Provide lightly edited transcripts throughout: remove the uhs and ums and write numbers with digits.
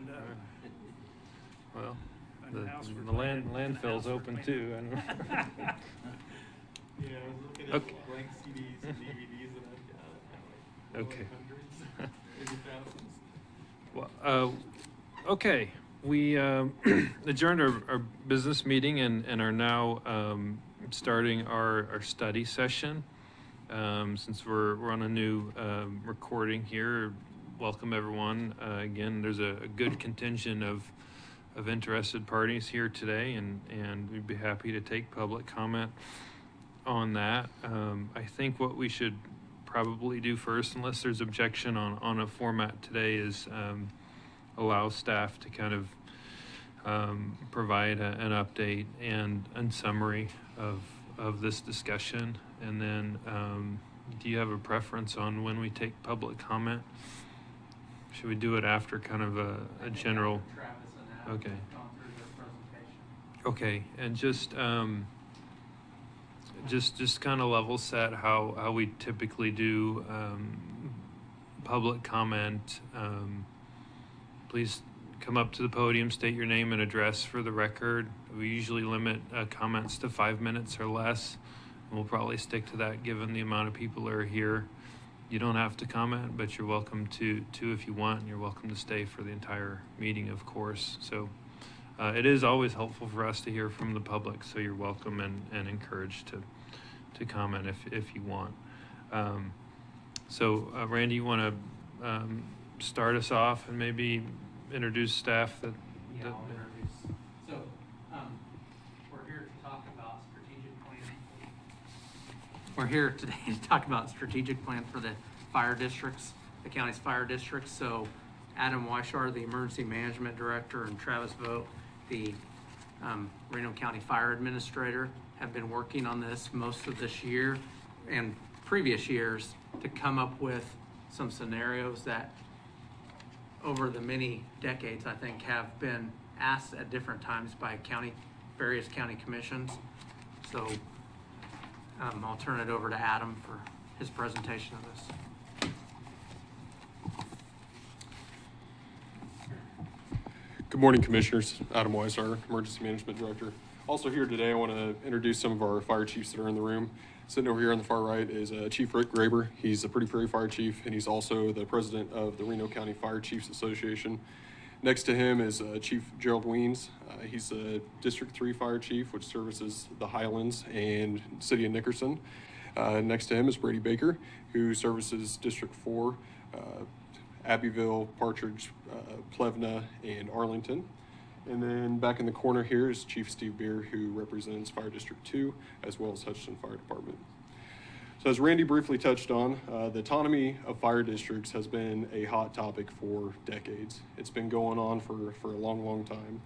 opened up. Well, And house for the planning, and landfill's house for open cleaning. too. I know. Yeah, I was looking at Okay. blank CDs and DVDs, and I've got like Okay. hundreds, maybe thousands. Well, okay, we adjourned our business meeting and are now starting our study session. Since we're on a new recording here, welcome everyone. Again, there's a good contingent of interested parties here today, and we'd be happy to take public comment on that. I think what we should probably do first, unless there's objection on a format today, is allow staff to kind of provide an update and summary of this discussion. And then do you have a preference on when we take public comment? Should we do it after kind of a general? Travis and Adam Okay. have gone through their presentation. Okay, and just kind of level set how we typically do public comment. Please come up to the podium, state your name and address for the record. We usually limit comments to 5 minutes or less. And we'll probably stick to that given the amount of people that are here. You don't have to comment, but you're welcome to if you want, and you're welcome to stay for the entire meeting, of course. So it is always helpful for us to hear from the public, so you're welcome and encouraged to comment if you want. So Randy, you want to start us off and maybe introduce staff that Yeah, I'll introduce. So, we're here to talk about strategic plan. We're here today to talk about strategic plan for the fire districts, the county's fire districts. So Adam Weishar, the Emergency Management Director, and Travis Vogt, the Reno County Fire Administrator, have been working on this most of this year and previous years to come up with some scenarios that over the many decades, I think, have been asked at different times by various county commissions. So I'll turn it over to Adam for his presentation of this. Good morning, Commissioners. Adam Weishar, Emergency Management Director. Also here today, I want to introduce some of our fire chiefs that are in the room. Sitting over here on the far right is Chief Rick Graber. He's the Pretty Prairie Fire Chief, and he's also the president of the Reno County Fire Chiefs Association. Next to him is Chief Gerald Weens. He's the District 3 Fire Chief, which services the Highlands and City of Nickerson. Next to him is Brady Baker, who services District 4, Abbeville, Partridge, Plevna, and Arlington. And then back in the corner here is Chief Steve Beer, who represents Fire District 2, as well as Hutchinson Fire Department. So as Randy briefly touched on, the autonomy of fire districts has been a hot topic for decades. It's been going on for a long, long time.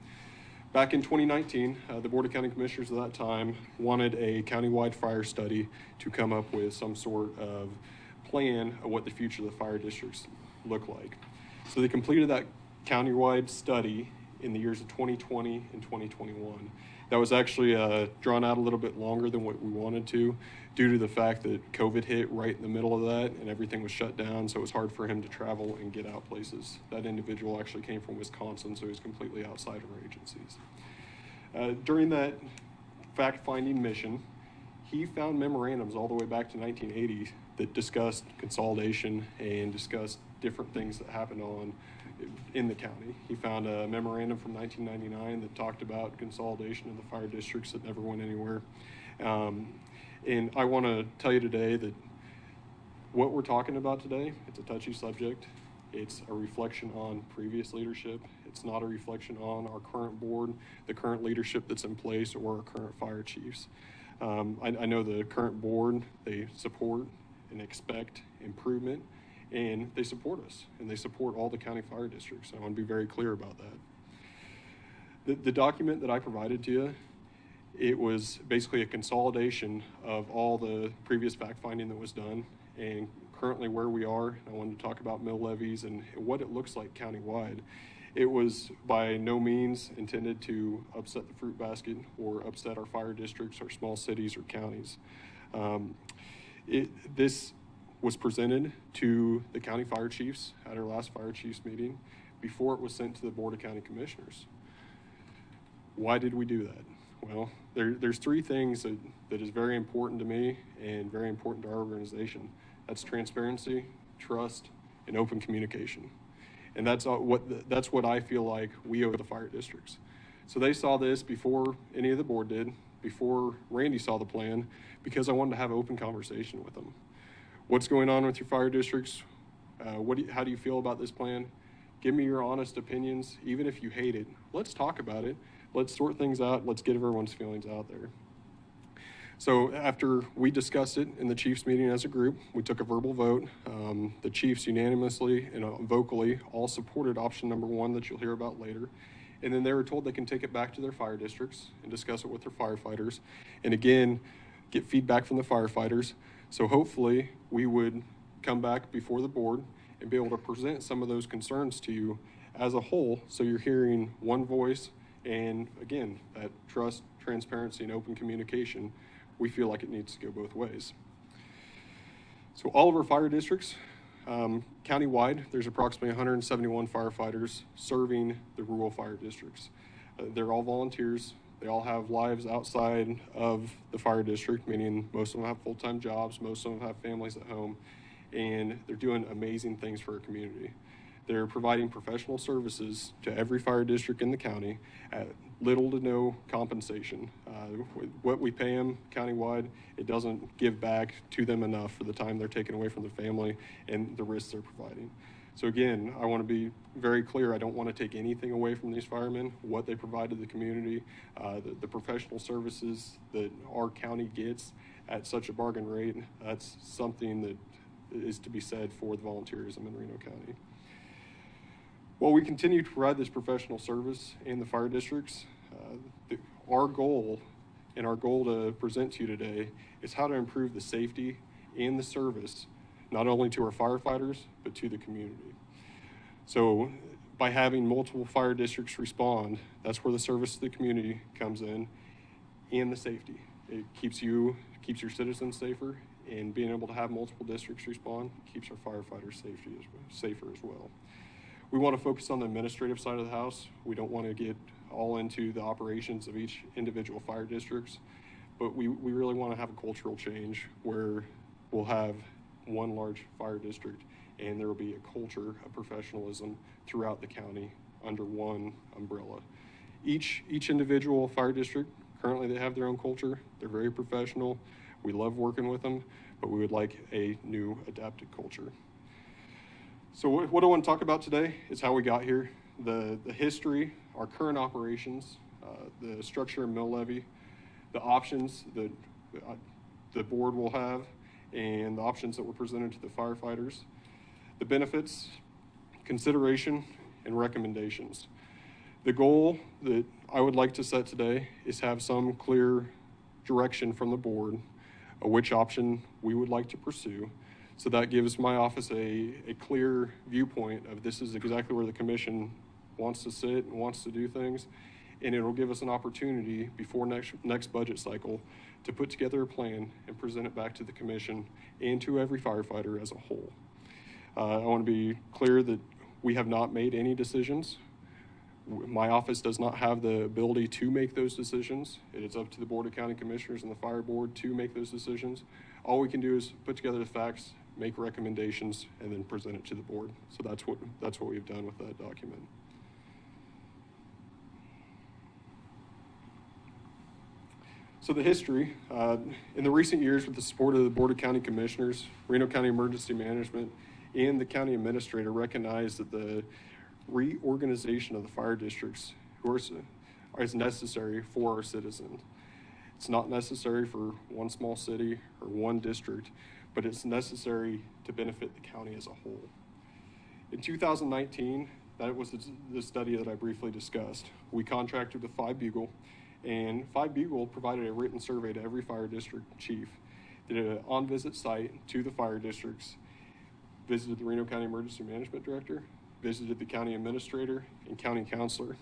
Back in 2019, the Board of County Commissioners at that time wanted a countywide fire study to come up with some sort of plan of what the future of the fire districts look like. So they completed that countywide study in the years of 2020 and 2021. That was actually drawn out a little bit longer than what we wanted to, due to the fact that COVID hit right in the middle of that and everything was shut down, so it was hard for him to travel and get out places. That individual actually came from Wisconsin, so he's completely outside of our agencies. During that fact-finding mission, he found memorandums all the way back to 1980 that discussed consolidation and discussed different things that happened in the county. He found a memorandum from 1999 that talked about consolidation of the fire districts that never went anywhere. And I want to tell you today that what we're talking about today, it's a touchy subject. It's a reflection on previous leadership. It's not a reflection on our current board, the current leadership that's in place, or our current fire chiefs. I know the current board, they support and expect improvement, and they support us, and they support all the county fire districts. I want to be very clear about that. The document that I provided to you, it was basically a consolidation of all the previous fact-finding that was done and currently where we are. I wanted to talk about mill levies and what it looks like countywide. It was by no means intended to upset the fruit basket or upset our fire districts or small cities or counties. This was presented to the county fire chiefs at our last fire chiefs meeting before it was sent to the Board of County Commissioners. Why did we do that? Well, there's three things that is very important to me and very important to our organization. That's transparency, trust, and open communication. And that's what I feel like we owe the fire districts. So they saw this before any of the board did, before Randy saw the plan, because I wanted to have an open conversation with them. What's going on with your fire districts? How do you feel about this plan? Give me your honest opinions, even if you hate it. Let's talk about it. Let's sort things out. Let's get everyone's feelings out there. So after we discussed it in the chiefs meeting as a group, we took a verbal vote. The chiefs unanimously and vocally all supported option number 1 that you'll hear about later. And then they were told they can take it back to their fire districts and discuss it with their firefighters. And again, get feedback from the firefighters. So hopefully we would come back before the board and be able to present some of those concerns to you as a whole. So you're hearing one voice, and again, that trust, transparency, and open communication, we feel like it needs to go both ways. So all of our fire districts, countywide, there's approximately 171 firefighters serving the rural fire districts. They're all volunteers. They all have lives outside of the fire district, meaning most of them have full-time jobs, most of them have families at home, and they're doing amazing things for our community. They're providing professional services to every fire district in the county at little to no compensation. What we pay them countywide, it doesn't give back to them enough for the time they're taking away from the family and the risks they're providing. So again, I want to be very clear. I don't want to take anything away from these firemen, what they provide to the community, the professional services that our county gets at such a bargain rate. That's something that is to be said for the volunteerism in Reno County. While we continue to provide this professional service in the fire districts, our goal to present to you today is how to improve the safety and the service, not only to our firefighters, but to the community. So by having multiple fire districts respond, that's where the service to the community comes in, and the safety. It keeps your citizens safer, and being able to have multiple districts respond keeps our firefighters safer as well. We want to focus on the administrative side of the house. We don't want to get all into the operations of each individual fire districts, but we really want to have a cultural change where we'll have one large fire district and there will be a culture of professionalism throughout the county under one umbrella. Each individual fire district, currently they have their own culture. They're very professional. We love working with them, but we would like a new adapted culture. So what I want to talk about today is how we got here, the history, our current operations, the structure and mill levy, the options that the board will have, and the options that were presented to the firefighters, the benefits, consideration, and recommendations. The goal that I would like to set today is have some clear direction from the board of which option we would like to pursue. So that gives my office a clear viewpoint of this is exactly where the commission wants to sit and wants to do things. And it'll give us an opportunity before next budget cycle to put together a plan and present it back to the commission and to every firefighter as a whole. I want to be clear that we have not made any decisions. My office does not have the ability to make those decisions. It is up to the Board of County Commissioners and the Fire Board to make those decisions. All we can do is put together the facts, make recommendations, and then present it to the board. So that's what we've done with that document. So the history, in the recent years with the support of the Board of County Commissioners, Reno County Emergency Management, and the County Administrator recognized that the reorganization of the fire districts is necessary for our citizens. It's not necessary for one small city or one district, but it's necessary to benefit the county as a whole. In 2019, that was the study that I briefly discussed. We contracted with 5 Bugle, and 5 Bugle provided a written survey to every fire district chief, did an on-visit site to the fire districts, visited the Reno County Emergency Management Director, visited the county administrator and county counselor.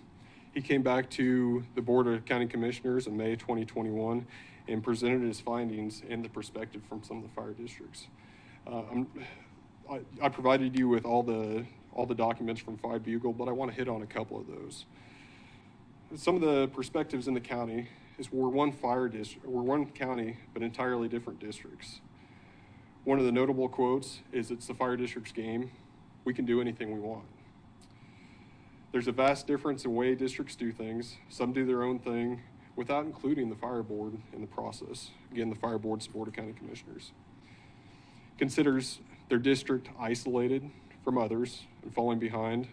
He came back to the Board of County Commissioners in May 2021 and presented his findings and the perspective from some of the fire districts. I provided you with all the all the documents from 5 Bugle, but I want to hit on a couple of those. Some of the perspectives in the county is we're one county, but entirely different districts. One of the notable quotes is, "It's the fire district's game. We can do anything we want." There's a vast difference in way districts do things. Some do their own thing without including the fire board in the process. Again, the fire board's the Board of County Commissioners. Considers their district isolated from others and falling behind.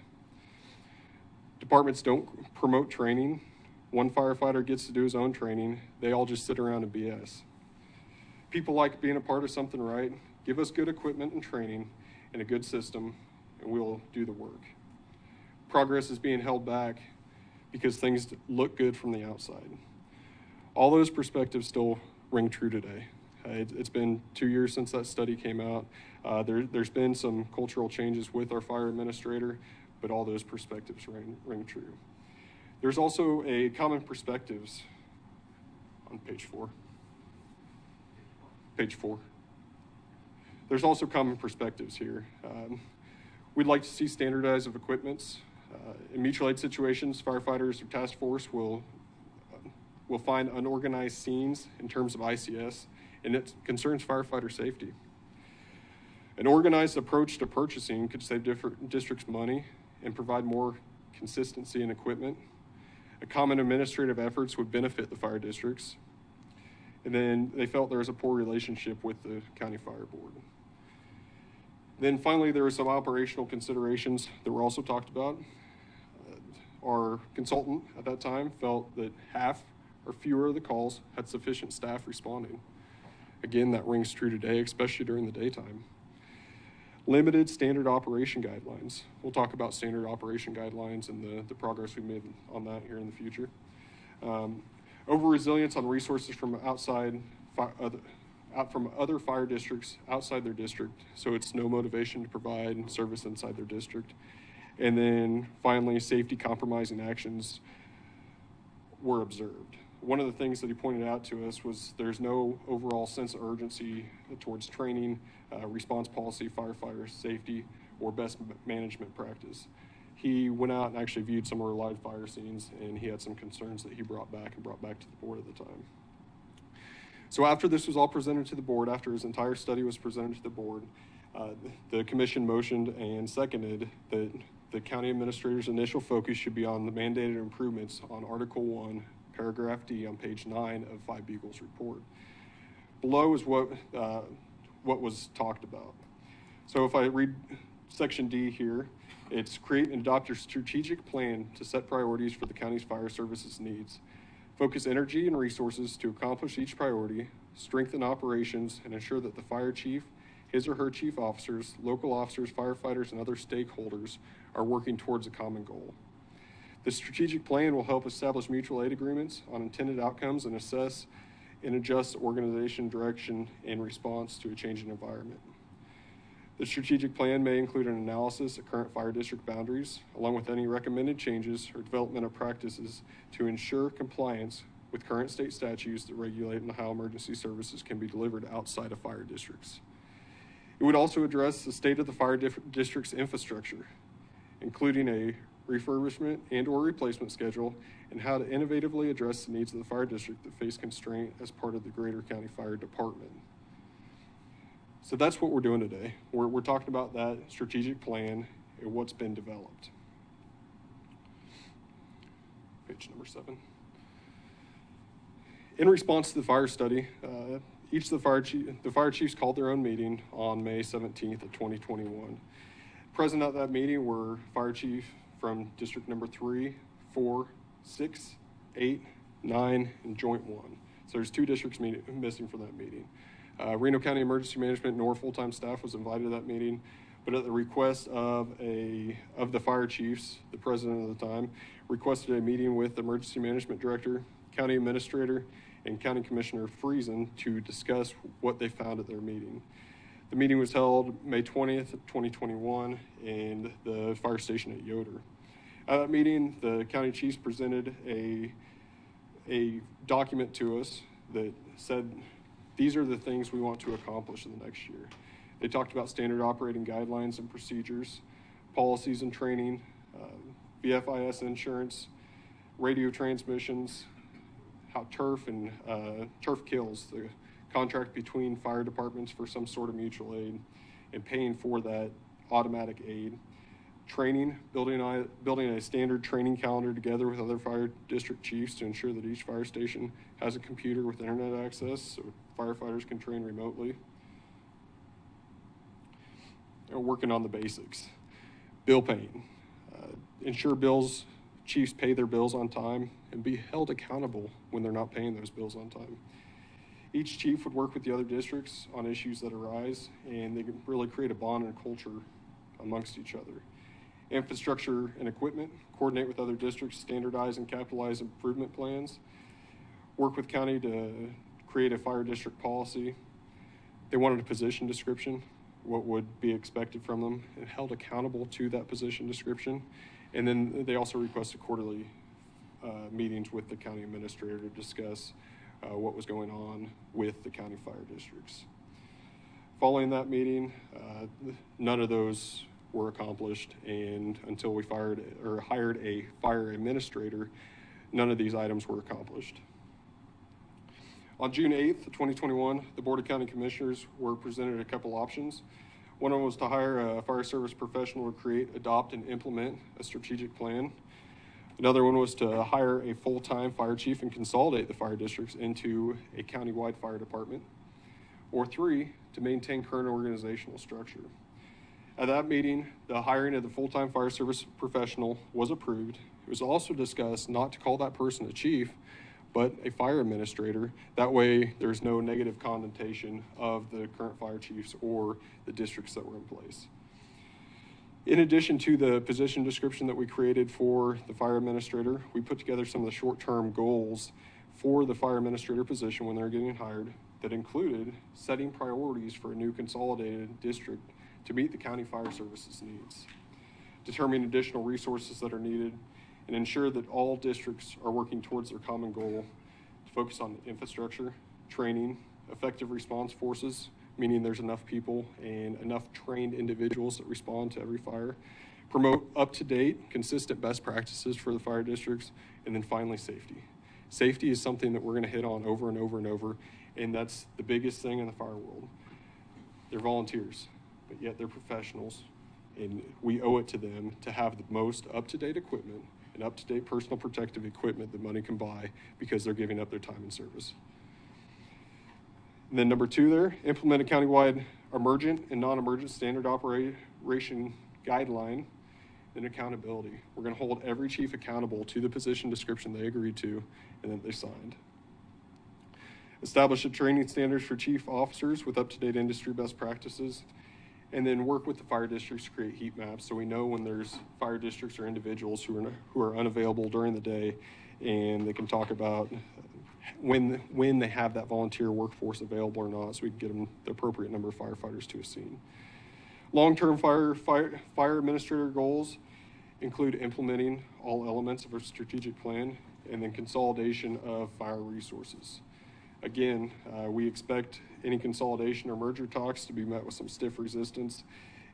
Departments don't promote training. One firefighter gets to do his own training. They all just sit around and BS. People like being a part of something right. Give us good equipment and training and a good system, and we'll do the work. Progress is being held back because things look good from the outside. All those perspectives still ring true today. It's been 2 years since that study came out. There's been some cultural changes with our fire administrator, but all those perspectives ring true. There's also a common perspectives on page 4. Page 4. There's also common perspectives here. We'd like to see standardized of equipments. In mutual aid situations, firefighters or task force will find unorganized scenes in terms of ICS, and it concerns firefighter safety. An organized approach to purchasing could save different districts money and provide more consistency in equipment. A common administrative efforts would benefit the fire districts. And then they felt there was a poor relationship with the county fire board. Then finally, there were some operational considerations that were also talked about. Our consultant at that time felt that half or fewer of the calls had sufficient staff responding. Again, that rings true today, especially during the daytime. Limited standard operation guidelines. We'll talk about standard operation guidelines and the progress we made on that here in the future. Over-resilience on resources from from other fire districts outside their district, so it's no motivation to provide service inside their district. And then finally, safety compromising actions were observed. One of the things that he pointed out to us was there's no overall sense of urgency towards training, response policy, firefighter safety, or best management practice. He went out and actually viewed some of our live fire scenes, and he had some concerns that he brought back to the board at the time. So after this was all presented to the board, after his entire study was presented to the board, the commission motioned and seconded that the county administrator's initial focus should be on the mandated improvements on Article 1, Paragraph D on page 9 of 5 Bugle's report. Below is what was talked about. So if I read Section D here, it's create and adopt your strategic plan to set priorities for the county's fire services needs. Focus energy and resources to accomplish each priority, strengthen operations, and ensure that the fire chief, his or her chief officers, local officers, firefighters, and other stakeholders are working towards a common goal. The strategic plan will help establish mutual aid agreements on intended outcomes and assess and adjust organization direction in response to a changing environment. The strategic plan may include an analysis of current fire district boundaries, along with any recommended changes or development of practices to ensure compliance with current state statutes that regulate how emergency services can be delivered outside of fire districts. It would also address the state of the fire district's infrastructure, including a refurbishment and or replacement schedule, and how to innovatively address the needs of the fire district that face constraint as part of the greater county fire department. So that's what we're doing today. We're talking about that strategic plan and what's been developed. Page number 7. In response to the fire study, each of the fire chiefs called their own meeting on May 17th of 2021. Present at that meeting were fire chief from district number 3, 4, 6, 8, 9, and joint 1. So there's 2 districts missing from that meeting. Reno County Emergency Management nor full-time staff was invited to that meeting, but at the request of the fire chiefs, the president at the time requested a meeting with the Emergency Management Director, County Administrator, and County Commissioner Friesen to discuss what they found at their meeting. The meeting was held May 20th, 2021 in the fire station at Yoder. At that meeting, the county chiefs presented a document to us that said, these are the things we want to accomplish in the next year. They talked about standard operating guidelines and procedures, policies and training, VFIS insurance, radio transmissions, how turf kills, the contract between fire departments for some sort of mutual aid, and paying for that automatic aid. Training, building a standard training calendar together with other fire district chiefs to ensure that each fire station has a computer with internet access so firefighters can train remotely. And working on the basics. Bill paying. Ensure chiefs pay their bills on time and be held accountable when they're not paying those bills on time. Each chief would work with the other districts on issues that arise, and they can really create a bond and a culture amongst each other. Infrastructure and equipment, coordinate with other districts, standardize and capitalize improvement plans, work with county to create a fire district policy. They wanted a position description, what would be expected from them, and held accountable to that position description. And then they also requested quarterly meetings with the county administrator to discuss what was going on with the county fire districts. Following that meeting, none of those were accomplished, and until we hired a fire administrator, none of these items were accomplished. On June 8th, 2021, the Board of County Commissioners were presented a couple options. One of them was to hire a fire service professional to create, adopt, and implement a strategic plan. Another one was to hire a full-time fire chief and consolidate the fire districts into a county-wide fire department. Or 3, to maintain current organizational structure. At that meeting, the hiring of the full-time fire service professional was approved. It was also discussed not to call that person a chief, but a fire administrator. That way, there's no negative connotation of the current fire chiefs or the districts that were in place. In addition to the position description that we created for the fire administrator, we put together some of the short-term goals for the fire administrator position when they're getting hired that included setting priorities for a new consolidated district to meet the county fire services needs, determine additional resources that are needed, and ensure that all districts are working towards their common goal to focus on infrastructure, training, effective response forces, meaning there's enough people and enough trained individuals that respond to every fire, promote up-to-date, consistent best practices for the fire districts, and then finally safety. Safety is something that we're going to hit on over and over and over, and that's the biggest thing in the fire world. They're volunteers, but yet they're professionals, and we owe it to them to have the most up-to-date equipment and up-to-date personal protective equipment that money can buy because they're giving up their time and service. And then number 2 there, implement a countywide emergent and non-emergent standard operation guideline and accountability. We're going to hold every chief accountable to the position description they agreed to and that they signed. Establish a training standards for chief officers with up-to-date industry best practices, and then work with the fire districts to create heat maps so we know when there's fire districts or individuals who are unavailable during the day, and they can talk about when they have that volunteer workforce available or not, so we can get them the appropriate number of firefighters to a scene. Long-term fire administrator goals include implementing all elements of a strategic plan and then consolidation of fire resources. Again, we expect any consolidation or merger talks to be met with some stiff resistance,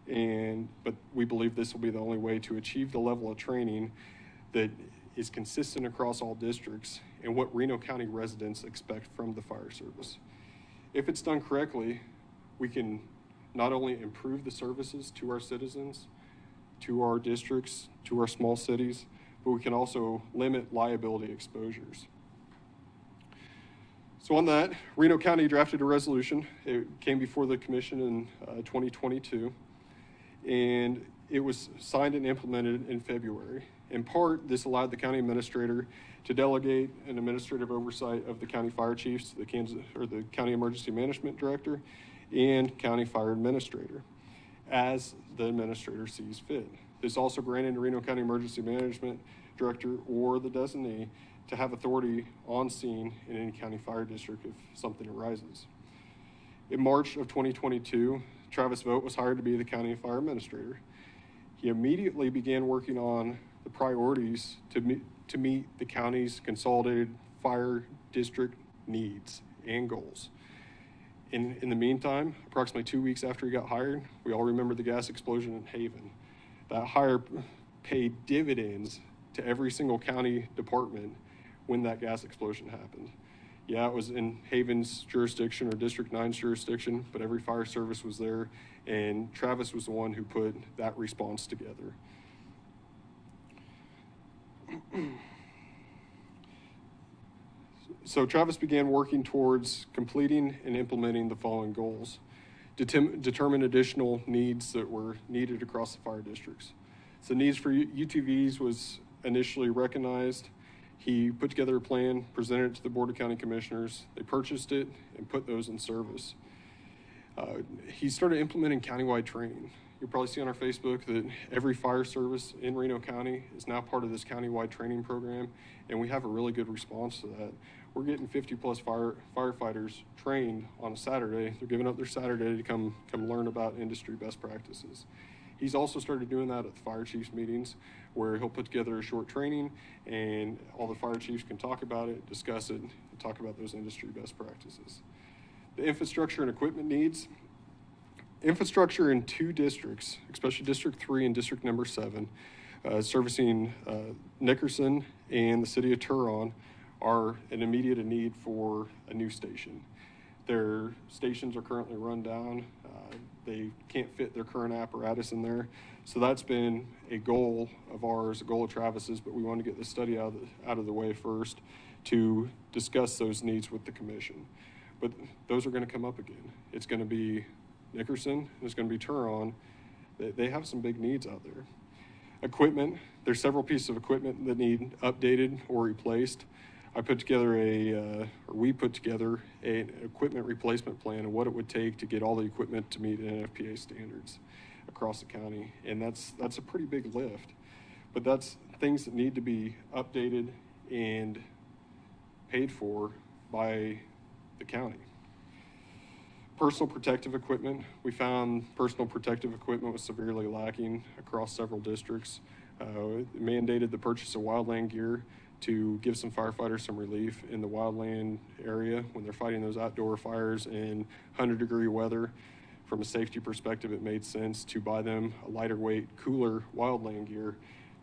but we believe this will be the only way to achieve the level of training that is consistent across all districts and what Reno County residents expect from the fire service. If it's done correctly, we can not only improve the services to our citizens, to our districts, to our small cities, but we can also limit liability exposures. So on that, Reno County drafted a resolution. It came before the commission in 2022, and it was signed and implemented in February. In part, this allowed the county administrator to delegate an administrative oversight of the county fire chiefs, the county emergency management director, and county fire administrator, as the administrator sees fit. This also granted the Reno County emergency management director or the designee to have authority on scene in any county fire district if something arises. In March of 2022, Travis Vogt was hired to be the county fire administrator. He immediately began working on the priorities to meet the county's consolidated fire district needs and goals. In the meantime, approximately 2 weeks after he got hired, we all remember the gas explosion in Haven. That hire paid dividends to every single county department when that gas explosion happened. Yeah, it was in Haven's jurisdiction or District 9's jurisdiction, but every fire service was there, and Travis was the one who put that response together. So Travis began working towards completing and implementing the following goals. Determine additional needs that were needed across the fire districts. So needs for UTVs was initially recognized. He put together a plan, presented it to the Board of County Commissioners. They purchased it and put those in service. He started implementing countywide training. You'll probably see on our Facebook that every fire service in Reno County is now part of this countywide training program, and we have a really good response to that. We're getting 50+ firefighters trained on a Saturday. They're giving up their Saturday to come learn about industry best practices. He's also started doing that at the fire chiefs meetings, where he'll put together a short training and all the fire chiefs can talk about it, discuss it, and talk about those industry best practices. The infrastructure and equipment needs. Infrastructure in 2 districts, especially District 3 and District number 7, servicing Nickerson and the city of Turon, are an immediate need for a new station. Their stations are currently run down. They can't fit their current apparatus in there. So that's been a goal of ours, a goal of Travis's, but we want to get this study out of the way first to discuss those needs with the commission. But those are going to come up again. It's going to be Nickerson, it's going to be Turon. They have some big needs out there. Equipment, there's several pieces of equipment that need updated or replaced. We put together an equipment replacement plan and what it would take to get all the equipment to meet NFPA standards across the county. And that's a pretty big lift, but that's things that need to be updated and paid for by the county. Personal protective equipment. We found personal protective equipment was severely lacking across several districts. It mandated the purchase of wildland gear to give some firefighters some relief in the wildland area when they're fighting those outdoor fires in 100-degree weather. From a safety perspective, it made sense to buy them a lighter weight, cooler wildland gear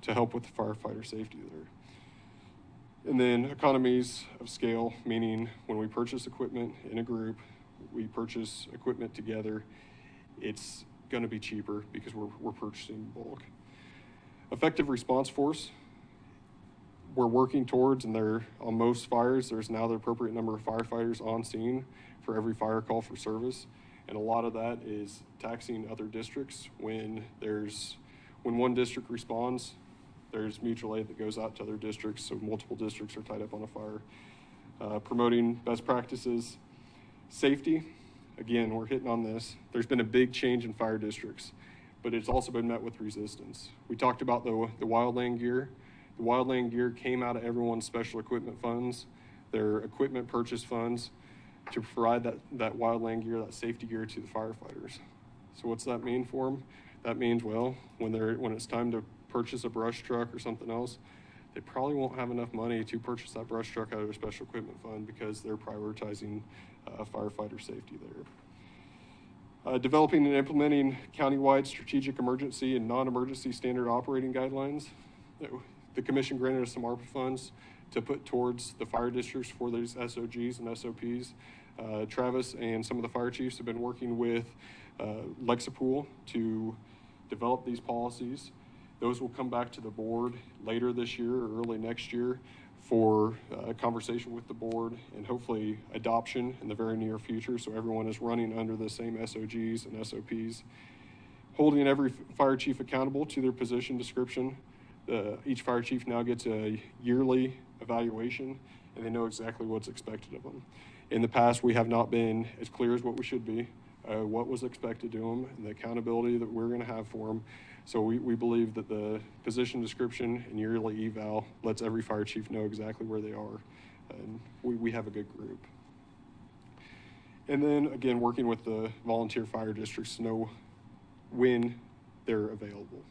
to help with the firefighter safety there. And then economies of scale, meaning when we purchase equipment in a group, we purchase equipment together, it's going to be cheaper because we're purchasing in bulk. Effective response force, we're working towards, and on most fires, there's now the appropriate number of firefighters on scene for every fire call for service. And a lot of that is taxing other districts. When one district responds, there's mutual aid that goes out to other districts, so multiple districts are tied up on a fire. Promoting best practices. Safety, again, we're hitting on this. There's been a big change in fire districts, but it's also been met with resistance. We talked about the wildland gear. The wildland gear came out of everyone's special equipment funds, their equipment purchase funds, to provide that wildland gear, that safety gear to the firefighters. So what's that mean for them? That means, well, when it's time to purchase a brush truck or something else, they probably won't have enough money to purchase that brush truck out of their special equipment fund because they're prioritizing firefighter safety there. Developing and implementing countywide strategic emergency and non-emergency standard operating guidelines. The commission granted us some ARPA funds to put towards the fire districts for these SOGs and SOPs. Travis and some of the fire chiefs have been working with Lexapool to develop these policies. Those will come back to the board later this year or early next year for a conversation with the board and hopefully adoption in the very near future, so everyone is running under the same SOGs and SOPs. Holding every fire chief accountable to their position description. Each fire chief now gets a yearly evaluation and they know exactly what's expected of them. In the past, we have not been as clear as what we should be, what was expected of them, and the accountability that we're going to have for them. So we believe that the position description and yearly eval lets every fire chief know exactly where they are, and we have a good group. And then again, working with the volunteer fire districts to know when they're available.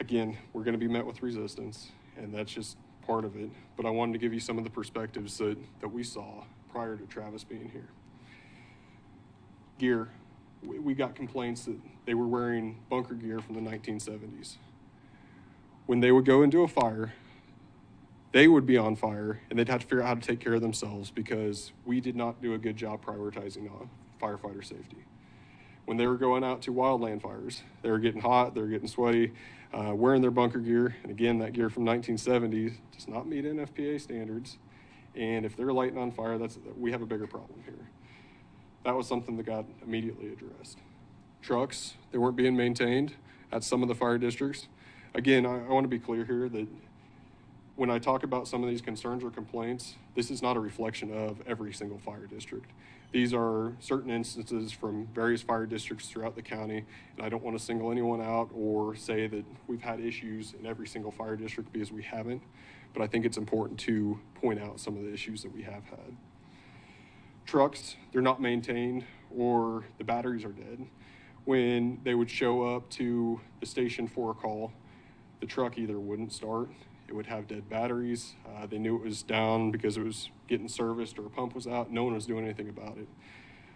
Again, we're going to be met with resistance, and that's just part of it. But I wanted to give you some of the perspectives that we saw prior to Travis being here. Gear. we got complaints that they were wearing bunker gear from the 1970s. When they would go into a fire, they would be on fire, and they'd have to figure out how to take care of themselves because we did not do a good job prioritizing firefighter safety. When they were going out to wildland fires, they were getting hot, they were getting sweaty, wearing their bunker gear. And again, that gear from 1970s does not meet NFPA standards. And if they're lighting on fire, we have a bigger problem here. That was something that got immediately addressed. Trucks, they weren't being maintained at some of the fire districts. Again, I want to be clear here that when I talk about some of these concerns or complaints, this is not a reflection of every single fire district. These are certain instances from various fire districts throughout the county, and I don't want to single anyone out or say that we've had issues in every single fire district because we haven't, but I think it's important to point out some of the issues that we have had. Trucks, they're not maintained or the batteries are dead. When they would show up to the station for a call, the truck either wouldn't start, it would have dead batteries. They knew it was down because it was getting serviced or a pump was out. No one was doing anything about it.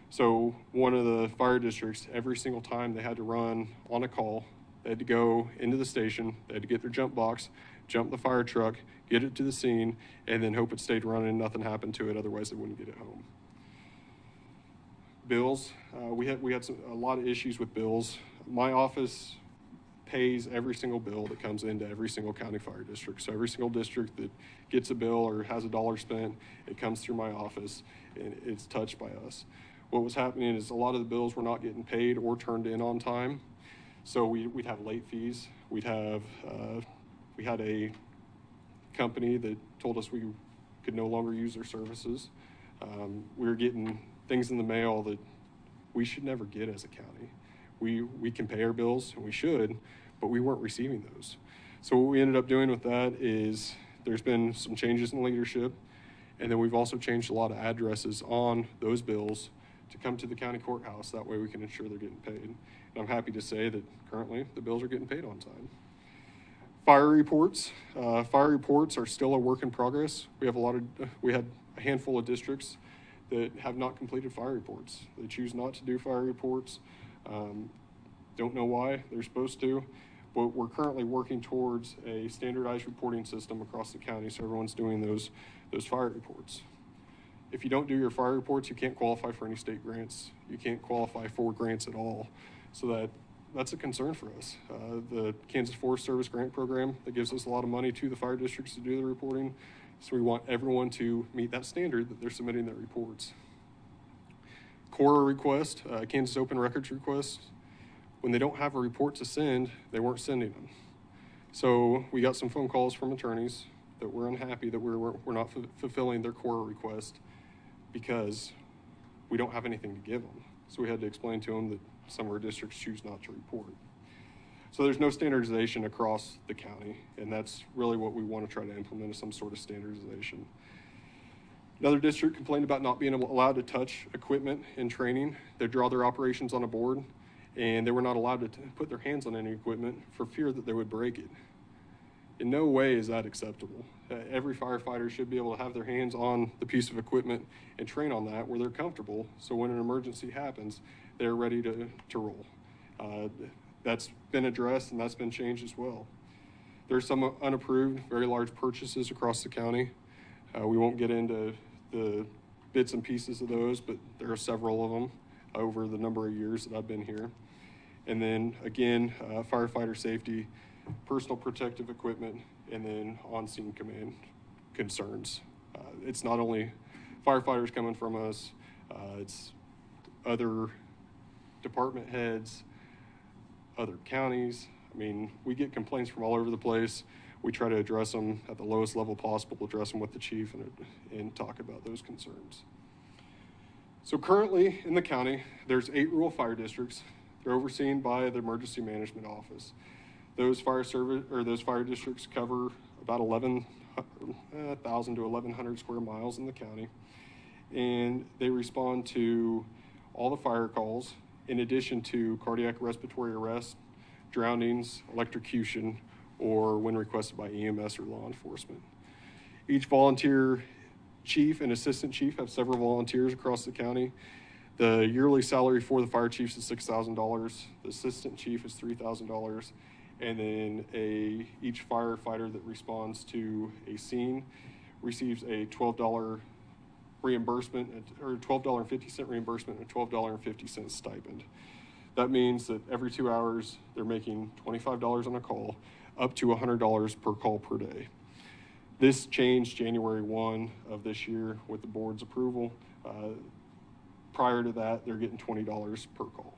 So one of the fire districts, every single time they had to run on a call, they had to go into the station, they had to get their jump box, jump the fire truck, get it to the scene, and then hope it stayed running and nothing happened to it, otherwise they wouldn't get it home. Bills, we had a lot of issues with bills. My office pays every single bill that comes into every single county fire district. So every single district that gets a bill or has a dollar spent, it comes through my office and it's touched by us. What was happening is a lot of the bills were not getting paid or turned in on time. So we'd have late fees. We had a company that told us we could no longer use their services. We were getting things in the mail that we should never get as a county. We can pay our bills, and we should, but we weren't receiving those. So what we ended up doing with that is there's been some changes in leadership, and then we've also changed a lot of addresses on those bills to come to the county courthouse. That way we can ensure they're getting paid. And I'm happy to say that currently the bills are getting paid on time. Fire reports. Fire reports are still a work in progress. We had a handful of districts that have not completed fire reports. They choose not to do fire reports. Don't know why, they're supposed to, but we're currently working towards a standardized reporting system across the county so everyone's doing those fire reports. If you don't do your fire reports, you can't qualify for any state grants. You can't qualify for grants at all. So that's a concern for us. The Kansas Forest Service grant program that gives us a lot of money to the fire districts to do the reporting. So we want everyone to meet that standard that they're submitting their reports. CORA request, Kansas Open Records request, when they don't have a report to send, they weren't sending them. So we got some phone calls from attorneys that were unhappy that we're not fulfilling their CORA request because we don't have anything to give them. So we had to explain to them that some of our districts choose not to report. So there's no standardization across the county, and that's really what we want to try to implement, is some sort of standardization. Another district complained about not being allowed to touch equipment in training. They draw their operations on a board, and they were not allowed to put their hands on any equipment for fear that they would break it. In no way is that acceptable. Every firefighter should be able to have their hands on the piece of equipment and train on that where they're comfortable, so when an emergency happens, they're ready to roll. That's been addressed and that's been changed as well. There's some unapproved, very large purchases across the county. We won't get into the bits and pieces of those, but there are several of them over the number of years that I've been here. And then again, firefighter safety, personal protective equipment, and then on-scene command concerns. It's not only firefighters coming from us, it's other department heads, other counties. I mean, we get complaints from all over the place. We try to address them at the lowest level possible, address them with the chief and talk about those concerns. So currently in the county, there's 8 rural fire districts. They're overseen by the Emergency Management Office. Those fire districts cover about 1,000 to 1,100 square miles in the county. And they respond to all the fire calls, in addition to cardiac respiratory arrest, drownings, electrocution, or when requested by EMS or law enforcement. Each volunteer chief and assistant chief have several volunteers across the county The yearly salary for the fire chiefs is $6,000. The assistant chief is $3,000. And then each firefighter that responds to a scene receives a $12 reimbursement, or $12.50 reimbursement, and $12.50 stipend. That means that every 2 hours, they're making $25 on a call, up to $100 per call per day. This changed January 1 of this year with the board's approval. Prior to that, they're getting $20 per call.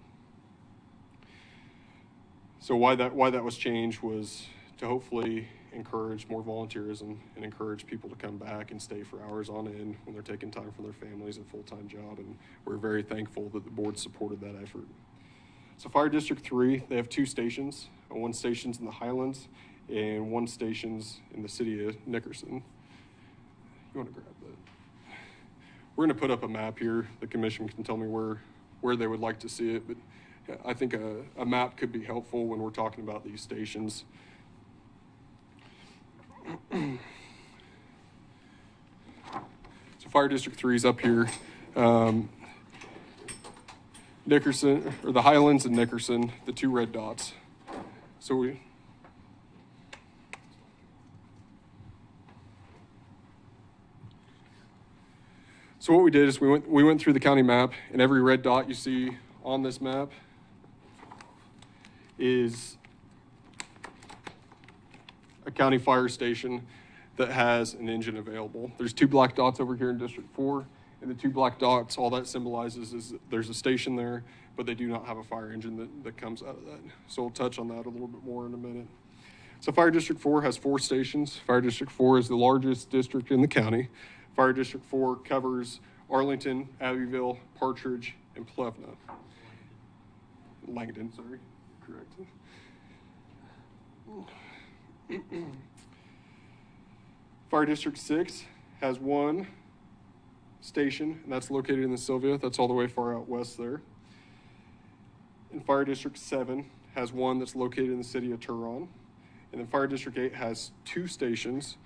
So why that was changed was to hopefully encourage more volunteerism and encourage people to come back and stay for hours on end when they're taking time from their families and full-time job. And we're very thankful that the board supported that effort. So Fire District 3, they have 2 stations. One station's in the Highlands and one station's in the city of Nickerson. You want to grab that? We're going to put up a map here. The commission can tell me where they would like to see it, but I think a map could be helpful when we're talking about these stations. So Fire District 3 is up here. Nickerson, or the Highlands and Nickerson, the 2 red dots. So what we did is we went through the county map, and every red dot you see on this map is a county fire station that has an engine available. There's 2 black dots over here in District 4, and the 2 black dots, all that symbolizes is that there's a station there, but they do not have a fire engine that comes out of that. So we'll touch on that a little bit more in a minute. So Fire District 4 has 4 stations. Fire District 4 is the largest district in the county. Fire District 4 covers Arlington, Abbeville, Partridge, and Plevna. Langdon, sorry, correct. Fire District 6 has 1 station, and that's located in the Sylvia. That's all the way far out west there. And Fire District 7 has 1 that's located in the city of Turon. And then Fire District 8 has 2 stations.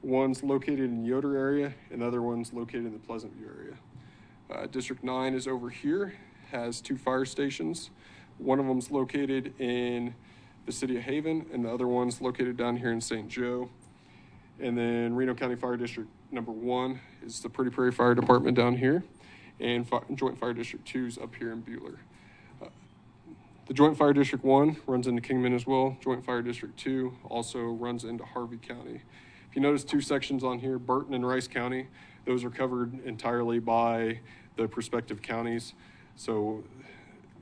One's located in Yoder area, and the other one's located in the Pleasant View area. District 9 is over here, has 2 fire stations. One of them's located in the city of Haven, and the other one's located down here in St. Joe. And then Reno County Fire District number 1 is the Pretty Prairie Fire Department down here, and Joint Fire District 2 is up here in Buhler. The Joint Fire District 1 runs into Kingman as well. Joint Fire District 2 also runs into Harvey County. If you notice 2 sections on here, Burton and Rice County, those are covered entirely by the respective counties. So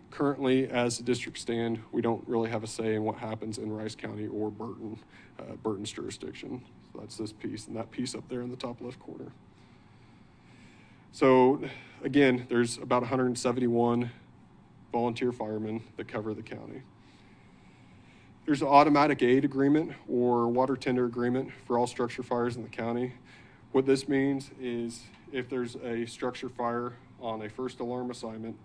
currently, as the districts stand, we don't really have a say in what happens in Rice County or Burton's jurisdiction. So that's this piece, and that piece up there in the top left corner. So again, there's about 171 volunteer firemen that cover the county. There's an automatic aid agreement or water tender agreement for all structure fires in the county. What this means is if there's a structure fire on a first alarm assignment,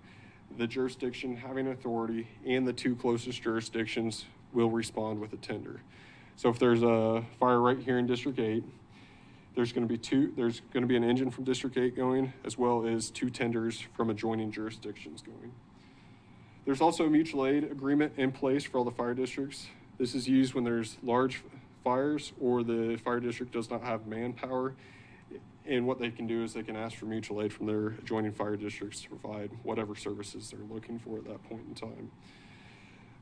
the jurisdiction having authority and the 2 closest jurisdictions will respond with a tender. So if there's a fire right here in District 8, there's going to be an engine from District 8 going, as well as 2 tenders from adjoining jurisdictions going. There's also a mutual aid agreement in place for all the fire districts. This is used when there's large fires or the fire district does not have manpower. And what they can do is they can ask for mutual aid from their adjoining fire districts to provide whatever services they're looking for at that point in time.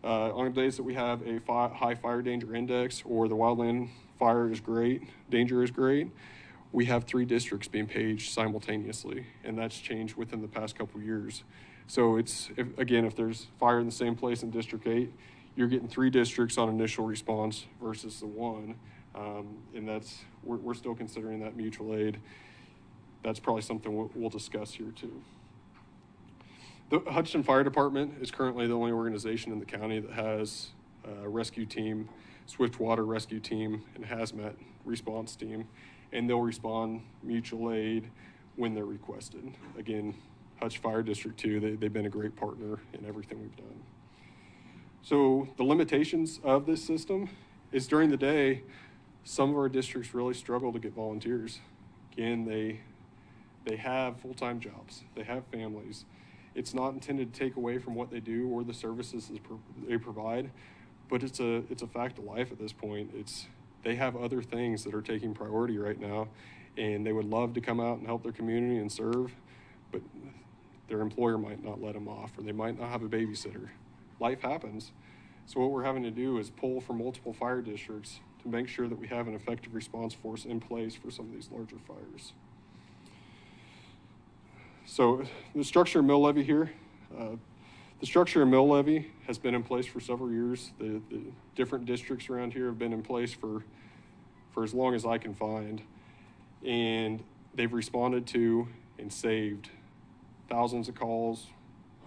On the days that we have a high fire danger index or the wildland fire is great, danger is great, we have 3 districts being paged simultaneously, and that's changed within the past couple of years. So if there's fire in the same place in District 8, you're getting 3 districts on initial response versus the 1. And we're still considering that mutual aid. That's probably something we'll discuss here too. The Hutchinson Fire Department is currently the only organization in the county that has a rescue team, swift water rescue team, and hazmat response team, and they'll respond mutual aid when they're requested. Again, Hutch Fire District 2, they've been a great partner in everything we've done. So the limitations of this system is during the day, some of our districts really struggle to get volunteers. Again, they have full-time jobs, they have families, It's not intended to take away from what they do or the services they provide, but it's a fact of life at this point. They have other things that are taking priority right now, and they would love to come out and help their community and serve, but their employer might not let them off, or they might not have a babysitter. Life happens. So what we're having to do is pull from multiple fire districts to make sure that we have an effective response force in place for some of these larger fires. So the structure and mill levy here, the structure and mill levy has been in place for several years. The different districts around here have been in place for as long as I can find. And they've responded to and saved thousands of calls,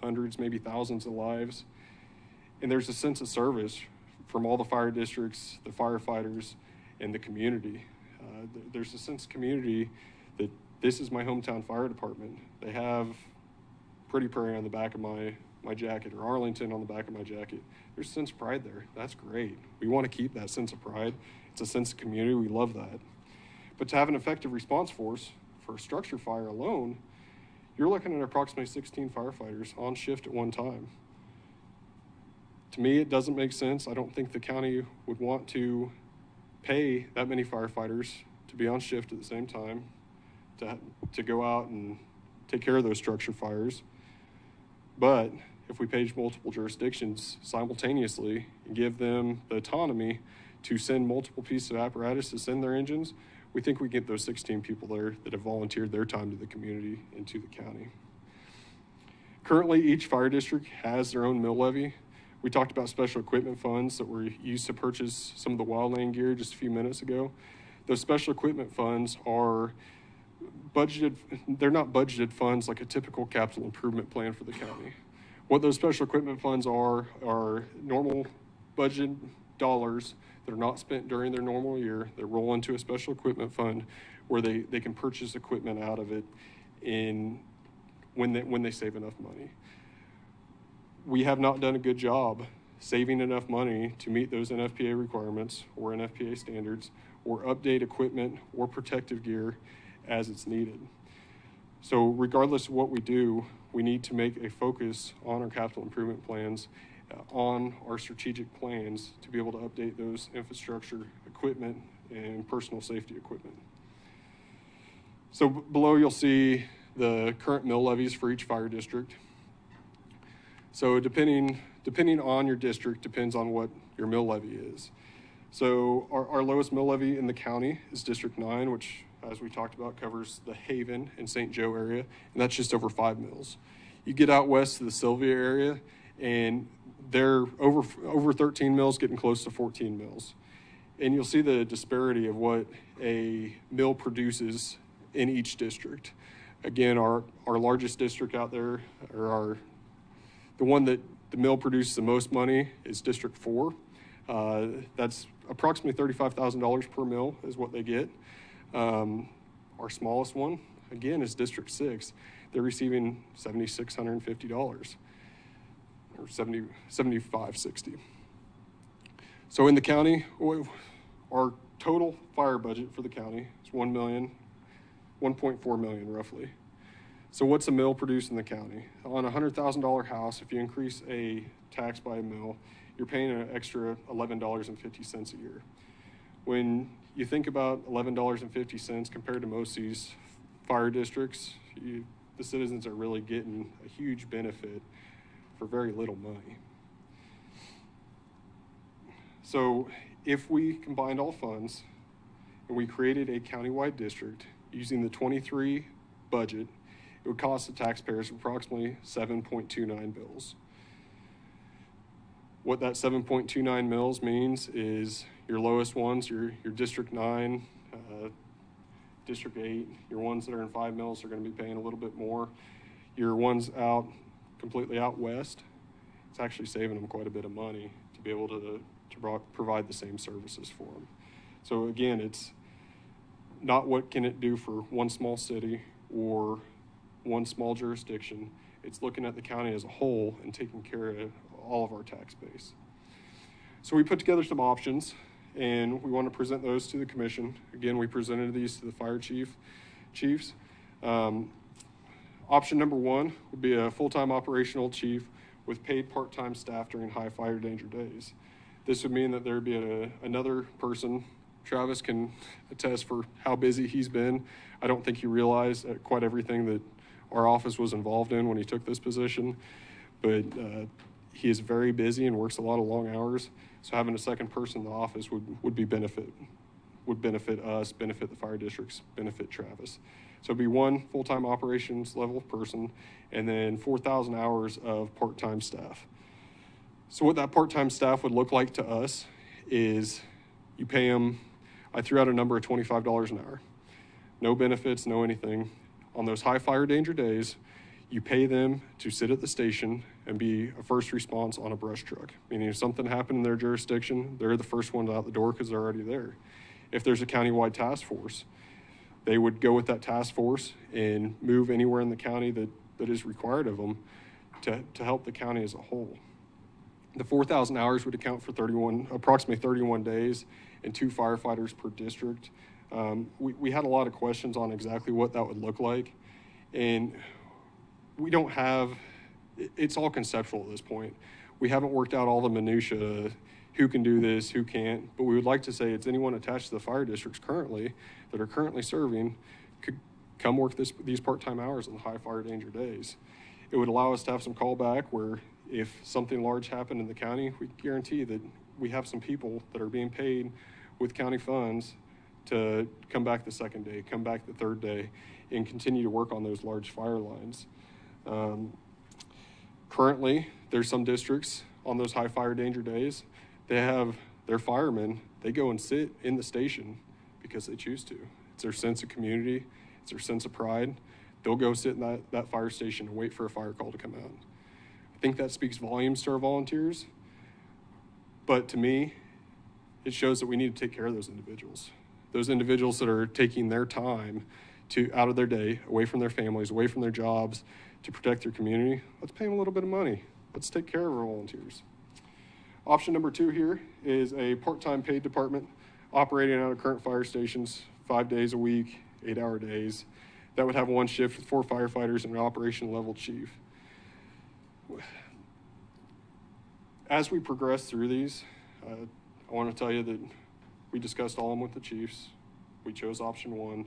hundreds, maybe thousands of lives. And there's a sense of service from all the fire districts, the firefighters, and the community. There's a sense of community that this is my hometown fire department. They have Pretty Prairie on the back of my jacket, or Arlington on the back of my jacket. There's a sense of pride there. That's great. We want to keep that sense of pride. It's a sense of community. We love that. But to have an effective response force for a structure fire alone, you're looking at approximately 16 firefighters on shift at one time. To me, it doesn't make sense. I don't think the county would want to pay that many firefighters to be on shift at the same time, to go out and take care of those structure fires. But if we page multiple jurisdictions simultaneously and give them the autonomy to send multiple pieces of apparatus to send their engines, we think we get those 16 people there that have volunteered their time to the community and to the county. Currently, each fire district has their own mill levy. We talked about special equipment funds that were used to purchase some of the wildland gear just a few minutes ago. Those special equipment funds are budgeted, they're not budgeted funds like a typical capital improvement plan for the county. What those special equipment funds are normal budget dollars that are not spent during their normal year. They roll into a special equipment fund where they can purchase equipment out of it when they save enough money. We have not done a good job saving enough money to meet those NFPA requirements or NFPA standards, or update equipment or protective gear as it's needed. So regardless of what we do, we need to make a focus on our capital improvement plans, on our strategic plans, to be able to update those infrastructure equipment and personal safety equipment. So below you'll see the current mill levies for each fire district. So depending on your district depends on what your mill levy is. So our lowest mill levy in the county is District 9, which, as we talked about, covers the Haven and St. Joe area, and that's just over 5 mills. You get out west to the Sylvia area, and they're over 13 mills, getting close to 14 mills. And you'll see the disparity of what a mill produces in each district. Again, our largest district out there, or the one that the mill produces the most money, is District 4. That's approximately $35,000 per mill is what they get. Our smallest one, again, is District 6. They're receiving $7,650, or $7,560. So in the county, our total fire budget for the county is $1.4 million roughly. So what's a mill produce in the county? On a $100,000 house, if you increase a tax by a mill, you're paying an extra $11.50 a year. When you think about $11.50 compared to most of these fire districts, the citizens are really getting a huge benefit for very little money. So if we combined all funds and we created a countywide district using the 23 budget, it would cost the taxpayers approximately 7.29 bills. What that 7.29 mils means is your lowest ones, your District 9, District 8, your ones that are in 5 mils are going to be paying a little bit more. Your ones completely out west, it's actually saving them quite a bit of money to be able to provide the same services for them. So again, it's not what can it do for one small city or one small jurisdiction. It's looking at the county as a whole and taking care of all of our tax base. So we put together some options, and we want to present those to the commission. Again, we presented these to the fire chiefs. Option number one would be a full-time operational chief with paid part-time staff during high fire danger days. This would mean that there would be another person. Travis can attest for how busy he's been. I don't think he realized quite everything that our office was involved in when he took this position, but he is very busy and works a lot of long hours. So having a second person in the office would benefit us, benefit the fire districts, benefit Travis. So it'd be one full-time operations level person and then 4,000 hours of part-time staff. So what that part-time staff would look like to us is you pay them, I threw out a number of $25 an hour. No benefits, no anything. On those high fire danger days, you pay them to sit at the station and be a first response on a brush truck. Meaning if something happened in their jurisdiction, they're the first ones out the door because they're already there. If there's a countywide task force, they would go with that task force and move anywhere in the county that is required of them to help the county as a whole. The 4,000 hours would account for approximately 31 days and 2 firefighters per district. We had a lot of questions on exactly what that would look like, and we don't have, it's all conceptual at this point. We haven't worked out all the minutia, who can do this, who can't, but we would like to say it's anyone attached to the fire districts currently that are currently serving could come work these part-time hours on the high fire danger days. It would allow us to have some callback where if something large happened in the county, we guarantee that we have some people that are being paid with county funds to come back the second day, come back the third day, and continue to work on those large fire lines. Currently, there's some districts on those high fire danger days, they have their firemen, they go and sit in the station because they choose to. It's their sense of community, it's their sense of pride. They'll go sit in that fire station and wait for a fire call to come out. I think that speaks volumes to our volunteers, but to me, it shows that we need to take care of those individuals. Those individuals that are taking their time out of their day, away from their families, away from their jobs, to protect their community. Let's pay them a little bit of money. Let's take care of our volunteers. Option number 2 here is a part-time paid department operating out of current fire stations 5 days a week, 8-hour days. That would have one shift with 4 firefighters and an operation level chief. As we progress through these, I want to tell you that we discussed all of them with the chiefs. We chose option 1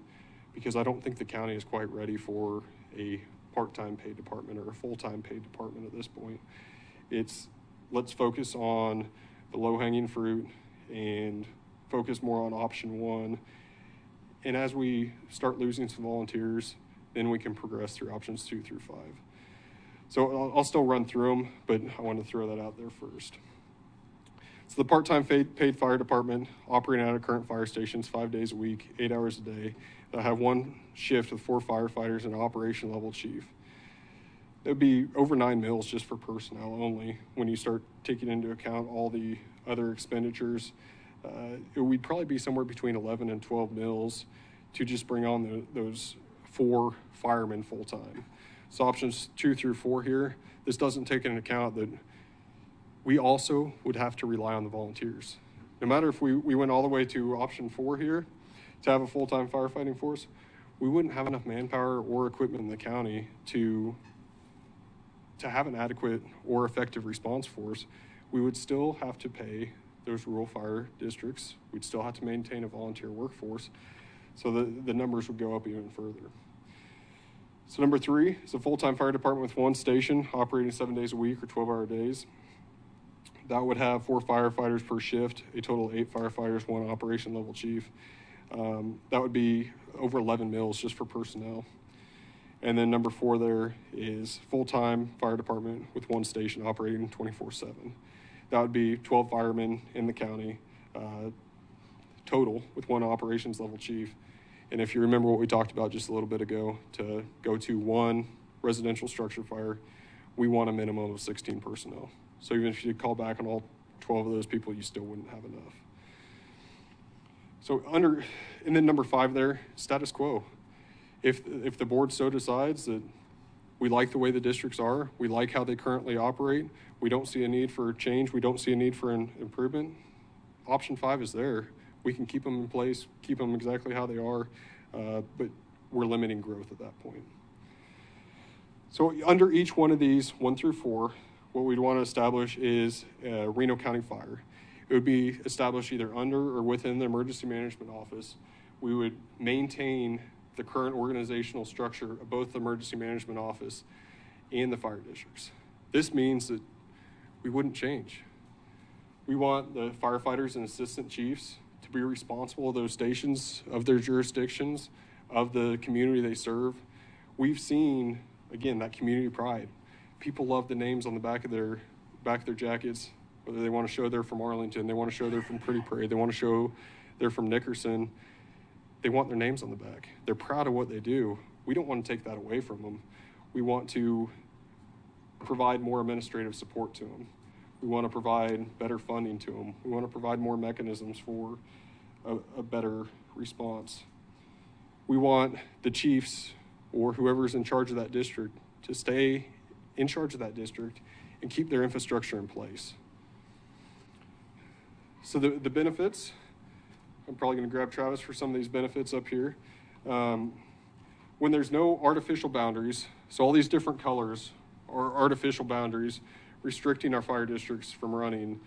because I don't think the county is quite ready for a part-time paid department or a full-time paid department at this point. Let's focus on the low-hanging fruit and focus more on option 1. And as we start losing some volunteers, then we can progress through options 2 through 5. So I'll still run through them, but I want to throw that out there first. So the part-time paid fire department operating out of current fire stations 5 days a week, 8 hours a day. They'll have one shift with 4 firefighters and an operation level chief. It would be over 9 mills just for personnel only. When you start taking into account all the other expenditures, it would probably be somewhere between 11 and 12 mills to just bring on those 4 firemen full-time. So options 2 through 4 here, this doesn't take into account that we also would have to rely on the volunteers. No matter if we went all the way to option 4 here, to have a full-time firefighting force, we wouldn't have enough manpower or equipment in the county to have an adequate or effective response force. We would still have to pay those rural fire districts. We'd still have to maintain a volunteer workforce. So the numbers would go up even further. So number 3 is a full-time fire department with 1 station operating 7 days a week or 12-hour days. That would have 4 firefighters per shift, a total of 8 firefighters, 1 operation level chief. That would be over 11 mills just for personnel. And then number 4 there is full-time fire department with 1 station operating 24/7. That would be 12 firemen in the county total with 1 operations level chief. And if you remember what we talked about just a little bit ago, to go to 1 residential structure fire, we want a minimum of 16 personnel. So even if you call back on all 12 of those people, you still wouldn't have enough. So and then number 5 there, status quo. If the board so decides that we like the way the districts are, we like how they currently operate, we don't see a need for change, we don't see a need for an improvement, option 5 is there. We can keep them in place, keep them exactly how they are, but we're limiting growth at that point. So under each one of these, 1 through 4, what we'd want to establish is Reno County Fire. It would be established either under or within the emergency management office. We would maintain the current organizational structure of both the emergency management office and the fire districts. This means that we wouldn't change. We want the firefighters and assistant chiefs to be responsible of those stations, of their jurisdictions, of the community they serve. We've seen, again, that community pride. People love the names on the back of their jackets, whether they want to show they're from Arlington, they want to show they're from Pretty Prairie, they want to show they're from Nickerson. They want their names on the back. They're proud of what they do. We don't want to take that away from them. We want to provide more administrative support to them. We want to provide better funding to them. We want to provide more mechanisms for a better response. We want the chiefs or whoever's in charge of that district to stay in charge of that district and keep their infrastructure in place. So the benefits, I'm probably going to grab Travis for some of these benefits up here. When there's no artificial boundaries, so all these different colors are artificial boundaries restricting our fire districts from running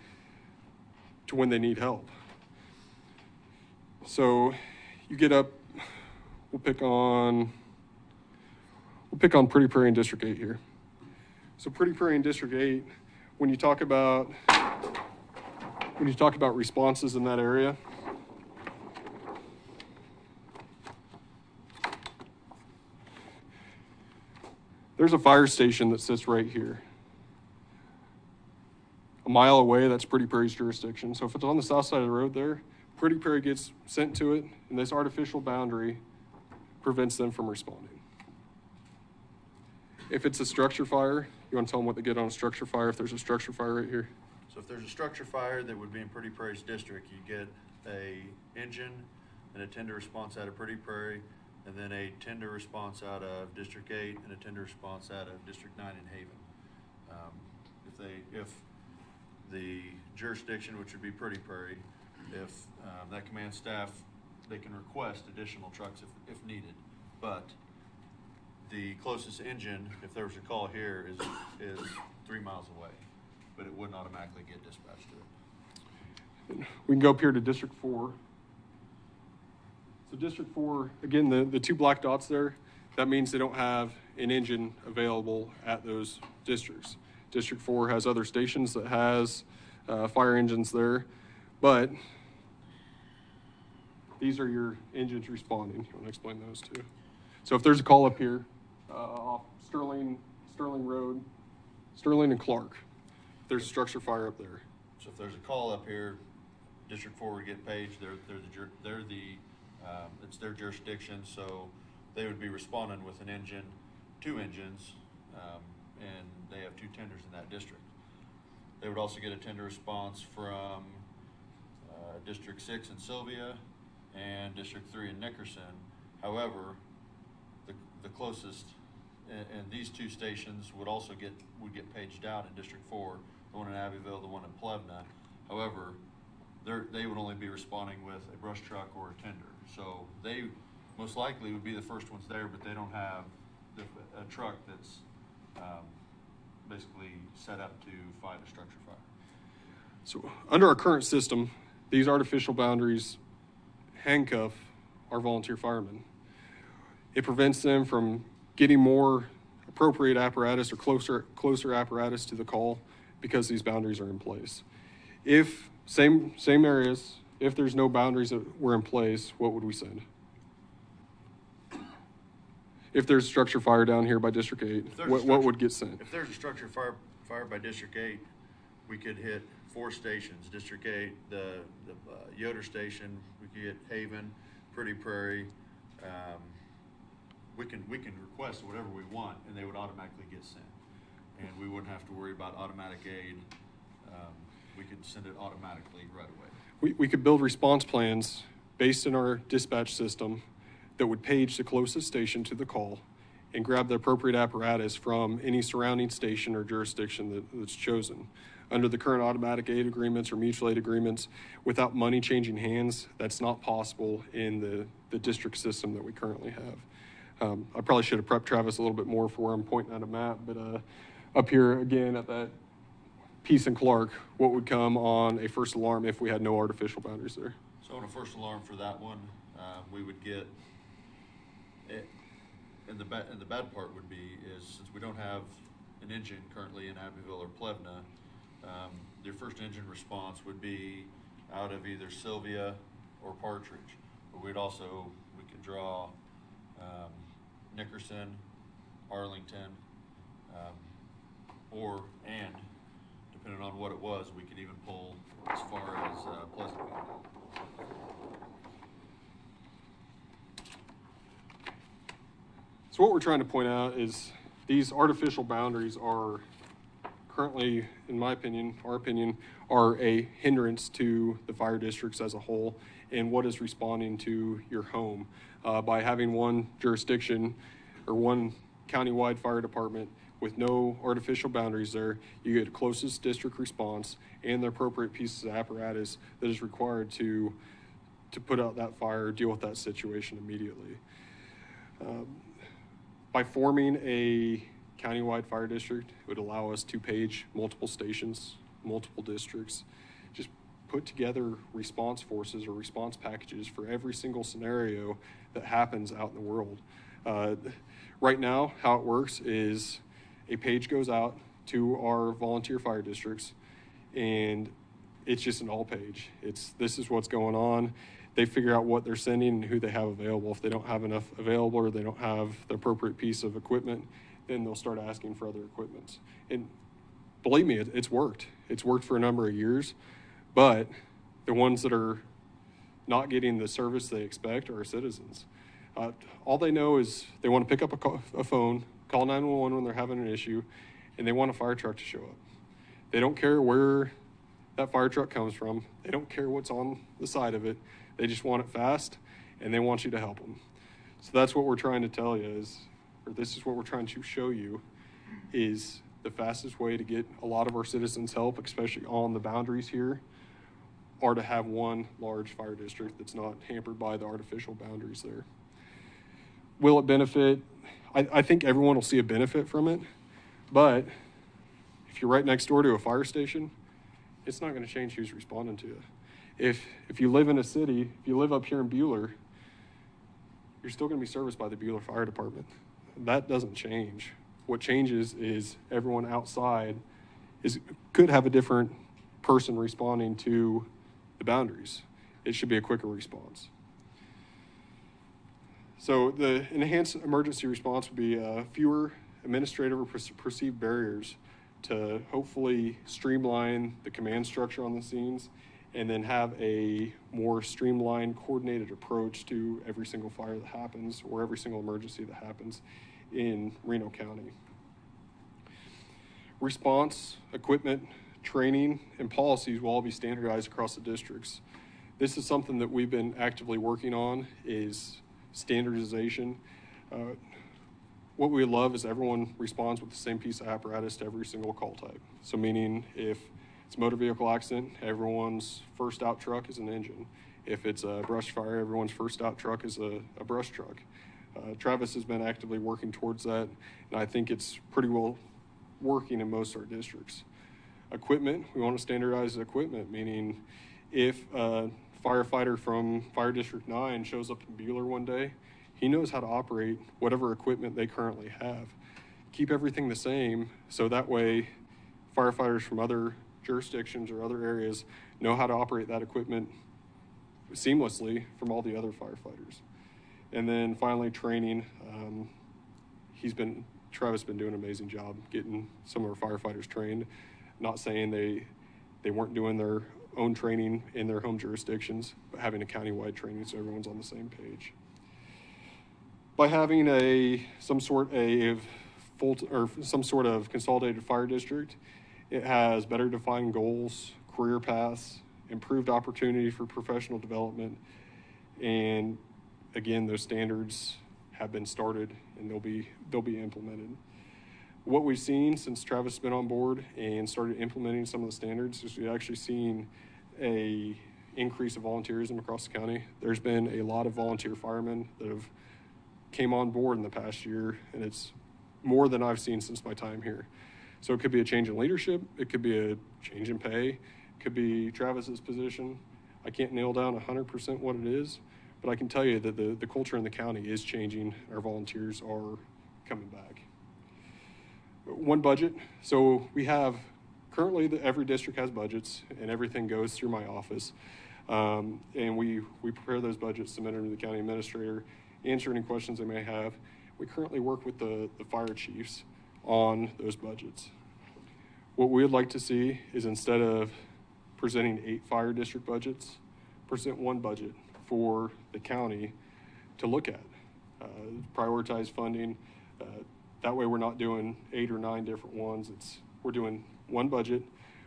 to when they need help. So you get up, we'll pick on Pretty Prairie in District 8 here. So Pretty Prairie in District 8, when you talk about responses in that area, there's a fire station that sits right here. A mile away, that's Pretty Prairie's jurisdiction. So if it's on the south side of the road there, Pretty Prairie gets sent to it, and this artificial boundary prevents them from responding. If it's a structure fire, you want to tell them what they get on a structure fire if there's a structure fire right here? So if there's a structure fire that would be in Pretty Prairie's district, you get a engine and a tender response out of Pretty Prairie, and then a tender response out of District 8 and a tender response out of District 9 in Haven. If the jurisdiction, which would be Pretty Prairie, if that command staff, they can request additional trucks if needed, but the closest engine, if there was a call here, is 3 miles away, but it wouldn't automatically get dispatched to it. We can go up here to District 4. So District 4, again, the 2 black dots there, that means they don't have an engine available at those districts. District 4 has other stations that has fire engines there, but these are your engines responding. You want to explain those too? So if there's a call up here, off Sterling Road, Sterling and Clark, there's a structure fire up there. So if there's a call up here, District 4 would get paged. It's their jurisdiction, so they would be responding with an engine, 2 engines, and they have 2 tenders in that district. They would also get a tender response from District 6 in Sylvia and District 3 in Nickerson. However, the closest, and these 2 stations would get paged out in District 4, the one in Abbeville, the one in Plevna. However, they would only be responding with a brush truck or a tender. So they most likely would be the first ones there, but they don't have a truck that's basically set up to fight a structure fire. So under our current system, these artificial boundaries handcuff our volunteer firemen. It prevents them from getting more appropriate apparatus or closer apparatus to the call because these boundaries are in place. If same areas, if there's no boundaries that were in place, what would we send? If there's a structure fire down here by District 8, what would get sent? If there's a structure fire by District 8, we could hit 4 stations. District 8, the Yoder station, we could hit Haven, Pretty Prairie. We can request whatever we want, and they would automatically get sent. And we wouldn't have to worry about automatic aid. We could send it automatically right away. We could build response plans based in our dispatch system that would page the closest station to the call and grab the appropriate apparatus from any surrounding station or jurisdiction that's chosen. Under the current automatic aid agreements or mutual aid agreements, without money changing hands, that's not possible in the district system that we currently have. I probably should have prepped Travis a little bit more for where I'm pointing at a map, but up here again at that Peace and Clark, what would come on a first alarm if we had no artificial boundaries there? So on a first alarm for that one, we would get it. And the bad part would be is since we don't have an engine currently in Abbeville or Plevna, their first engine response would be out of either Sylvia or Partridge. But we could draw Nickerson, Arlington, and depending on what it was, we could even pull as far as Pleasantville. So what we're trying to point out is these artificial boundaries are currently, in my opinion, our opinion, are a hindrance to the fire districts as a whole and what is responding to your home. By having one jurisdiction or one countywide fire department with no artificial boundaries there, you get closest district response and the appropriate pieces of apparatus that is required to put out that fire, deal with that situation immediately. By forming a countywide fire district, it would allow us to page multiple stations, multiple districts, just put together response forces or response packages for every single scenario that happens out in the world. Right now, how it works is a page goes out to our volunteer fire districts, and it's just an all page. This is what's going on. They figure out what they're sending and who they have available. If they don't have enough available or they don't have the appropriate piece of equipment, then they'll start asking for other equipment. And believe me, it's worked. It's worked for a number of years, but the ones that are not getting the service they expect are our citizens. All they know is they want to pick up a phone, call 911 when they're having an issue, and they want a fire truck to show up. They don't care where that fire truck comes from. They don't care what's on the side of it. They just want it fast, and they want you to help them. So that's what we're trying to tell you is, or this is what we're trying to show you, is the fastest way to get a lot of our citizens' help, especially on the boundaries here, are to have one large fire district that's not hampered by the artificial boundaries there. Will it benefit? I think everyone will see a benefit from it, but if you're right next door to a fire station, it's not going to change who's responding to you. If you live in a city, if you live up here in Buhler, you're still going to be serviced by the Buhler Fire Department. That doesn't change. What changes is everyone outside could have a different person responding to the boundaries. It should be a quicker response. So the enhanced emergency response would be fewer administrative or perceived barriers to hopefully streamline the command structure on the scenes and then have a more streamlined, coordinated approach to every single fire that happens or every single emergency that happens in Reno County. Response, equipment, training, and policies will all be standardized across the districts. This is something that we've been actively working on, is standardization. What we love is everyone responds with the same piece of apparatus to every single call type. So meaning if it's a motor vehicle accident, everyone's first out truck is an engine. If it's a brush fire, everyone's first out truck is a brush truck. Travis has been actively working towards that, and I think it's pretty well working in most of our districts. Equipment, we want to standardize the equipment, meaning if a firefighter from Fire District 9 shows up in Buhler one day, he knows how to operate whatever equipment they currently have. Keep everything the same so that way firefighters from other jurisdictions or other areas know how to operate that equipment seamlessly from all the other firefighters. And then finally, training. Travis has been doing an amazing job getting some of our firefighters trained. Not saying they weren't doing their own training in their home jurisdictions, but having a countywide training so everyone's on the same page. By having some sort of consolidated fire district, it has better defined goals, career paths, improved opportunity for professional development, and again, those standards have been started and they'll be implemented. What we've seen since Travis has been on board and started implementing some of the standards is we've actually seen a increase of volunteerism across the county. There's been a lot of volunteer firemen that have came on board in the past year, and it's more than I've seen since my time here. So it could be a change in leadership, it could be a change in pay, it could be Travis's position. I can't nail down 100% what it is, but I can tell you that the culture in the county is changing. Our volunteers are coming back. One budget. So we have currently every district has budgets, and everything goes through my office. And we prepare those budgets, submit them to the county administrator, answer any questions they may have. We currently work with the fire chiefs on those budgets. What we would like to see is, instead of presenting 8 fire district budgets, present one budget for the county to look at. Prioritize funding. That way we're not doing 8 or 9 different ones. We're doing one budget,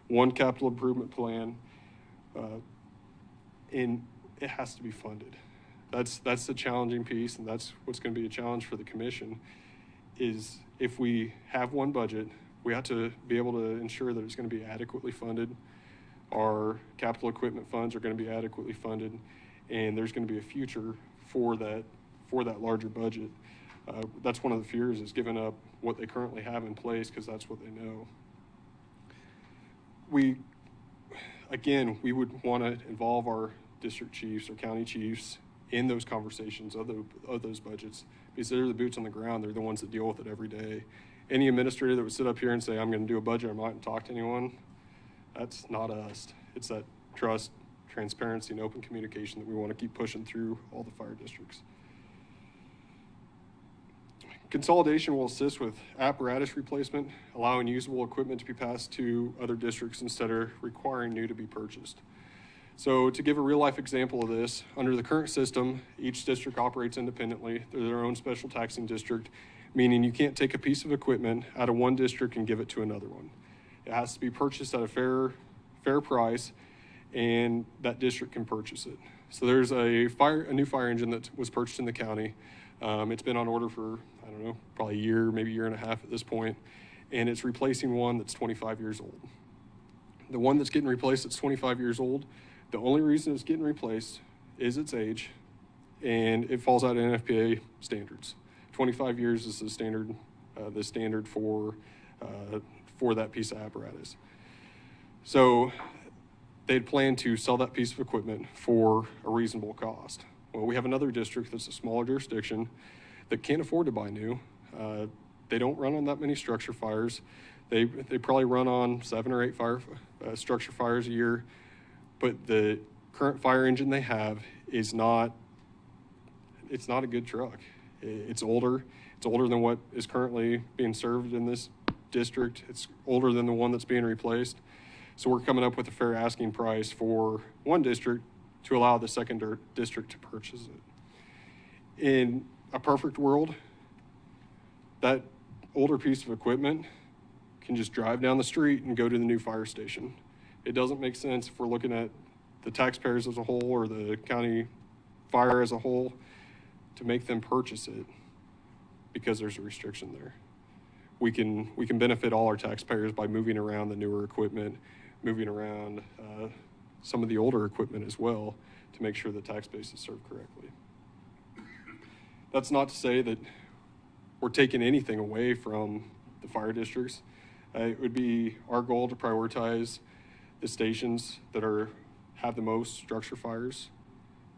one capital improvement plan, and it has to be funded. That's the challenging piece, and that's what's going to be a challenge for the commission, is if we have one budget, we have to be able to ensure that it's going to be adequately funded. Our capital equipment funds are going to be adequately funded, and there's going to be a future for that larger budget. That's one of the fears, is giving up what they currently have in place, because that's what they know. We would want to involve our district chiefs or county chiefs in those conversations of those budgets, because they're the boots on the ground. They're the ones that deal with it every day. Any administrator that would sit up here and say, I'm going to do a budget, I'm not going to talk to anyone, that's not us. It's that trust, transparency, and open communication that we want to keep pushing through all the fire districts. Consolidation will assist with apparatus replacement, allowing usable equipment to be passed to other districts instead of requiring new to be purchased. So to give a real-life example of this, under the current system, each district operates independently. They're their own special taxing district, meaning you can't take a piece of equipment out of one district and give it to another one. It has to be purchased at a fair price, and that district can purchase it. So there's a new fire engine that was purchased in the county. It's been on order for, I don't know, probably a year, maybe a year and a half at this point, and it's replacing one that's 25 years old. The one that's getting replaced that's 25 years old, the only reason it's getting replaced is its age, and it falls out of NFPA standards. 25 years is the standard for that piece of apparatus. So they'd planned to sell that piece of equipment for a reasonable cost. Well, we have another district that's a smaller jurisdiction that can't afford to buy new. They don't run on that many structure fires. They probably run on 7 or 8 structure fires a year, but the current fire engine they have is not a good truck. It's older. It's older than what is currently being served in this district. It's older than the one that's being replaced. So we're coming up with a fair asking price for one district to allow the second district to purchase it. In a perfect world, that older piece of equipment can just drive down the street and go to the new fire station. It doesn't make sense if we're looking at the taxpayers as a whole or the county fire as a whole to make them purchase it, because there's a restriction there. We can benefit all our taxpayers by moving around the newer equipment, moving around some of the older equipment as well, to make sure the tax base is served correctly. That's not to say that we're taking anything away from the fire districts. It would be our goal to prioritize the stations that have the most structure fires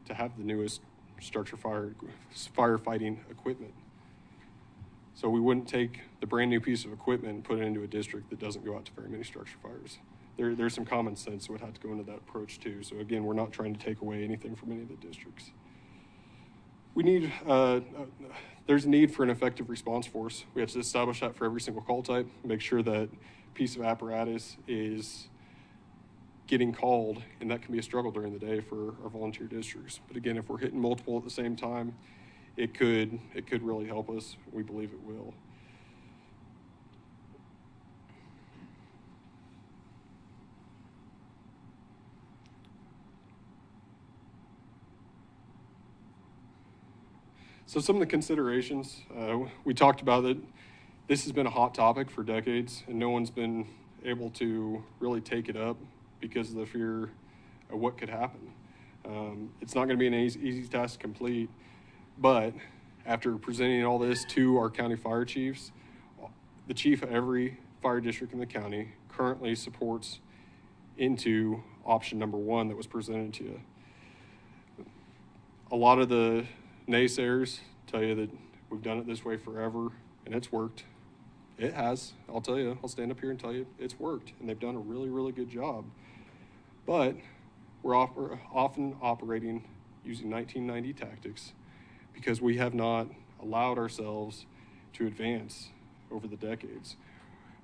to have the newest structure firefighting equipment. So we wouldn't take the brand new piece of equipment and put it into a district that doesn't go out to very many structure fires. There's some common sense that would have to go into that approach too. So again, we're not trying to take away anything from any of the districts. We need, there's a need for an effective response force. We have to establish that for every single call type, make sure that piece of apparatus is getting called, and that can be a struggle during the day for our volunteer districts. But again, if we're hitting multiple at the same time, it could really help us. We believe it will. So some of the considerations, we talked about it. This has been a hot topic for decades, and no one's been able to really take it up because of the fear of what could happen. It's not going to be an easy task to complete, but After presenting all this to our county fire chiefs, the chief of every fire district in the county currently supports into option number 1 that was presented to you. A lot of the naysayers tell you that we've done it this way forever and it's worked. It has. I'll tell you. I'll stand up here and tell you it's worked, and they've done a really, really good job. But we're often operating using 1990 tactics because we have not allowed ourselves to advance over the decades.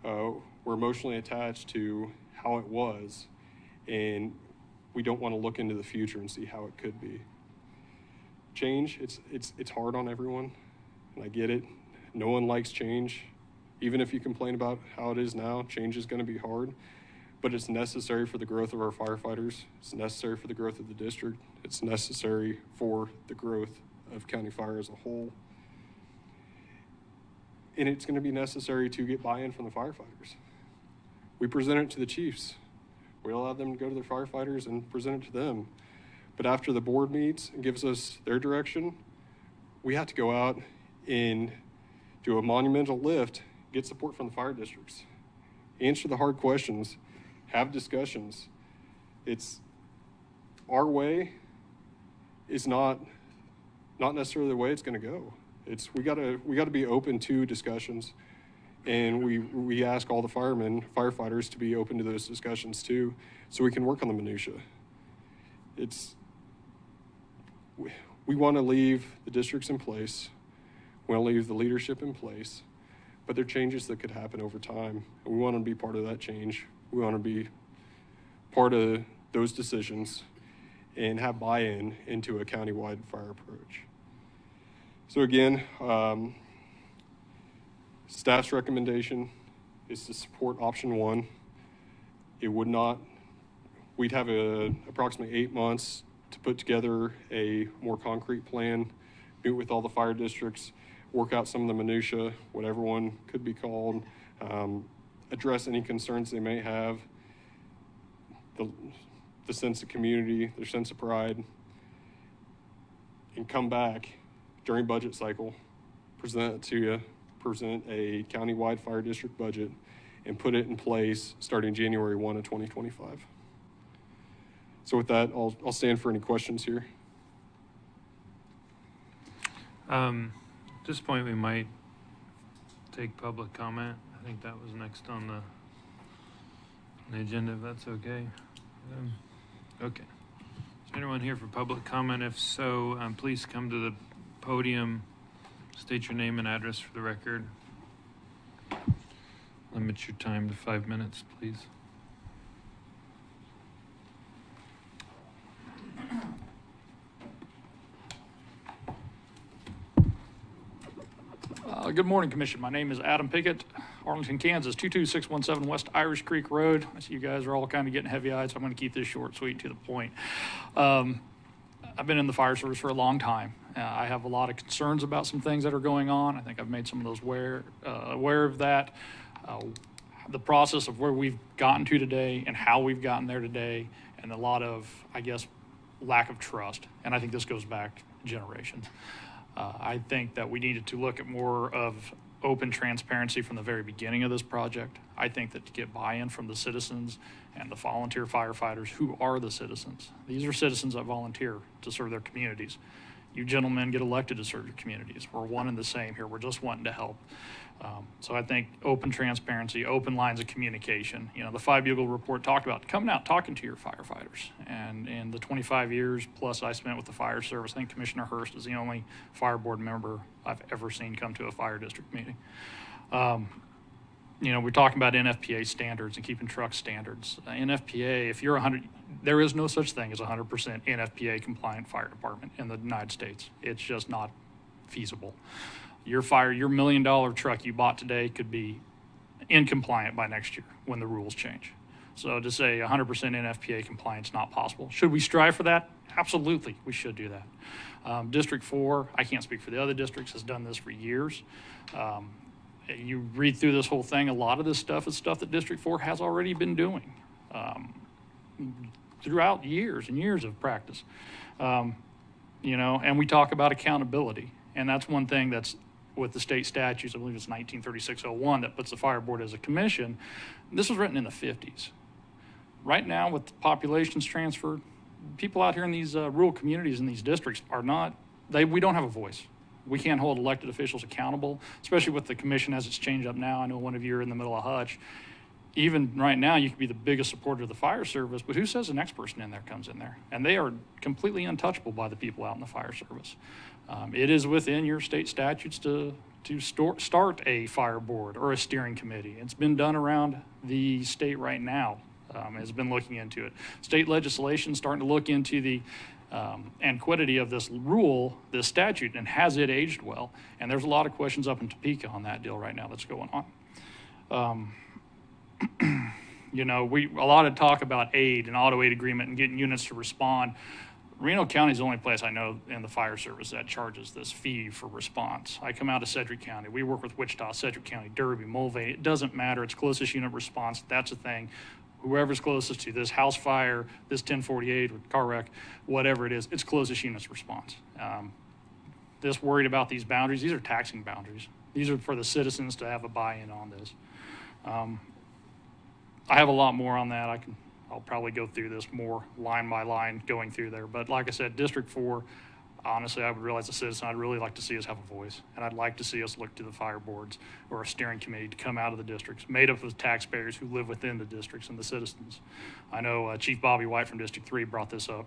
We're emotionally attached to how it was, and we don't want to look into the future and see how it could be. Change, it's hard on everyone, and I get it. No one likes change. Even if you complain about how it is now, change is going to be hard, but it's necessary for the growth of our firefighters. It's necessary for the growth of the district. It's necessary for the growth of county fire as a whole. And it's going to be necessary to get buy-in from the firefighters. We present it to the chiefs. We allow them to go to their firefighters and present it to them. But after the board meets and gives us their direction, we have to go out and do a monumental lift, get support from the fire districts, answer the hard questions, have discussions. It's our way is not necessarily the way it's going to go. It's we gotta be open to discussions, and we ask all the firefighters to be open to those discussions too, so we can work on the minutia. We want to leave the districts in place. We want to leave the leadership in place, but there are changes that could happen over time, and we want to be part of that change. We want to be part of those decisions and have buy-in into a countywide fire approach. So again, staff's recommendation is to support option 1. We'd have approximately 8 months to put together a more concrete plan, meet with all the fire districts, work out some of the minutia, whatever one could be called, address any concerns they may have, the sense of community, their sense of pride, and come back during budget cycle, present it to you, present a countywide fire district budget, and put it in place starting January 1 of 2025. So with that, I'll stand for any questions here. At this point, we might take public comment. I think that was next on the agenda, if that's okay. Okay. Is there anyone here for public comment? If so, please come to the podium, state your name and address for the record. Limit your time to 5 minutes, please. Good morning, Commission. My name is Adam Pickett, Arlington, Kansas, 22617 West Irish Creek Road. I see you guys are all kind of getting heavy-eyed, so I'm going to keep this short, sweet, and to the point. I've been in the fire service for a long time. I have a lot of concerns about some things that are going on. I think I've made some of those aware of that. The process of where we've gotten to today and how we've gotten there today, and a lot of, I guess, lack of trust. And I think this goes back generations. I think that we needed to look at more of open transparency from the very beginning of this project. I think that to get buy-in from the citizens and the volunteer firefighters who are the citizens. These are citizens that volunteer to serve their communities. You gentlemen get elected to serve your communities. We're one and the same here. We're just wanting to help. So I think open transparency, open lines of communication. You know, the Five Bugle report talked about coming out, talking to your firefighters. And in the 25 years plus I spent with the fire service, I think Commissioner Hurst is the only fire board member I've ever seen come to a fire district meeting. You know, we're talking about NFPA standards and keeping truck standards. NFPA, if you're 100, there is no such thing as 100% NFPA compliant fire department in the United States. It's just not feasible. Your $1 million truck you bought today could be incompliant by next year when the rules change. So to say 100% NFPA compliance is not possible. Should we strive for that? Absolutely, we should do that. District 4, I can't speak for the other districts, has done this for years. You read through this whole thing, a lot of this stuff is stuff that District 4 has already been doing throughout years and years of practice. You know, and we talk about accountability. And that's one thing that's with the state statutes, I believe it's 1936-01, that puts the fire board as a commission. This was written in the 50s. Right now, with the populations transferred, people out here in these rural communities in these districts are not, we don't have a voice. We can't hold elected officials accountable, especially with the commission as it's changed up now. I know one of you are in the middle of Hutch. Even right now, you could be the biggest supporter of the fire service, but who says the next person in there comes in there? And they are completely untouchable by the people out in the fire service. It is within your state statutes to start a fire board or a steering committee. It's been done around the state right now. Has been looking into it. State legislation starting to look into the antiquity of this rule, this statute, and has it aged well? And there's a lot of questions up in Topeka on that deal right now that's going on. You know, a lot of talk about aid and auto aid agreement and getting units to respond. Reno County is the only place I know in the fire service that charges this fee for response. I come out of Sedgwick County. We work with Wichita, Sedgwick County, Derby, Mulvane. It doesn't matter. It's closest unit response. That's the thing. Whoever's closest to this house fire, this 1048 or car wreck, whatever it is, it's closest units response. This worried about these boundaries. These are taxing boundaries. These are for the citizens to have a buy-in on this. I have a lot more on that. I'll probably go through this more line by line going through there. But like I said, District 4, honestly, I would realize a citizen, I'd really like to see us have a voice. And I'd like to see us look to the fire boards or a steering committee to come out of the districts, made up of taxpayers who live within the districts and the citizens. I know Chief Bobby White from District 3 brought this up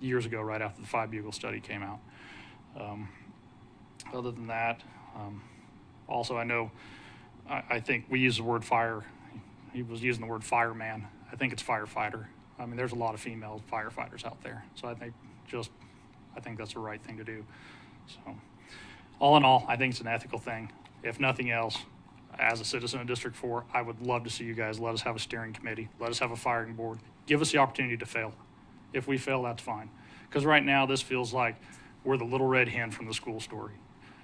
years ago, right after the 5 Bugle study came out. Other than that, also I know, I think we use the word fire. He was using the word fireman. I think it's firefighter. I mean, there's a lot of female firefighters out there. So I think that's the right thing to do. So all in all, I think it's an ethical thing. If nothing else, as a citizen of District 4, I would love to see you guys let us have a steering committee, let us have a firing board, give us the opportunity to fail. If we fail, that's fine. Because right now, this feels like we're the little red hen from the school story.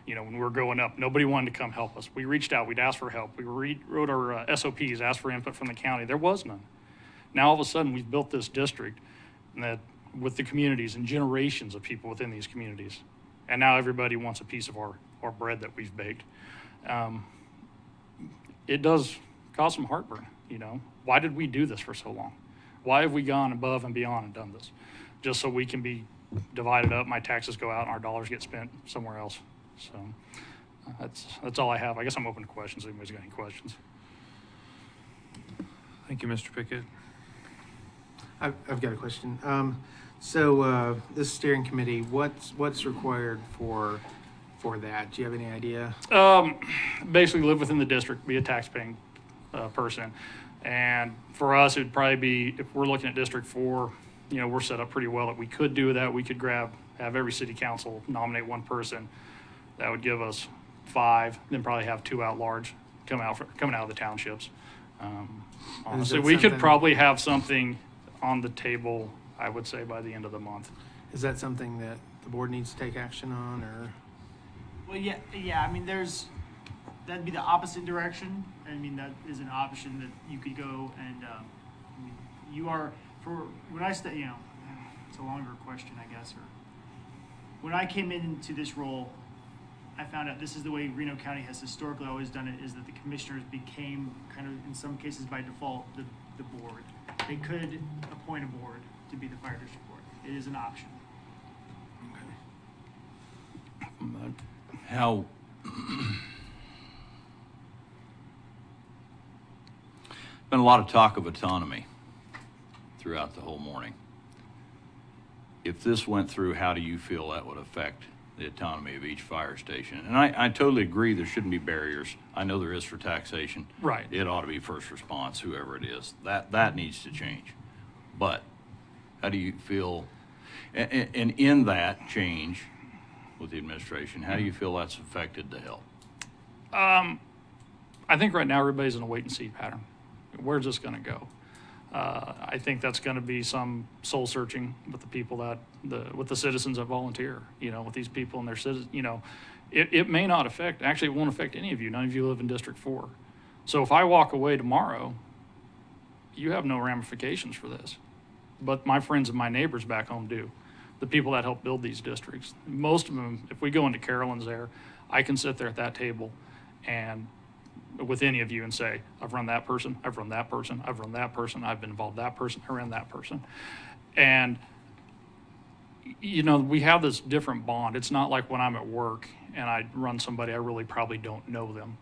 You know, when we were growing up, nobody wanted to come help us. We reached out, we'd asked for help. We wrote our SOPs, asked for input from the county. There was none. Now, all of a sudden, we've built this district that with the communities and generations of people within these communities. And now everybody wants a piece of our bread that we've baked. It does cause some heartburn, you know. Why did we do this for so long? Why have we gone above and beyond and done this? Just so we can be divided up, my taxes go out, and our dollars get spent somewhere else. So that's all I have. I guess I'm open to questions. If anybody's got any questions. Thank you, Mr. Pickett. I've got a question. So this steering committee, what's required for that? Do you have any idea? Basically live within the district, be a taxpaying person. And for us, it would probably be, if we're looking at District 4, you know, we're set up pretty well that we could do that. We could have every city council nominate one person. That would give us 5, then probably have 2 at large coming out of the townships. Honestly, we could probably have something on the table, I would say, by the end of the month. Is that something that the board needs to take action on, or? Well, yeah. I mean, that'd be the opposite direction. I mean, that is an option that you could go and, I mean, you are, for when I you know, it's a longer question, I guess, or when I came into this role, I found out this is the way Reno County has historically always done it, is that the commissioners became kind of, in some cases by default, the board. They could appoint a board to be the fire district board. It is an option. How been a lot of talk of autonomy throughout the whole morning. If this went through, how do you feel that would affect the autonomy of each fire station? And I totally agree there shouldn't be barriers. I know there is for taxation. Right. It ought to be first response, whoever it is. That needs to change. But how do you feel, and in that change with the administration, how do you feel that's affected the help? I think right now everybody's in a wait and see pattern. Where's this going to go? I think that's going to be some soul searching with the people with the citizens that volunteer, you know, with these people and their citizens, you know, it may not affect, actually it won't affect any of you. None of you live in District 4. So if I walk away tomorrow, you have no ramifications for this, but my friends and my neighbors back home do. the people that help build these districts. Most of them, if we go into Carolyn's there, I can sit there at that table and with any of you and say, I've run that person, I've run that person, I've run that person, I've been involved that person, I ran that person. And, you know, we have this different bond. It's not like when I'm at work and I run somebody, I really probably don't know them.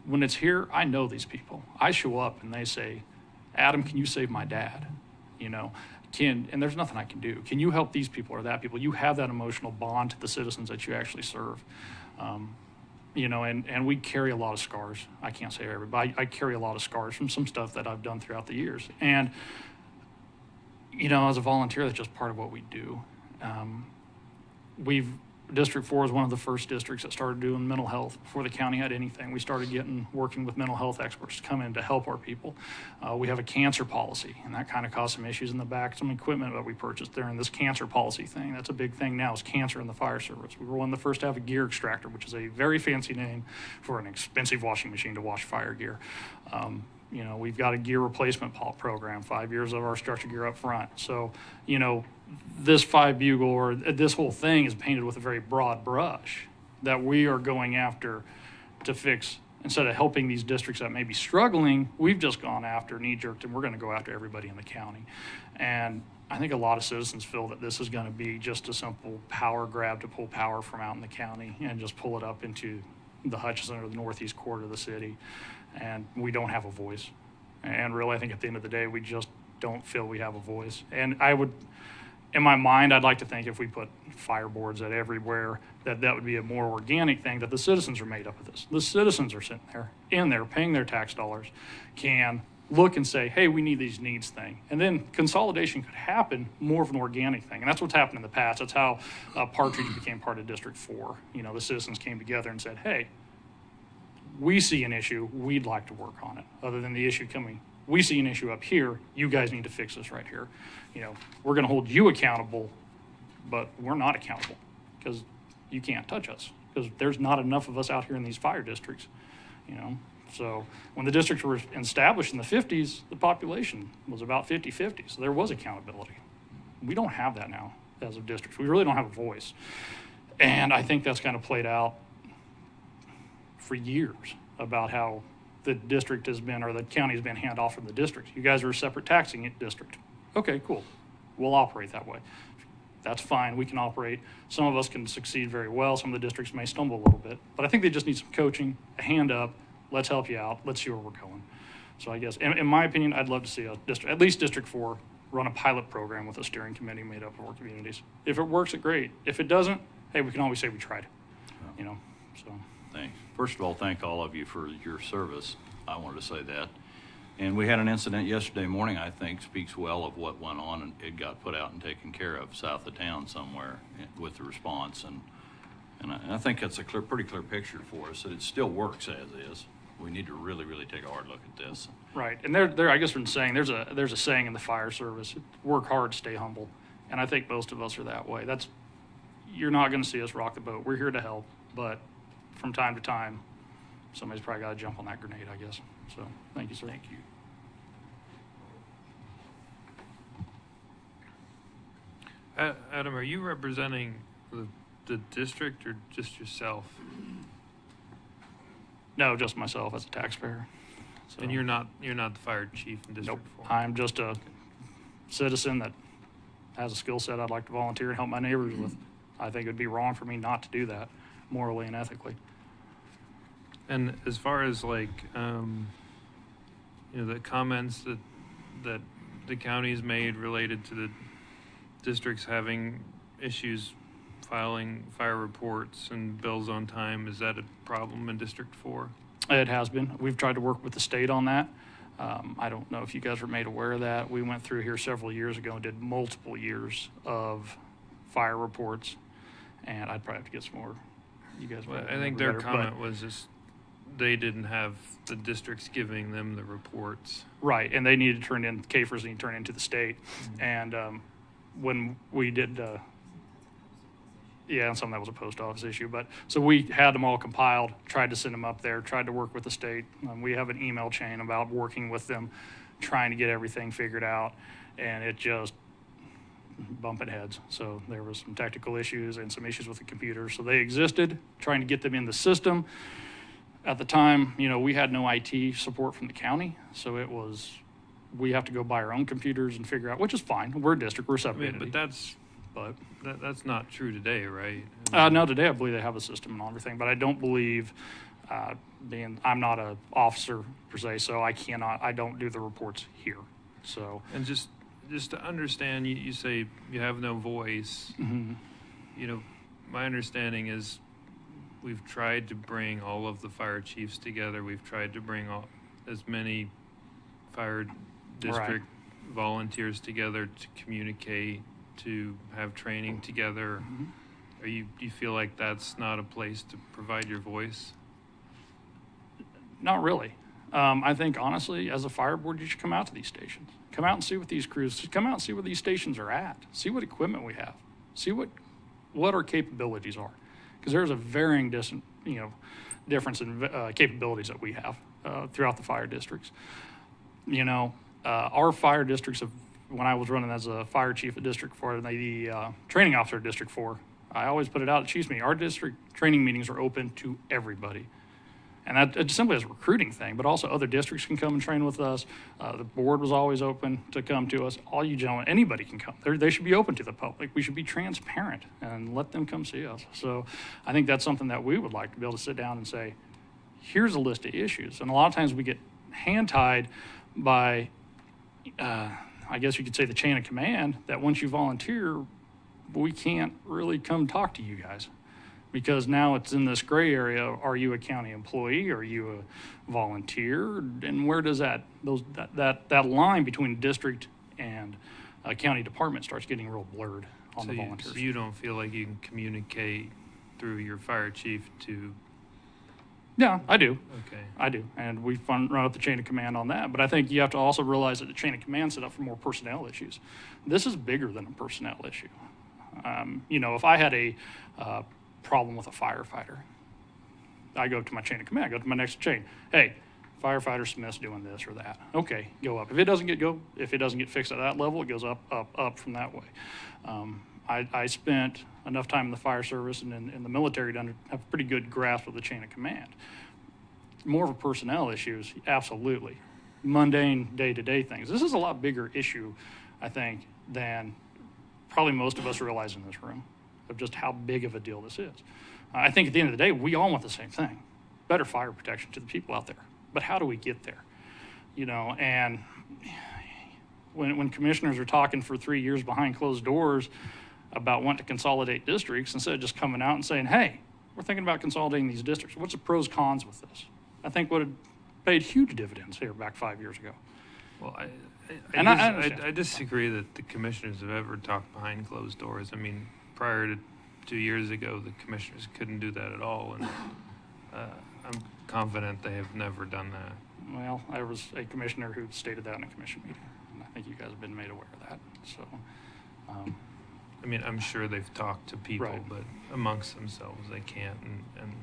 When it's here, I know these people. I show up and they say, Adam, can you save my dad? You know, and there's nothing I can do. Can you help these people or that people? You have that emotional bond to the citizens that you actually serve. You know, and we carry a lot of scars. I can't say everybody. I carry a lot of scars from some stuff that I've done throughout the years. And, you know, as a volunteer, that's just part of what we do. District 4 is one of the first districts that started doing mental health before the county had anything. We started working with mental health experts to come in to help our people. We have a cancer policy, and that kind of caused some issues in the back, some equipment that we purchased there in this cancer policy thing. That's a big thing now is cancer in the fire service. We were one of the first to have a gear extractor, which is a very fancy name for an expensive washing machine to wash fire gear. You know, we've got a gear replacement program, 5 years of our structure gear up front. So, you know, this 5 Bugle or this whole thing is painted with a very broad brush that we are going after to fix. Instead of helping these districts that may be struggling, we've just gone after, knee-jerked, and we're going to go after everybody in the county. And I think a lot of citizens feel that this is going to be just a simple power grab to pull power from out in the county and just pull it up into the Hutchinson or the northeast quarter of the city. And we don't have a voice. And really, I think at the end of the day, we just don't feel we have a voice. And I would, in my mind, I'd like to think if we put fire boards at everywhere, that would be a more organic thing, that the citizens are made up of this. The citizens are sitting there, in there, paying their tax dollars, can look and say, hey, we need these needs thing. And then consolidation could happen more of an organic thing. And that's what's happened in the past. That's how Partridge became part of District 4. You know, the citizens came together and said, hey, we see an issue, we'd like to work on it. Other than the issue coming, we see an issue up here, you guys need to fix this right here. You know, we're going to hold you accountable, but we're not accountable because you can't touch us because there's not enough of us out here in these fire districts, you know. So when the districts were established in the 50s, the population was about 50-50, so there was accountability. We don't have that now as of districts. We really don't have a voice. And I think that's kind of played out for years about how the district has been, or the county has been handed off from the district. You guys are a separate taxing district. Okay, cool. We'll operate that way. That's fine. We can operate. Some of us can succeed very well. Some of the districts may stumble a little bit. But I think they just need some coaching, a hand up. Let's help you out. Let's see where we're going. So I guess, in my opinion, I'd love to see a district, at least District 4, run a pilot program with a steering committee made up of our communities. If it works, it's great. If it doesn't, hey, we can always say we tried. You know, so. Thanks. First of all, thank all of you for your service. I wanted to say that. And we had an incident yesterday morning, I think, speaks well of what went on, and it got put out and taken care of south of town somewhere with the response. And I think that's a pretty clear picture for us that it still works as is. We need to really, really take a hard look at this. Right. And there I guess from saying, there's a saying in the fire service, work hard, stay humble. And I think most of us are that way. You're not going to see us rock the boat. We're here to help, but from time to time, somebody's probably got to jump on that grenade, I guess. So, thank you, sir. Thank you. Adam, are you representing the district or just yourself? No, just myself as a taxpayer. So, And you're not the fire chief in District nope. 4? I'm just a citizen that has a skill set I'd like to volunteer and help my neighbors with. I think it would be wrong for me not to do that, morally and ethically. And as far as like, the comments that the county's made related to the districts having issues filing fire reports and bills on time, is that a problem in District 4? It has been. We've tried to work with the state on that. I don't know if you guys were made aware of that. We went through here several years ago and did multiple years of fire reports, and I'd probably have to get some more. You guys, Well, I think their comment was just they didn't have the districts giving them the reports. Right, and they needed to turn in, CAFRs need to turn into the state. And when we did, and some of that was a post office issue, but so we had them all compiled, tried to send them up there, tried to work with the state. We have an email chain about working with them, trying to get everything figured out, and it just, bumping heads. So there was some technical issues and some issues with the computers. So they existed, trying to get them in the system. At the time, you know, we had no IT support from the county, so it was, we have to go buy our own computers and figure out, which is fine. We're a district, we're a I mean, sub-entity. but that's not true today, right? No, today I believe they have a system and everything, but I don't believe, I'm not a officer per se, so I don't do the reports here. So, And just to understand, you say you have no voice. You know, my understanding is we've tried to bring all of the fire chiefs together. We've tried to bring as many fire district volunteers together to communicate, to have training together. Do you feel like that's not a place to provide your voice? not really. I think honestly, as a fire board, you should come out to these stations. Come out and see what these crews, come out and see where these stations are at. See what equipment we have. See what our capabilities are. Because there's a varying difference in capabilities that we have throughout the fire districts. Our fire districts when I was running as a fire chief at District 4, the training officer at District 4, I always put it out at chief's meeting. Our district training meetings are open to everybody. And that it's simply as a recruiting thing, but also other districts can come and train with us. The board was always open to come to us. All you gentlemen, anybody can come. They should be open to the public. We should be transparent and let them come see us. So I think that's something that we would like to be able to sit down and say, here's a list of issues. And a lot of times we get hand-tied by, I guess you could say, the chain of command, that once you volunteer, we can't really come talk to you guys. Because now it's in this gray area. Are you a county employee? Are you a volunteer? And where does that line between district and county department starts getting real blurred on the volunteers? So you don't feel like you can communicate through your fire chief to? Yeah, I do. Okay. I do. And we run up the chain of command on that. But I think you have to also realize that the chain of command set up for more personnel issues. This is bigger than a personnel issue. If I had a problem with a firefighter, I go to my chain of command, I go to my next chain. Hey, firefighter Smith's doing this or that. Okay, go up. If it doesn't get fixed at that level, it goes up from that way. I spent enough time in the fire service and in the military to have a pretty good grasp of the chain of command. More of a personnel issues, absolutely. Mundane day-to-day things. This is a lot bigger issue, I think, than probably most of us realize in this room, of just how big of a deal this is. I think at the end of the day, we all want the same thing, better fire protection to the people out there. But how do we get there? And when commissioners are talking for 3 years behind closed doors about wanting to consolidate districts, instead of just coming out and saying, hey, we're thinking about consolidating these districts. What's the pros, cons with this? I think would have paid huge dividends here back 5 years ago. Well, I I disagree that the commissioners have ever talked behind closed doors. I mean, prior to 2 years ago, the commissioners couldn't do that at all, and I'm confident they have never done that. Well, there was a commissioner who stated that in a commission meeting, and I think you guys have been made aware of that. So, I mean, I'm sure they've talked to people, Right. but amongst themselves, they can't. And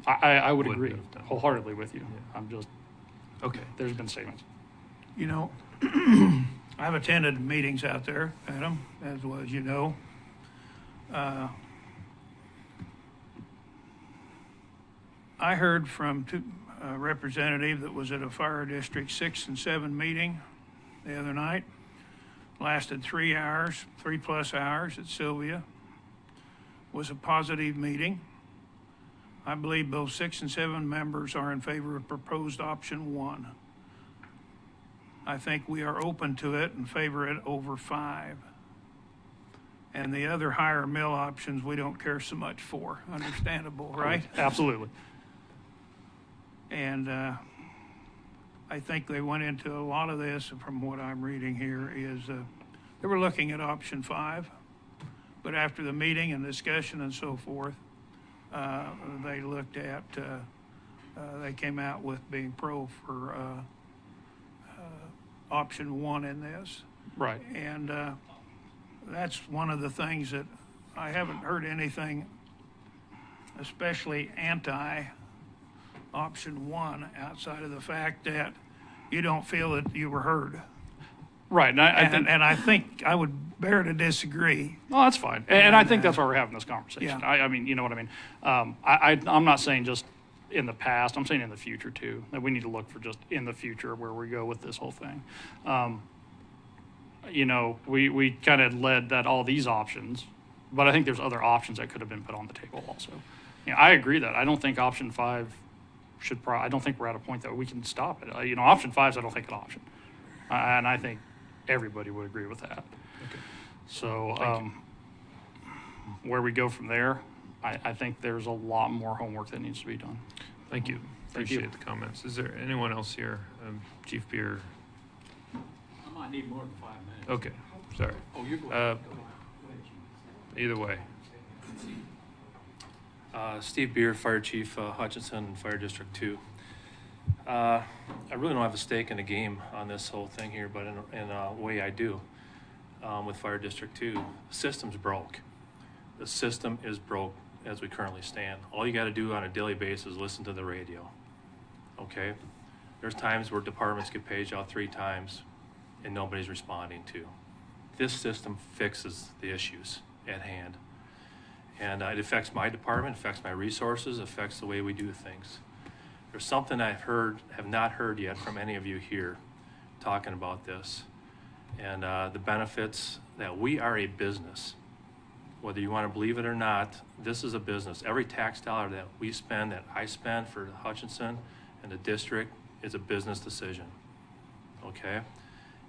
I would Wouldn't agree have done. wholeheartedly with you. Yeah. I'm just, okay, there's been statements. I've attended meetings out there, Adam, as well as you know. I heard from a representative that was at a fire district 6 and 7 meeting the other night. Lasted 3 hours, 3+ hours at Sylvia. Was a positive meeting. I believe both 6 and 7 members are in favor of proposed option 1. I think we are open to it and favor it over 5. And the other higher mill options, we don't care so much for. Understandable, right? Absolutely. And I think they went into a lot of this, from what I'm reading here, is they were looking at option 5. But after the meeting and discussion and so forth, they looked at, they came out with being pro for option 1 in this. Right. And that's one of the things that I haven't heard anything especially anti-option 1 outside of the fact that you don't feel that you were heard. Right, and I think, And I think I would bear to disagree. oh, that's fine. And I think that's why we're having this conversation. Yeah. I mean, you know what I mean? I'm not saying just in the past, I'm saying in the future too, that we need to look for just in the future where we go with this whole thing. You know, we kind of led that all these options, but I think there's other options that could have been put on the table also. You know, I agree that I don't think option 5 I don't think we're at a point that we can stop it. You know, option 5 is I don't think an option. And I think everybody would agree with that. So where we go from there, I think there's a lot more homework that needs to be done. Thank you. Thank you. Appreciate the comments. Is there anyone else here? Chief Beer? I might need more than 5 minutes. Okay, sorry. Oh, you go Either way. Steve Beer, Fire Chief, Hutchinson, Fire District 2. I really don't have a stake in the game on this whole thing here, but in a way I do with Fire District 2. The system's broke. The system is broke as we currently stand. All you got to do on a daily basis is listen to the radio. Okay? There's times where departments get paged out 3 times and nobody's responding to. This system fixes the issues at hand. And it affects my department, affects my resources, affects the way we do things. There's something have not heard yet from any of you here talking about this. And the benefits that we are a business. Whether you want to believe it or not, this is a business. Every tax dollar that we spend, that I spend for Hutchinson and the district is a business decision, okay?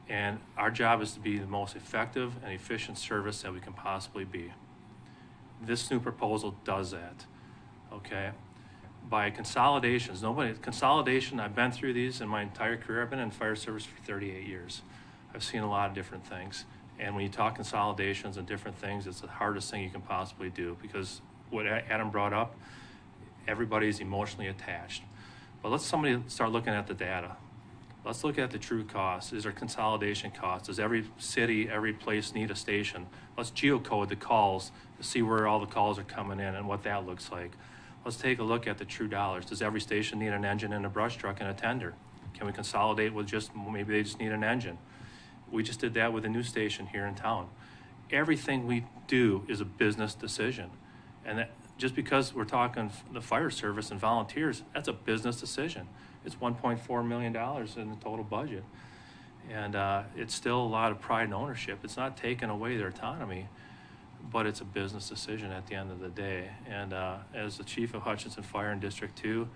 And our job is to be the most effective and efficient service that we can possibly be. This new proposal does that, okay? By consolidations, consolidation, I've been through these in my entire career. I've been in fire service for 38 years. I've seen a lot of different things. And when you talk consolidations and different things, it's the hardest thing you can possibly do, because what Adam brought up, everybody's emotionally attached. But let's somebody start looking at the data. Let's look at the true costs. Is there consolidation costs? Does every city, every place need a station? Let's geocode the calls to see where all the calls are coming in and what that looks like. Let's take a look at the true dollars. Does every station need an engine and a brush truck and a tender? Can we consolidate with maybe they just need an engine? We just did that with a new station here in town. Everything we do is a business decision. And that, just because we're talking the fire service and volunteers, that's a business decision. It's $1.4 million in the total budget. And it's still a lot of pride and ownership. It's not taking away their autonomy, but it's a business decision at the end of the day. And as the chief of Hutchinson Fire in District 2,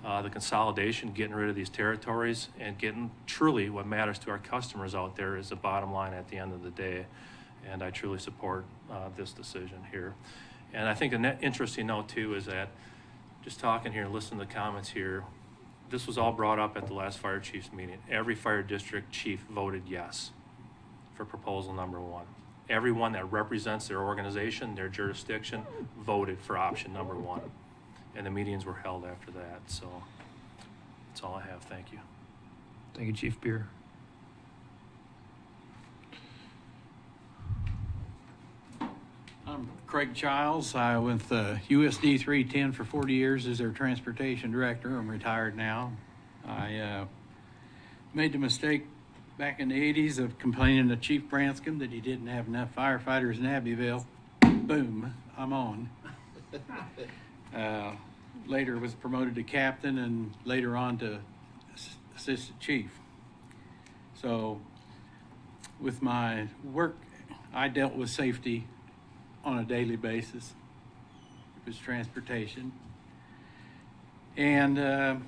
the consolidation, getting rid of these territories and getting truly what matters to our customers out there is the bottom line at the end of the day. And I truly support this decision here. And I think an interesting note too is that just talking here and listening to the comments here, this was all brought up at the last fire chiefs meeting. Every fire district chief voted yes for proposal number 1. Everyone that represents their organization, their jurisdiction, voted for option number 1. And the meetings were held after that. So that's all I have. Thank you. Thank you, Chief Beer. I'm Craig Childs. I with USD 310 for 40 years as their transportation director. I'm retired now. I made the mistake back in the 80s of complaining to Chief Branscombe that he didn't have enough firefighters in Abbeville. Boom, I'm on. Later was promoted to captain and later on to assistant chief. So with my work, I dealt with safety on a daily basis. It was transportation. And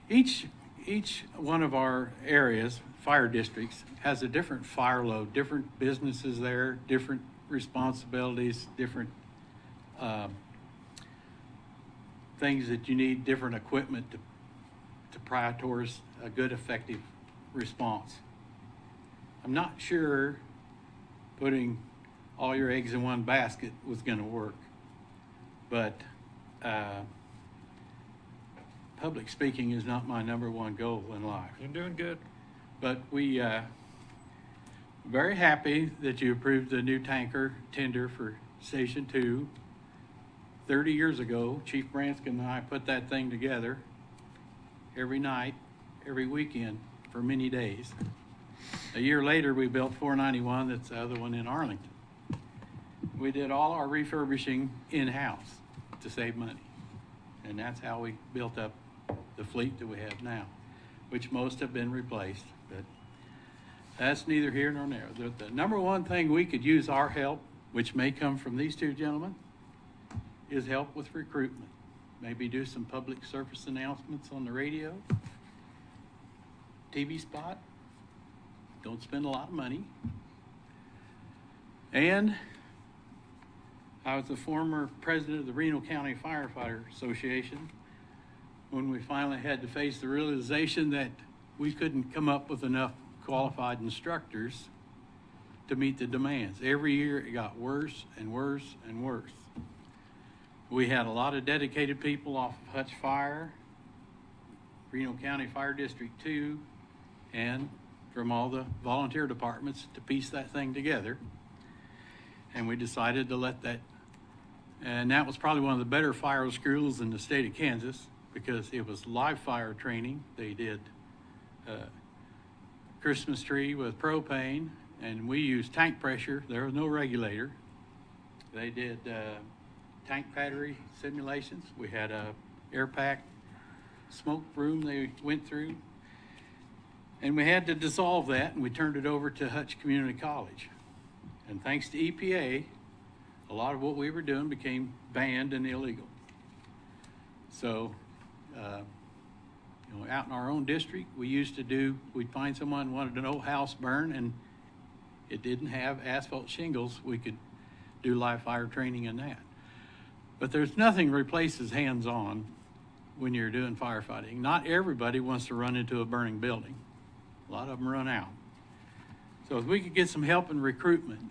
each one of our areas, fire districts, has a different fire load, different businesses there, different responsibilities, different things that you need, different equipment to pry towards a good, effective response. I'm not sure putting all your eggs in one basket was going to work, but public speaking is not my number 1 goal in life. You're doing good. But we very happy that you approved the new tanker tender for Station 2. 30 years ago, Chief Branscombe and I put that thing together every night, every weekend for for many days. A year later, we built 491, that's the other one in Arlington. We did all our refurbishing in-house to save money. And that's how we built up the fleet that we have now, which most have been replaced, but that's neither here nor there. The number one thing we could use our help, which may come from these two gentlemen, is help with recruitment. Maybe do some public service announcements on the radio, TV spot. Don't spend a lot of money. And I was the former president of the Reno County Firefighter Association when we finally had to face the realization that we couldn't come up with enough qualified instructors to meet the demands. Every year it got worse and worse and worse. We had a lot of dedicated people off of Hutch Fire, Reno County Fire District 2, and from all the volunteer departments to piece that thing together. And we decided to let that, and that was probably one of the better fire schools in the state of Kansas because it was live fire training. They did Christmas tree with propane, and we used tank pressure. There was no regulator. They did tank battery simulations. We had a air pack smoke room they went through. And we had to dissolve that, and we turned it over to Hutch Community College. And thanks to EPA, a lot of what we were doing became banned and illegal. So, out in our own district, we'd find someone who wanted an old house burn, and it didn't have asphalt shingles. We could do live fire training in that. But there's nothing replaces hands-on when you're doing firefighting. Not everybody wants to run into a burning building. A lot of them run out. So if we could get some help in recruitment,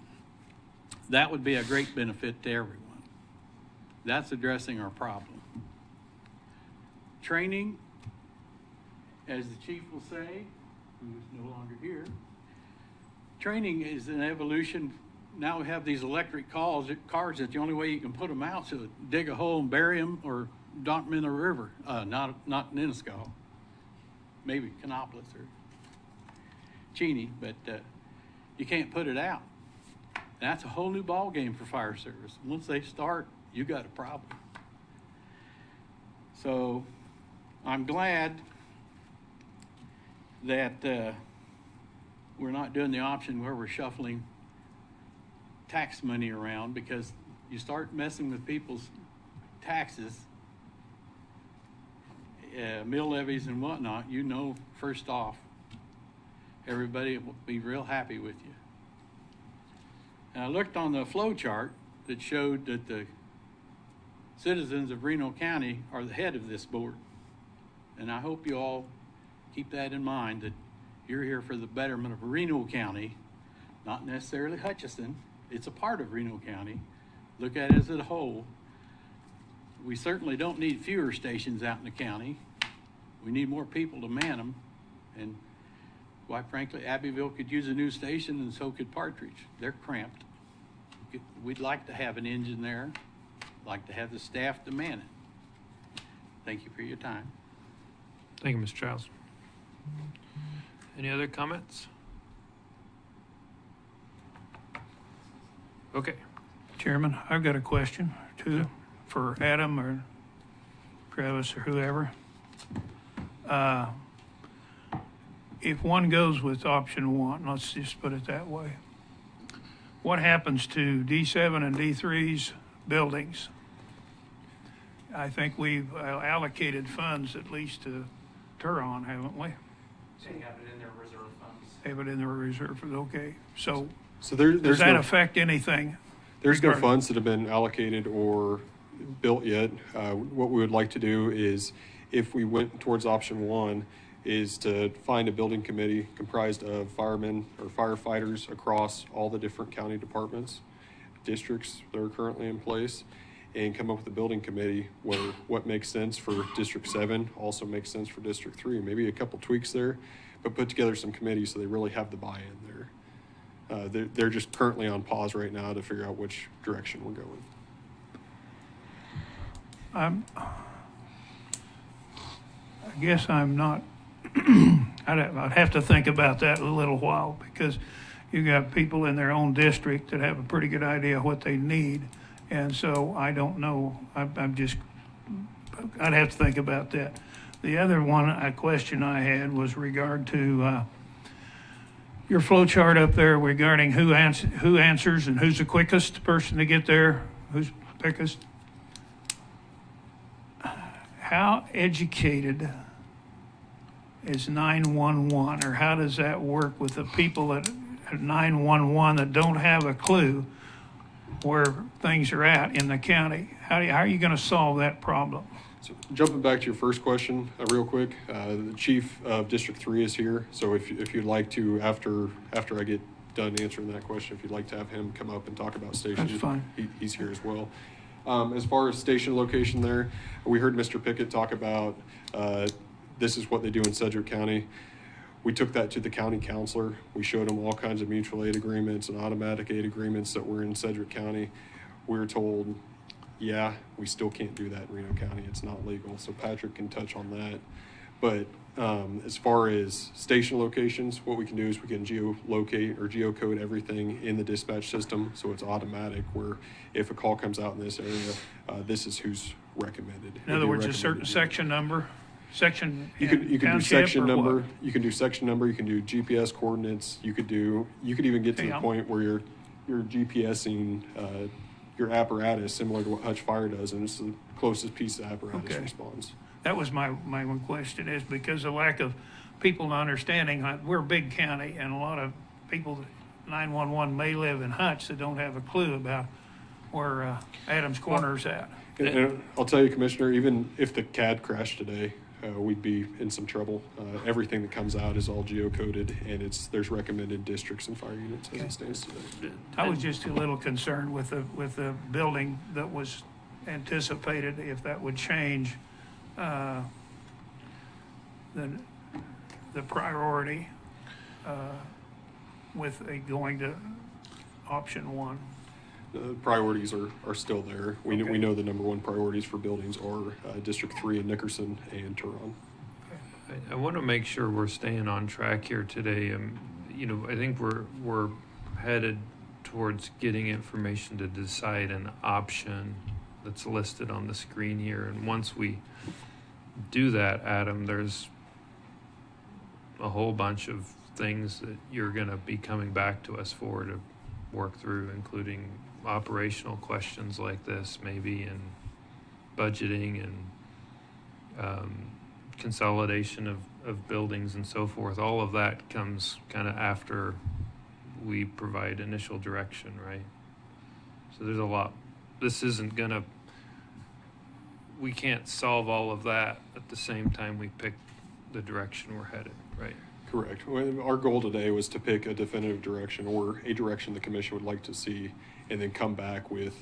that would be a great benefit to everyone. That's addressing our problem. Training, as the chief will say, who is no longer here, training is an evolution. Now we have these electric cars that the only way you can put them out is to dig a hole and bury them or dump them in the river. Not in Ennisco, maybe Canopolis or Cheney, but you can't put it out. That's a whole new ball game for fire service. Once they start, you got a problem. So I'm glad that we're not doing the option where we're shuffling tax money around, because you start messing with people's taxes, mill levies and whatnot, first off, everybody will be real happy with you. And I looked on the flow chart that showed that the citizens of Reno County are the head of this board. And I hope you all keep that in mind, that you're here for the betterment of Reno County, not necessarily Hutchinson. It's a part of Reno County. Look at it as a whole. We certainly don't need fewer stations out in the county. We need more people to man them. And quite frankly, Abbeville could use a new station, and so could Partridge. They're cramped. We'd like to have an engine there, like to have the staff to man it. Thank you for your time. Thank you, Mr. Childs. Any other comments? Okay. Chairman, I've got a question too, for Adam or Travis or whoever. If one goes with option one, let's just put it that way, what happens to D7 and D3's buildings? I think we've allocated funds at least to Turon, haven't we? They have it in their reserve funds. Have it in their reserve, okay. So there's does that no, affect anything? there's no funds that have been allocated or built yet. What we would like to do is, if we went towards option one, is to find a building committee comprised of firemen or firefighters across all the different county departments, districts that are currently in place, and come up with a building committee where what makes sense for District 7 also makes sense for District 3. Maybe a couple tweaks there, but put together some committees so they really have the buy-in there. They're just currently on pause right now to figure out which direction we're going. I guess I'm not I'd have to think about that a little while, because you got people in their own district that have a pretty good idea what they need. And so I don't know, I'd have to think about that. The other one, a question I had was regard to your flow chart up there regarding who answers and who's the quickest person to get there, who's quickest. How educated is 911, or how does that work with the people at 911 that don't have a clue where things are at in the county? How are you going to solve that problem? So jumping back to your first question, real quick, the chief of District 3 is here. So if you'd like to, after I get done answering that question, if you'd like to have him come up and talk about stations, That's fine. He's here as well. As far as station location there, we heard Mr. Pickett talk about this is what they do in Sedgwick County. We took that to the county counselor. We showed him all kinds of mutual aid agreements and automatic aid agreements that were in Sedgwick County. We were told, yeah, we still can't do that in Reno County. It's not legal. So Patrick can touch on that. But as far as station locations, what we can do is we can geolocate or geocode everything in the dispatch system, so it's automatic, where if a call comes out in this area, this is who's recommended. In other words, a certain section number, section you can do township, section or number. what? You can do section number. You can do GPS coordinates. You could even get to the Yeah. point where you're GPSing your apparatus, similar to what Hutch Fire does, and it's the closest piece of apparatus Okay. responds. That was my one question, is because of lack of people understanding. We're a big county, and a lot of people, 911 may live in Hutch, that don't have a clue about where Adams Corner's at. And I'll tell you, Commissioner, even if the CAD crashed today, we'd be in some trouble. Everything that comes out is all geocoded, and there's recommended districts and fire units as it stands today. I was just a little concerned with the building that was anticipated, if that would change the priority with going to option one. The priorities are still there. We know the number one priorities for buildings are District 3 in Nickerson and Turon. I want to make sure we're staying on track here today. I think we're headed towards getting information to decide an option that's listed on the screen here. And once we do that, Adam, there's a whole bunch of things that you're going to be coming back to us for to work through, including operational questions like this, maybe, and budgeting and consolidation of buildings and so forth. All of that comes kind of after we provide initial direction, right? So there's a lot. This isn't gonna, we can't solve all of that at the same time we pick the direction we're headed, right? Correct. Well, our goal today was to pick a definitive direction, or a direction the commission would like to see, and then come back with,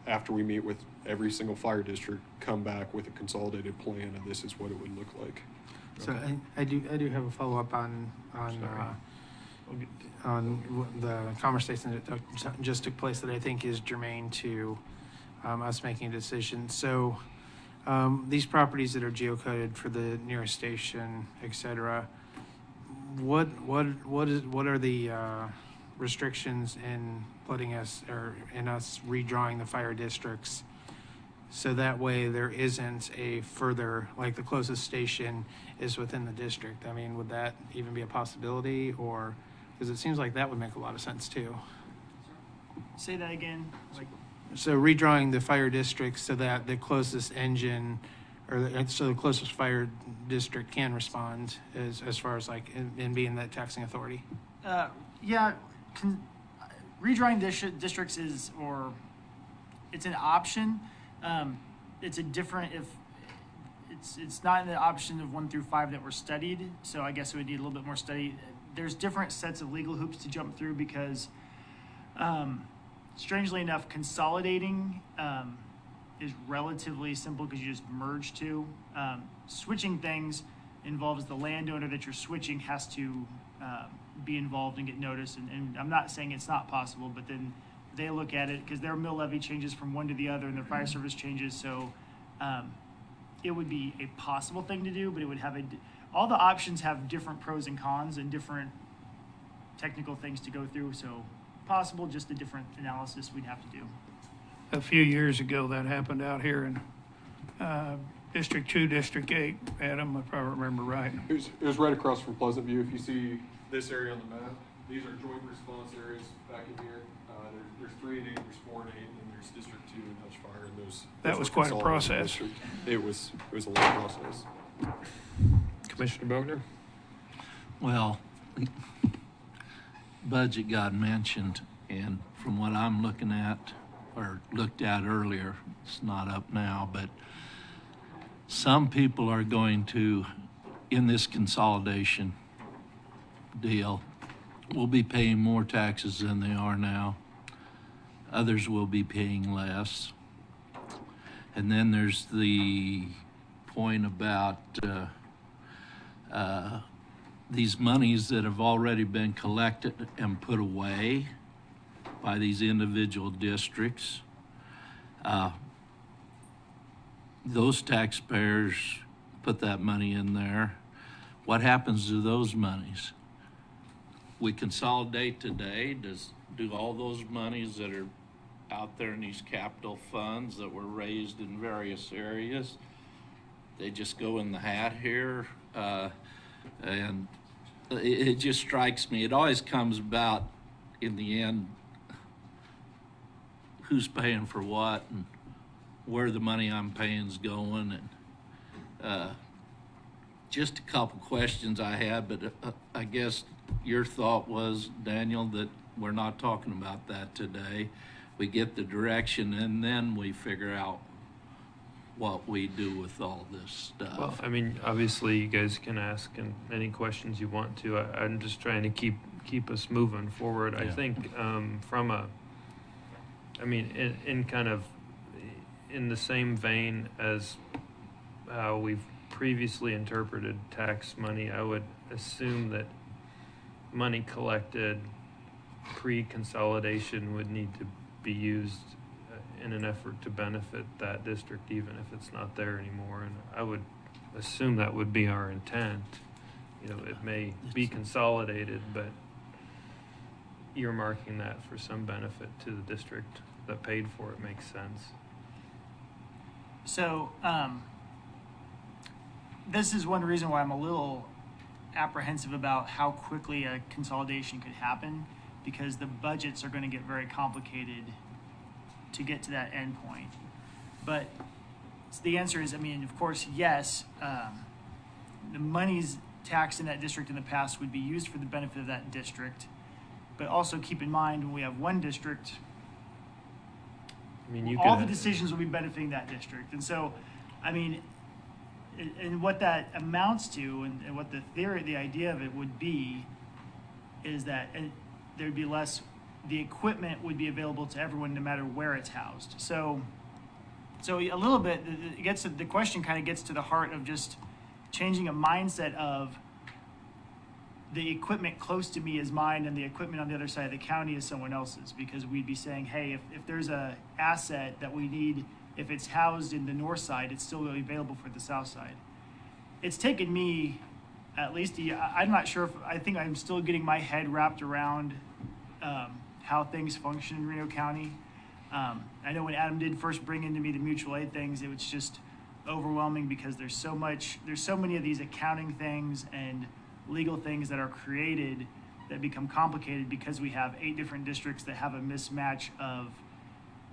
after we meet with every single fire district, come back with a consolidated plan of this is what it would look like. So I do have a follow-up on the conversation that just took place that I think is germane to us making a decision. So these properties that are geocoded for the nearest station, et cetera, what are the restrictions in letting us, or in us redrawing the fire districts, so that way there isn't a further, like the closest station is within the district? I mean, would that even be a possibility? Or, because it seems like that would make a lot of sense too. Say that again. So redrawing the fire districts so that the closest engine, so the closest fire district can respond as far as like in being that taxing authority. Yeah, redrawing districts it's an option. It's a different, if it's not in the option of 1 through 5 that were studied, so I guess it would need a little bit more study. There's different sets of legal hoops to jump through because, strangely enough, consolidating is relatively simple because you just merge two. Switching things involves the landowner that you're switching has to be involved and get notice. And I'm not saying it's not possible, but then they look at it because their mill levy changes from one to the other and their fire service changes. So it would be a possible thing to do, but it would have all the options have different pros and cons and different technical things to go through. So possible, just a different analysis we'd have to do. A few years ago, that happened out here in District 2, District 8, Adam, if I remember right. It was right across from Pleasant View. If you see this area on the map, these are joint response areas back in here. There's 3 and 8, there's 4 and 8, and then there's District 2 and Hutch Fire, and those. That those was were quite a consolidated process. district. It was a long process. Commissioner Bogner? Well, budget got mentioned, and from what I'm looking at, or looked at earlier, it's not up now, but some people are going to, in this consolidation deal, will be paying more taxes than they are now. Others will be paying less. And then there's the point about these monies that have already been collected and put away by these individual districts. Those taxpayers put that money in there. What happens to those monies? We consolidate today. Do all those monies that are out there in these capital funds that were raised in various areas, they just go in the hat here? And it just strikes me, it always comes about in the end, who's paying for what and where the money I'm paying is going. And just a couple questions I had, but I guess your thought was, Daniel, that we're not talking about that today. We get the direction and then we figure out what we do with all this stuff. Well, I mean, obviously, you guys can ask any questions you want to. I'm just trying to keep us moving forward. I think in kind of in the same vein as how we've previously interpreted tax money, I would assume that money collected pre-consolidation would need to be used in an effort to benefit that district, even if it's not there anymore. And I would assume that would be our intent. It may be consolidated, but earmarking that for some benefit to the district that paid for it makes sense. So this is one reason why I'm a little apprehensive about how quickly a consolidation could happen, because the budgets are going to get very complicated to get to that end point. But the answer is, of course, yes, the monies taxed in that district in the past would be used for the benefit of that district. But also keep in mind, when we have one district, all the decisions will be benefiting that district. And so, and what that amounts to, and what the idea of it would be, is that there'd be less, the equipment would be available to everyone no matter where it's housed. So a little bit, the question kind of gets to the heart of just changing a mindset of the equipment close to me is mine and the equipment on the other side of the county is someone else's, because we'd be saying, hey, if there's a asset that we need, if it's housed in the north side, it's still available for the south side. It's taken me at least I'm not sure I think I'm still getting my head wrapped around how things function in Reno County. I know when Adam did first bring into me the mutual aid things, it was just overwhelming, because there's so many of these accounting things and legal things that are created that become complicated because we have 8 different districts that have a mismatch of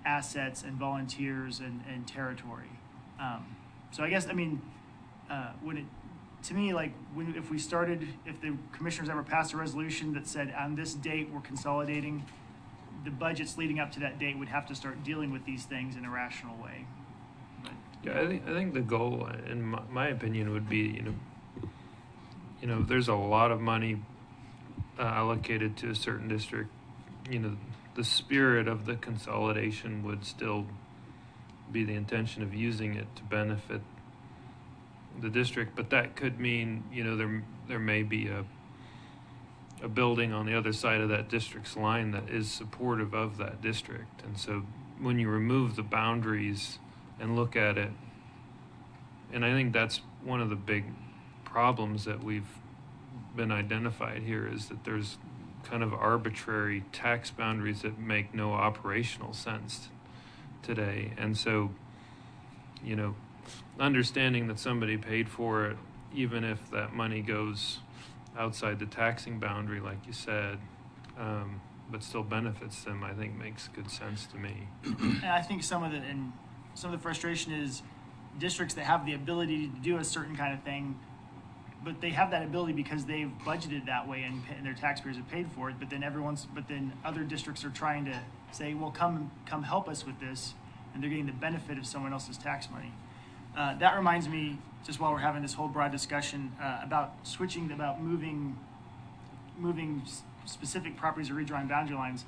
assets and volunteers and territory. So I guess, if the commissioners ever passed a resolution that said on this date we're consolidating, the budgets leading up to that date would have to start dealing with these things in a rational way. Yeah, I think the goal, in my opinion, would be, there's a lot of money allocated to a certain district. The spirit of the consolidation would still be the intention of using it to benefit the district, but that could mean, there may be a building on the other side of that district's line that is supportive of that district. And so when you remove the boundaries and look at it, and I think that's one of the big problems that we've been identified here is that there's kind of arbitrary tax boundaries that make no operational sense today. And so, you know, understanding that somebody paid for it, even if that money goes outside the taxing boundary, like you said, but still benefits them, I think makes good sense to me. And I think some of the frustration is districts that have the ability to do a certain kind of thing, but they have that ability because they've budgeted that way and their taxpayers have paid for it. But then other districts are trying to say, well, come help us with this, and they're getting the benefit of someone else's tax money. That reminds me, just while we're having this whole broad discussion about moving specific properties or redrawing boundary lines.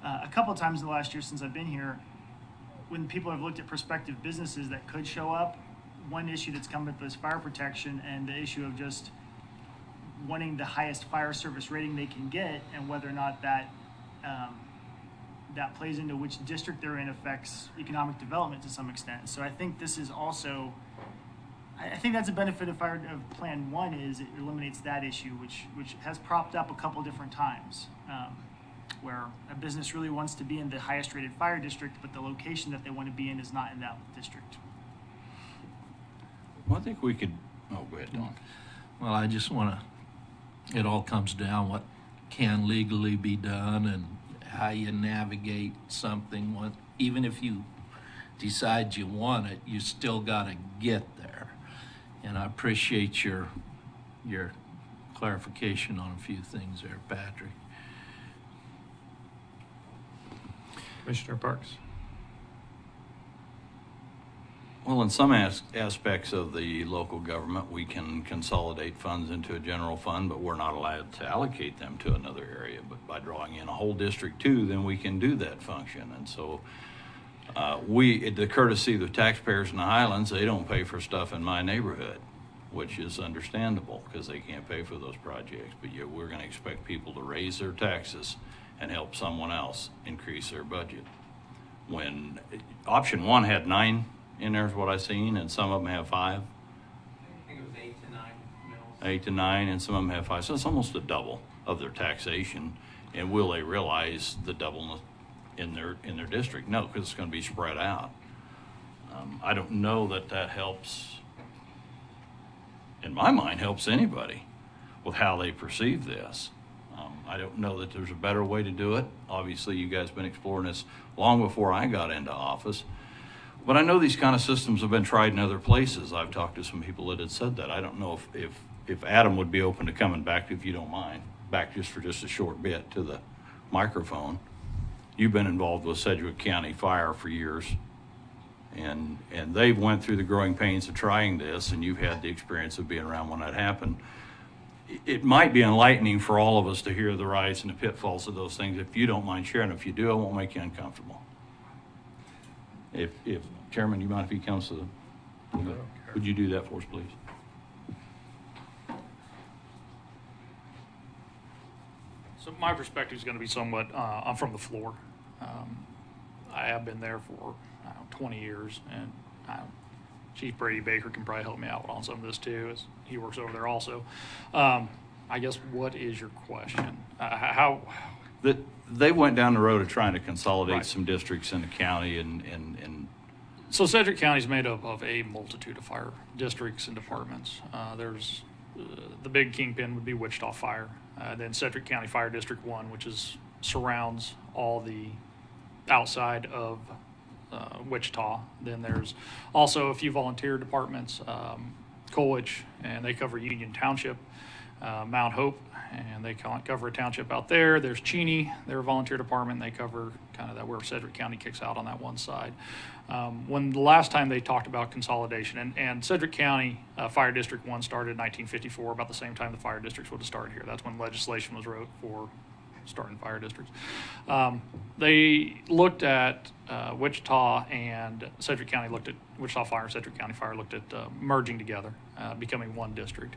A couple of times in the last year since I've been here, when people have looked at prospective businesses that could show up, one issue that's come up is fire protection and the issue of just wanting the highest fire service rating they can get, and whether or not that plays into which district they're in affects economic development to some extent. So I think this is also, I think that's a benefit of Plan 1 is it eliminates that issue, which has propped up a couple different times, where a business really wants to be in the highest rated fire district, but the location that they want to be in is not in that district. Well, I think we could, oh, go ahead, Don. Well, I just want to, it all comes down what can legally be done and how you navigate something. Even if you decide you want it, you still got to get there. And I appreciate your clarification on a few things there, Patrick. Commissioner Parks. Well, in some aspects of the local government, we can consolidate funds into a general fund, but we're not allowed to allocate them to another area. But by drawing in a whole district too, then we can do that function. And so the courtesy of the taxpayers in the Highlands, they don't pay for stuff in my neighborhood, which is understandable because they can't pay for those projects. But yet we're going to expect people to raise their taxes and help someone else increase their budget. When option 1 had 9 in there is what I've seen, and some of them have 5. I think it was 8 to 9 mills. 8 to 9, and some of them have 5. So it's almost a double of their taxation. And will they realize the double in their district? No, because it's going to be spread out. I don't know that helps, in my mind, helps anybody with how they perceive this. I don't know that there's a better way to do it. Obviously, you guys have been exploring this long before I got into office. But I know these kind of systems have been tried in other places. I've talked to some people that had said that. I don't know if Adam would be open to coming back, if you don't mind, back just for just a short bit to the microphone. You've been involved with Sedgwick County Fire for years, and they've went through the growing pains of trying this, and you've had the experience of being around when that happened. It might be enlightening for all of us to hear the rise and the pitfalls of those things. If you don't mind sharing, if you do, I won't make you uncomfortable. If Chairman, you mind if he comes to the, would you do that for us, please? So my perspective is going to be somewhat, I'm from the floor. I have been there for 20 years, and Chief Brady Baker can probably help me out on some of this too, as he works over there also. I guess, what is your question? How? They went down the road of trying to consolidate Right. some districts in the county and So Sedgwick County is made up of a multitude of fire districts and departments. There's the big kingpin would be Wichita Fire, then Sedgwick County Fire District 1, which surrounds all the outside of Wichita. Then there's also a few volunteer departments, Colwich, and they cover Union Township, Mount Hope, and they cover a township out there. There's Cheney, they're a volunteer department. They cover kind of that where Sedgwick County kicks out on that one side. When the last time they talked about consolidation, and Sedgwick County Fire District 1 started in 1954, about the same time the fire districts would have started here. That's when legislation was wrote for starting fire districts. They looked at Wichita and Sedgwick County looked at Wichita Fire and Sedgwick County Fire looked at merging together, becoming one district.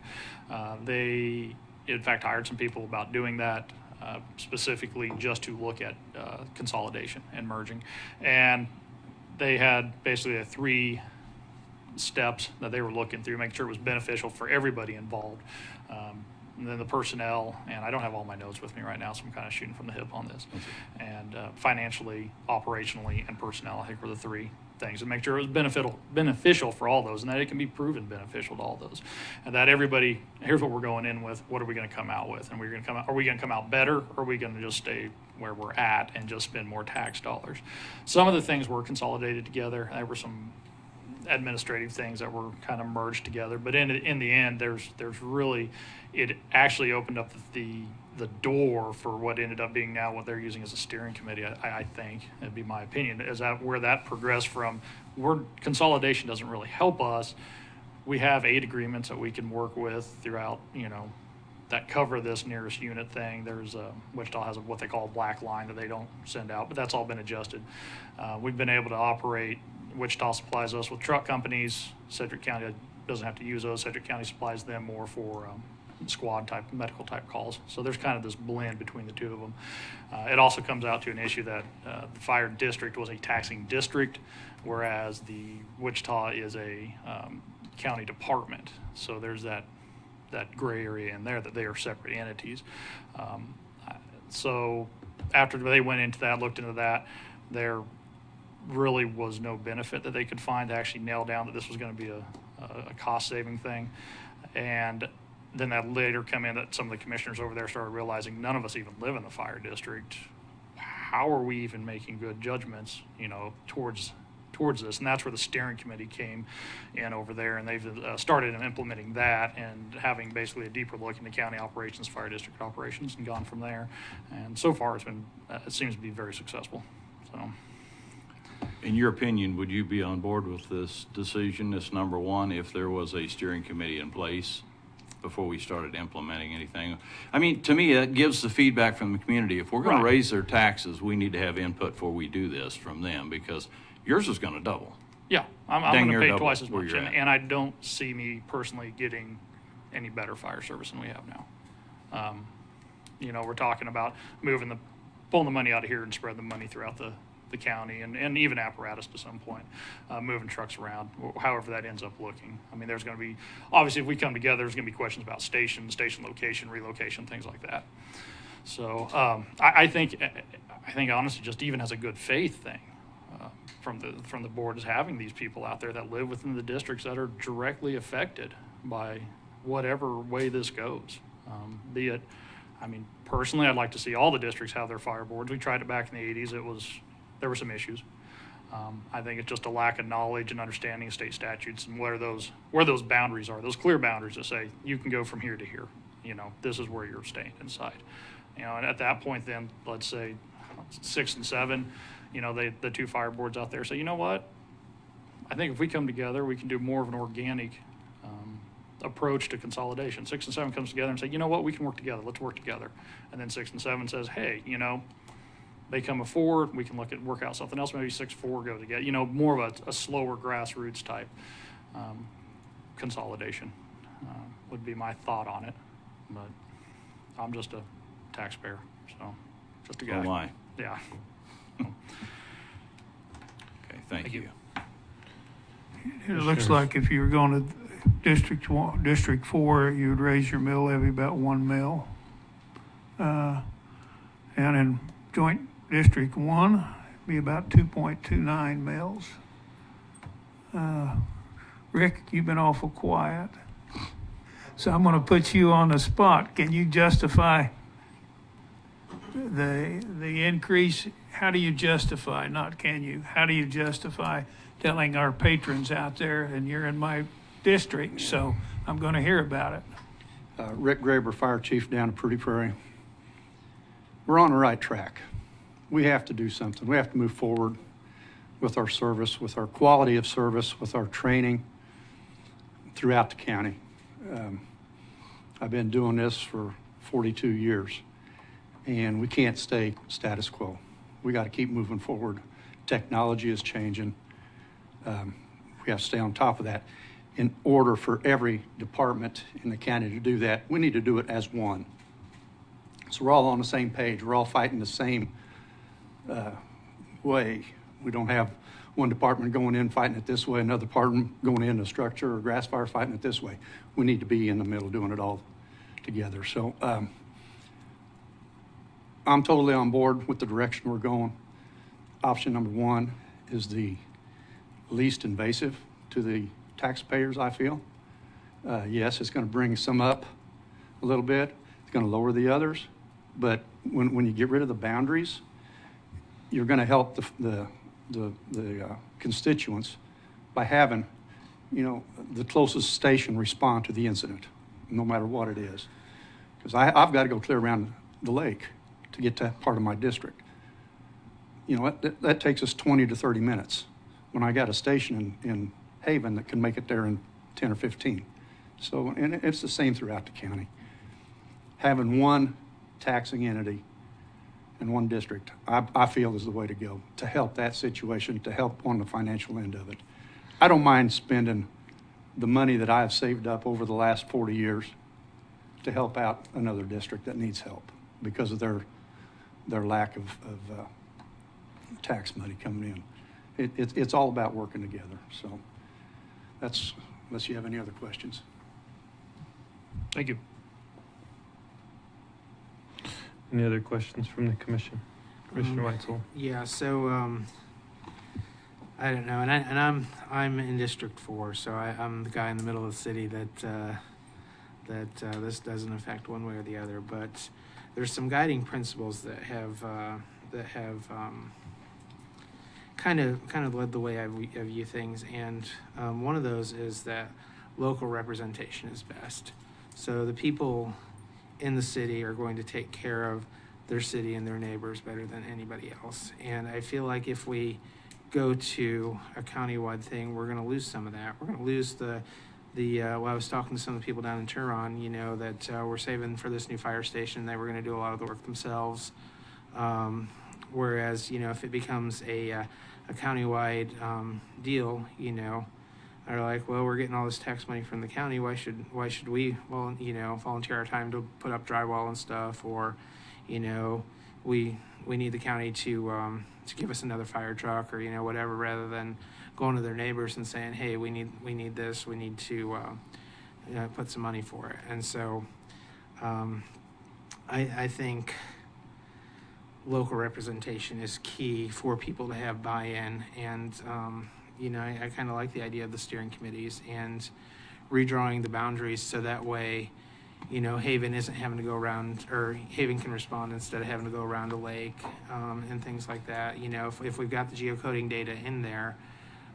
They, in fact, hired some people about doing that specifically just to look at consolidation and merging. And they had basically a steps that they were looking through, making sure it was beneficial for everybody involved. And then the personnel, and I don't have all my notes with me right now, so I'm kind of shooting from the hip on this. And financially, operationally, and personnel, I think were the three things, and make sure it was beneficial for all those, and that it can be proven beneficial to all those, and that everybody, here's what we're going in with, what are we going to come out with, and are we going to come out better, or are we going to just stay where we're at and just spend more tax dollars? Some of the things were consolidated together. There were some administrative things that were kind of merged together, but in the end, there's really, it actually opened up the door for what ended up being now what they're using as a steering committee. I think it'd be my opinion, is that where that progressed from. Consolidation doesn't really help us. We have 8 agreements that we can work with throughout, that cover this nearest unit thing. There's Wichita has what they call a black line that they don't send out, but that's all been adjusted. We've been able to operate. Wichita supplies us with truck companies. Sedgwick County doesn't have to use those. Sedgwick County supplies them more for squad type, medical type calls. So there's kind of this blend between the two of them. It also comes out to an issue that the fire district was a taxing district, whereas the Wichita is a county department. So there's that gray area in there that they are separate entities. So after they went into that, looked into that, there really was no benefit that they could find to actually nail down that this was going to be a cost-saving thing. And then that later come in that some of the commissioners over there started realizing none of us even live in the fire district. How are we even making good judgments, towards this? And that's where the steering committee came in over there, and they've started implementing that and having basically a deeper look into county operations, fire district operations, and gone from there. And so far, it seems to be very successful. So. In your opinion, would you be on board with this decision, this number one, if there was a steering committee in place before we started implementing anything? I mean, to me, it gives the feedback from the community. If we're going to raise their taxes, we need to have input before we do this from them, because yours is going to double. Yeah, I'm going to pay twice as where much, you're at. and I don't see me personally getting any better fire service than we have now. We're talking about pulling the money out of here and spreading the money throughout the county and even apparatus to some point, moving trucks around, however that ends up looking. I mean, there's going to be, obviously, if we come together, there's going to be questions about station location, relocation, things like that. So I think honestly, just even as a good faith thing from the board, is having these people out there that live within the districts that are directly affected by whatever way this goes. Be it, personally, I'd like to see all the districts have their fire boards. We tried it back in the 80s. There were some issues. I think it's just a lack of knowledge and understanding of state statutes and where those boundaries are, those clear boundaries that say you can go from here to here. This is where you're staying inside. And at that point, then let's say 6 and 7, the 2 fire boards out there say, you know what? I think if we come together, we can do more of an organic approach to consolidation. 6 and 7 comes together and say, you know what? We can work together. Let's work together. And then 6 and 7 says, hey, they come a 4, we can work out something else, maybe 6-4 go together. More of a slower grassroots type consolidation would be my thought on it. But I'm just a taxpayer, so just a guy. Oh my. Yeah. Okay, thank you. It looks like if you were going to District 4, you'd raise your mill levy about 1 mil. And in Joint District 1, it'd be about 2.29 mils. Rick, you've been awful quiet. So I'm going to put you on the spot. Can you justify the increase? How do you justify, not can you, how do you justify telling our patrons out there, and you're in my district, so I'm going to hear about it. Rick Graber, Fire Chief down at Prudy Prairie. We're on the right track. We have to do something. We have to move forward with our service, with our quality of service, with our training throughout the county. I've been doing this for 42 years, and we can't stay status quo. We got to keep moving forward. Technology is changing. We have to stay on top of that. In order for every department in the county to do that, we need to do it as one. So we're all on the same page. We're all fighting the same way. We don't have one department going in fighting it this way, another department going in a structure or grass fire fighting it this way. We need to be in the middle doing it all together. So I'm totally on board with the direction we're going. Option number one is the least invasive to the taxpayers, I feel. Yes, it's going to bring some up a little bit. It's going to lower the others. But when you get rid of the boundaries, you're going to help the constituents by having, the closest station respond to the incident, no matter what it is. Because I've got to go clear around the lake to get to that part of my district. That takes us 20 to 30 minutes when I got a station in Haven that can make it there in 10 or 15. So, and it's the same throughout the county. Having one taxing entity in one district, I feel is the way to go to help that situation, to help on the financial end of it. I don't mind spending the money that I have saved up over the last 40 years to help out another district that needs help because of their lack of tax money coming in. It's all about working together. So that's, unless you have any other questions. Thank you. Any other questions from the commission? Commissioner Weitzel? Yeah, so I don't know, and I'm in District 4, so I'm the guy in the middle of the city that this doesn't affect one way or the other. But there's some guiding principles that have kind of led the way I view things, and one of those is that local representation is best. So the people in the city are going to take care of their city and their neighbors better than anybody else. And I feel like if we go to a countywide thing, we're going to lose some of that. We're going to lose well, I was talking to some of the people down in Turon, that we're saving for this new fire station. They were going to do a lot of the work themselves. Whereas, if it becomes a countywide deal, are like, well, we're getting all this tax money from the county. Why should we, volunteer our time to put up drywall and stuff, or, we need the county to give us another fire truck, or whatever, rather than going to their neighbors and saying, hey, we need this, we need to put some money for it. And so, I think local representation is key for people to have buy-in, and I kind of like the idea of the steering committees and redrawing the boundaries so that way, Haven isn't having to go around, or Haven can respond instead of having to go around a lake, and things like that. If we've got the geocoding data in there,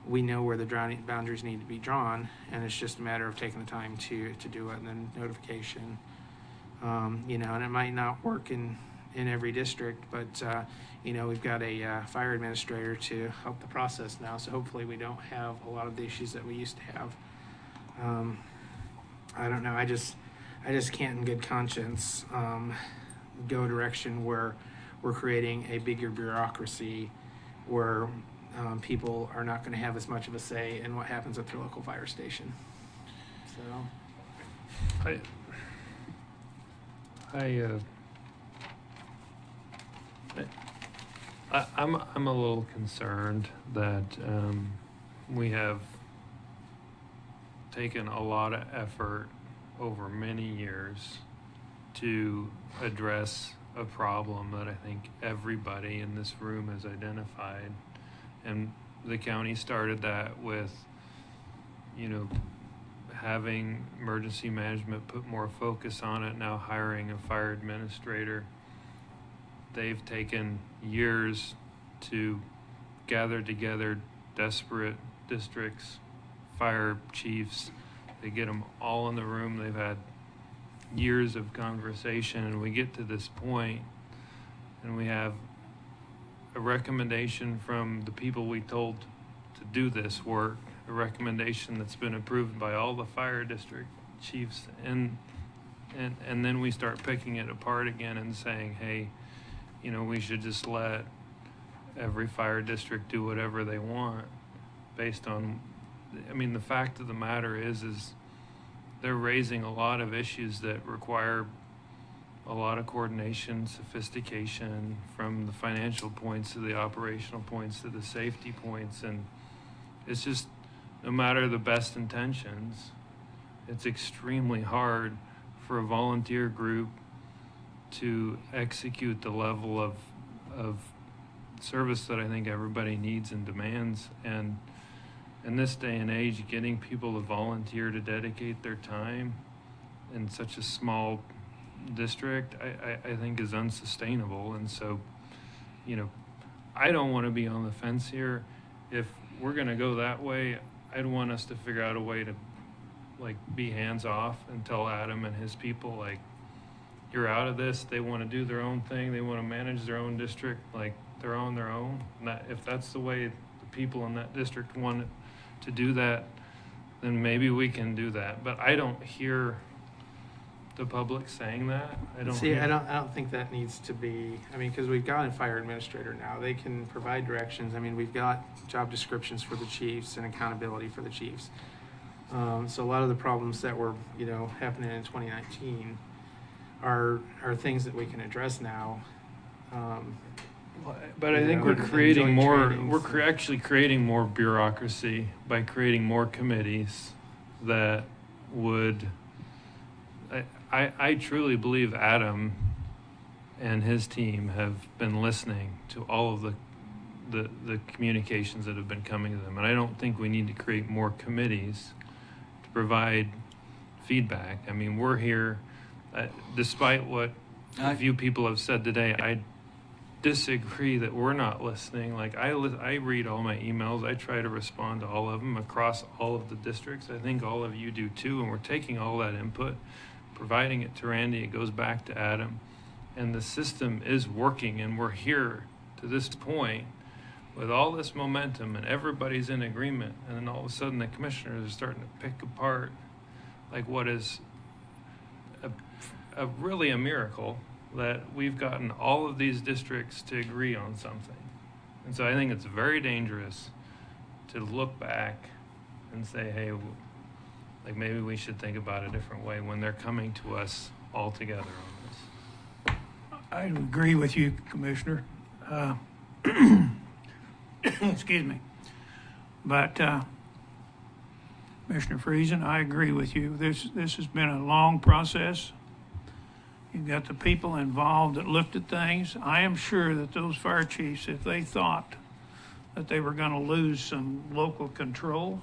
we know where the boundaries need to be drawn, and it's just a matter of taking the time to do it, and then notification. And it might not work in every district, but we've got a fire administrator to help the process now, so hopefully we don't have a lot of the issues that we used to have. I don't know, I just can't in good conscience go a direction where we're creating a bigger bureaucracy where people are not going to have as much of a say in what happens at their local fire station. So I'm a little concerned that we have taken a lot of effort over many years to address a problem that I think everybody in this room has identified. And the county started that with, having emergency management put more focus on it, now hiring a fire administrator. They've taken years to gather together desperate districts, fire chiefs. They get them all in the room. They've had years of conversation, and we get to this point, and we have a recommendation from the people we told to do this work, a recommendation that's been approved by all the fire district chiefs, and then we start picking it apart again and saying, hey, we should just let every fire district do whatever they want based on, the fact of the matter is they're raising a lot of issues that require a lot of coordination, sophistication, from the financial points to the operational points to the safety points. And it's just, no matter the best intentions, it's extremely hard for a volunteer group to execute the level of service that I think everybody needs and demands. And in this day and age, getting people to volunteer to dedicate their time in such a small district, I think is unsustainable. And so, I don't want to be on the fence here. If we're going to go that way, I'd want us to figure out a way to be hands off and tell Adam and his people, you're out of this. They want to do their own thing. They want to manage their own district. They're on their own. And if that's the way the people in that district want to do that, then maybe we can do that. But I don't hear the public saying that. I don't think that needs to be, because we've got a fire administrator now. They can provide directions. We've got job descriptions for the chiefs and accountability for the chiefs. So a lot of the problems that were, happening in 2019 are things that we can address now. But I think we're creating more. We're actually creating more bureaucracy by creating more committees that would. I truly believe Adam and his team have been listening to all of the communications that have been coming to them, and I don't think we need to create more committees to provide feedback. We're here, despite what a few people have said today. I disagree that we're not listening. I read all my emails. I try to respond to all of them across all of the districts. I think all of you do too, and we're taking all that input, providing it to Randy. It goes back to Adam, and the system is working, and we're here to this point with all this momentum, and everybody's in agreement, and then all of a sudden the commissioners are starting to pick apart what is really a miracle that we've gotten all of these districts to agree on something. And so I think it's very dangerous to look back and say, hey, maybe we should think about a different way when they're coming to us all together on this. I agree with you, Commissioner. Excuse me. But Commissioner Friesen, I agree with you. This has been a long process. You've got the people involved that looked at things. I am sure that those fire chiefs, if they thought that they were going to lose some local control,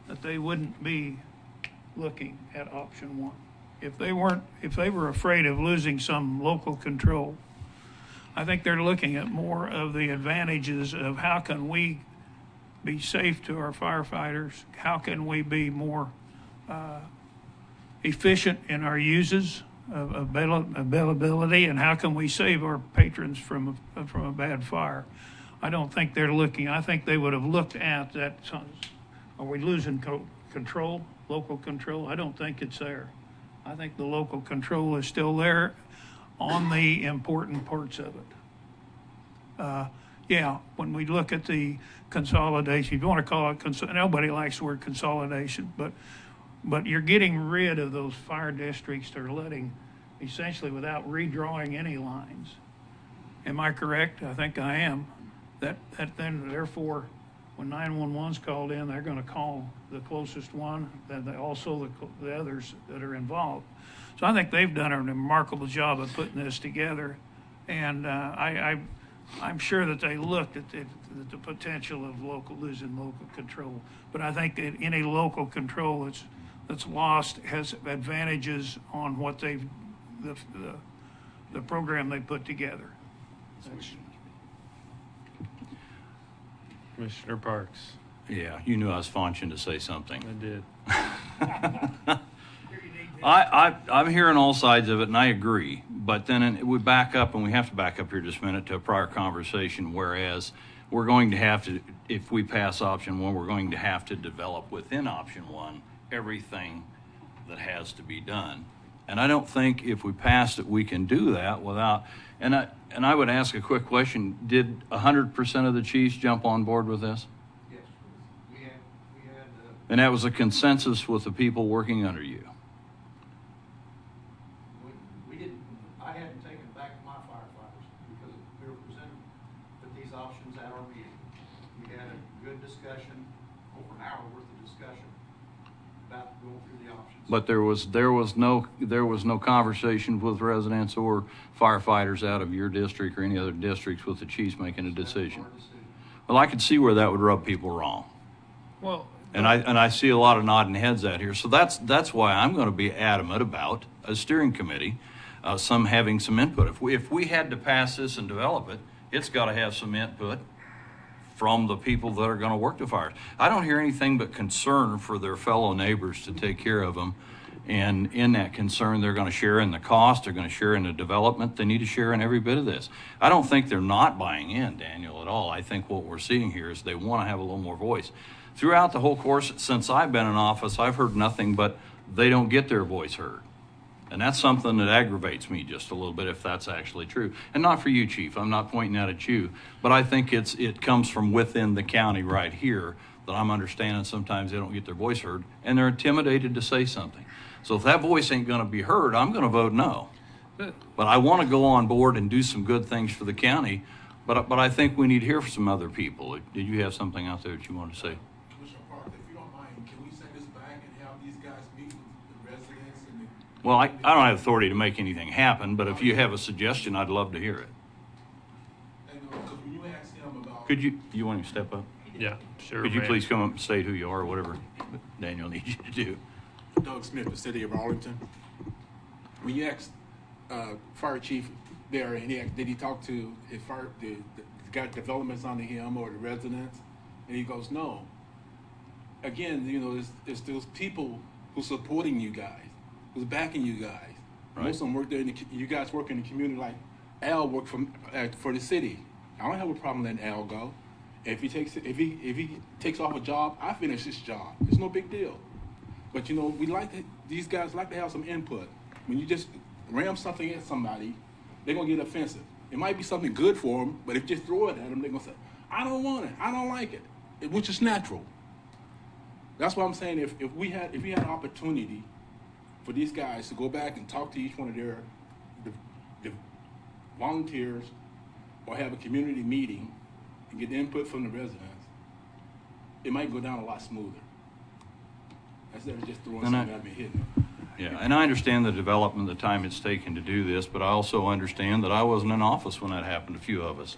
that they wouldn't be looking at option one. If they were afraid of losing some local control, I think they're looking at more of the advantages of how can we be safe to our firefighters, how can we be more efficient in our uses of availability, and how can we save our patrons from a bad fire. I don't think they're looking. I think they would have looked at that. Are we losing control, local control? I don't think it's there. I think the local control is still there on the important parts of it. When we look at the consolidation, if you want to call it, nobody likes the word consolidation, but you're getting rid of those fire districts that are letting, essentially without redrawing any lines. Am I correct? I think I am. That then, therefore, when 911's called in, they're going to call the closest one, and also the others that are involved. So I think they've done a remarkable job of putting this together, and I'm sure that they looked at the potential of losing local control. But I think that any local control that's lost has advantages on what the program they put together. Commissioner Parks. Yeah, you knew I was faunching to say something. I did. I'm hearing all sides of it, and I agree. But then we back up, and we have to back up here just a minute to a prior conversation, whereas we're going to have to, if we pass option one, we're going to have to develop within option one everything that has to be done. And I don't think if we pass it, we can do that without, and I would ask a quick question. Did 100% of the chiefs jump on board with this? Yes, we had and that was a consensus with the people working under you? back to my firefighters, because we were presented with these options at our meeting. We had a good discussion, over an hour worth of discussion about going through the options. But there was no conversation with residents or firefighters out of your district or any other districts with the chiefs making a decision. Well, I could see where that would rub people wrong. Well, And I see a lot of nodding heads out here. So that's why I'm going to be adamant about a steering committee, having some input. If we had to pass this and develop it, it's got to have some input from the people that are going to work the fires. I don't hear anything but concern for their fellow neighbors to take care of them. And in that concern, they're going to share in the cost, they're going to share in the development, they need to share in every bit of this. I don't think they're not buying in, Daniel, at all. I think what we're seeing here is they want to have a little more voice. Throughout the whole course, since I've been in office, I've heard nothing but they don't get their voice heard. And that's something that aggravates me just a little bit if that's actually true. And not for you, Chief, I'm not pointing that at you, but I think it comes from within the county right here that I'm understanding sometimes they don't get their voice heard and they're intimidated to say something. So if that voice ain't going to be heard, I'm going to vote no. But I want to go on board and do some good things for the county, but I think we need to hear from some other people. Did you have something out there that you wanted to say? Commissioner Park, if you don't mind, can we send this back and have these guys meet with the residents and the... Well, I don't have authority to make anything happen, but if you have a suggestion, I'd love to hear it. And, because when you asked them about... Could you want to step up? yeah, sure. Could you Mayor. please come up and state who you are or whatever Daniel needs you to do? Doug Smith, the city of Arlington. When you asked fire chief there, and did he talk to his the got developments under him or the residents? And he goes, no. Again, you know, it's those people who's supporting you guys, who's backing you guys. Right. Most of them work there. You guys work in the community like Al worked for the city. I don't have a problem letting Al go. If he takes off a job, I finish his job. It's no big deal. But you know, these guys like to have some input. When you just ram something at somebody, they're gonna get offensive. It might be something good for them, but if you just throw it at them, they're gonna say, I don't want it, I don't like it, which is natural. That's what I'm saying. If we had an opportunity for these guys to go back and talk to each one of their volunteers or have a community meeting and get input from the residents, it might go down a lot smoother. Instead of just throwing something at me and hitting them. Yeah, and I understand the development, the time it's taken to do this, but I also understand that I wasn't in office when that happened, a few of us.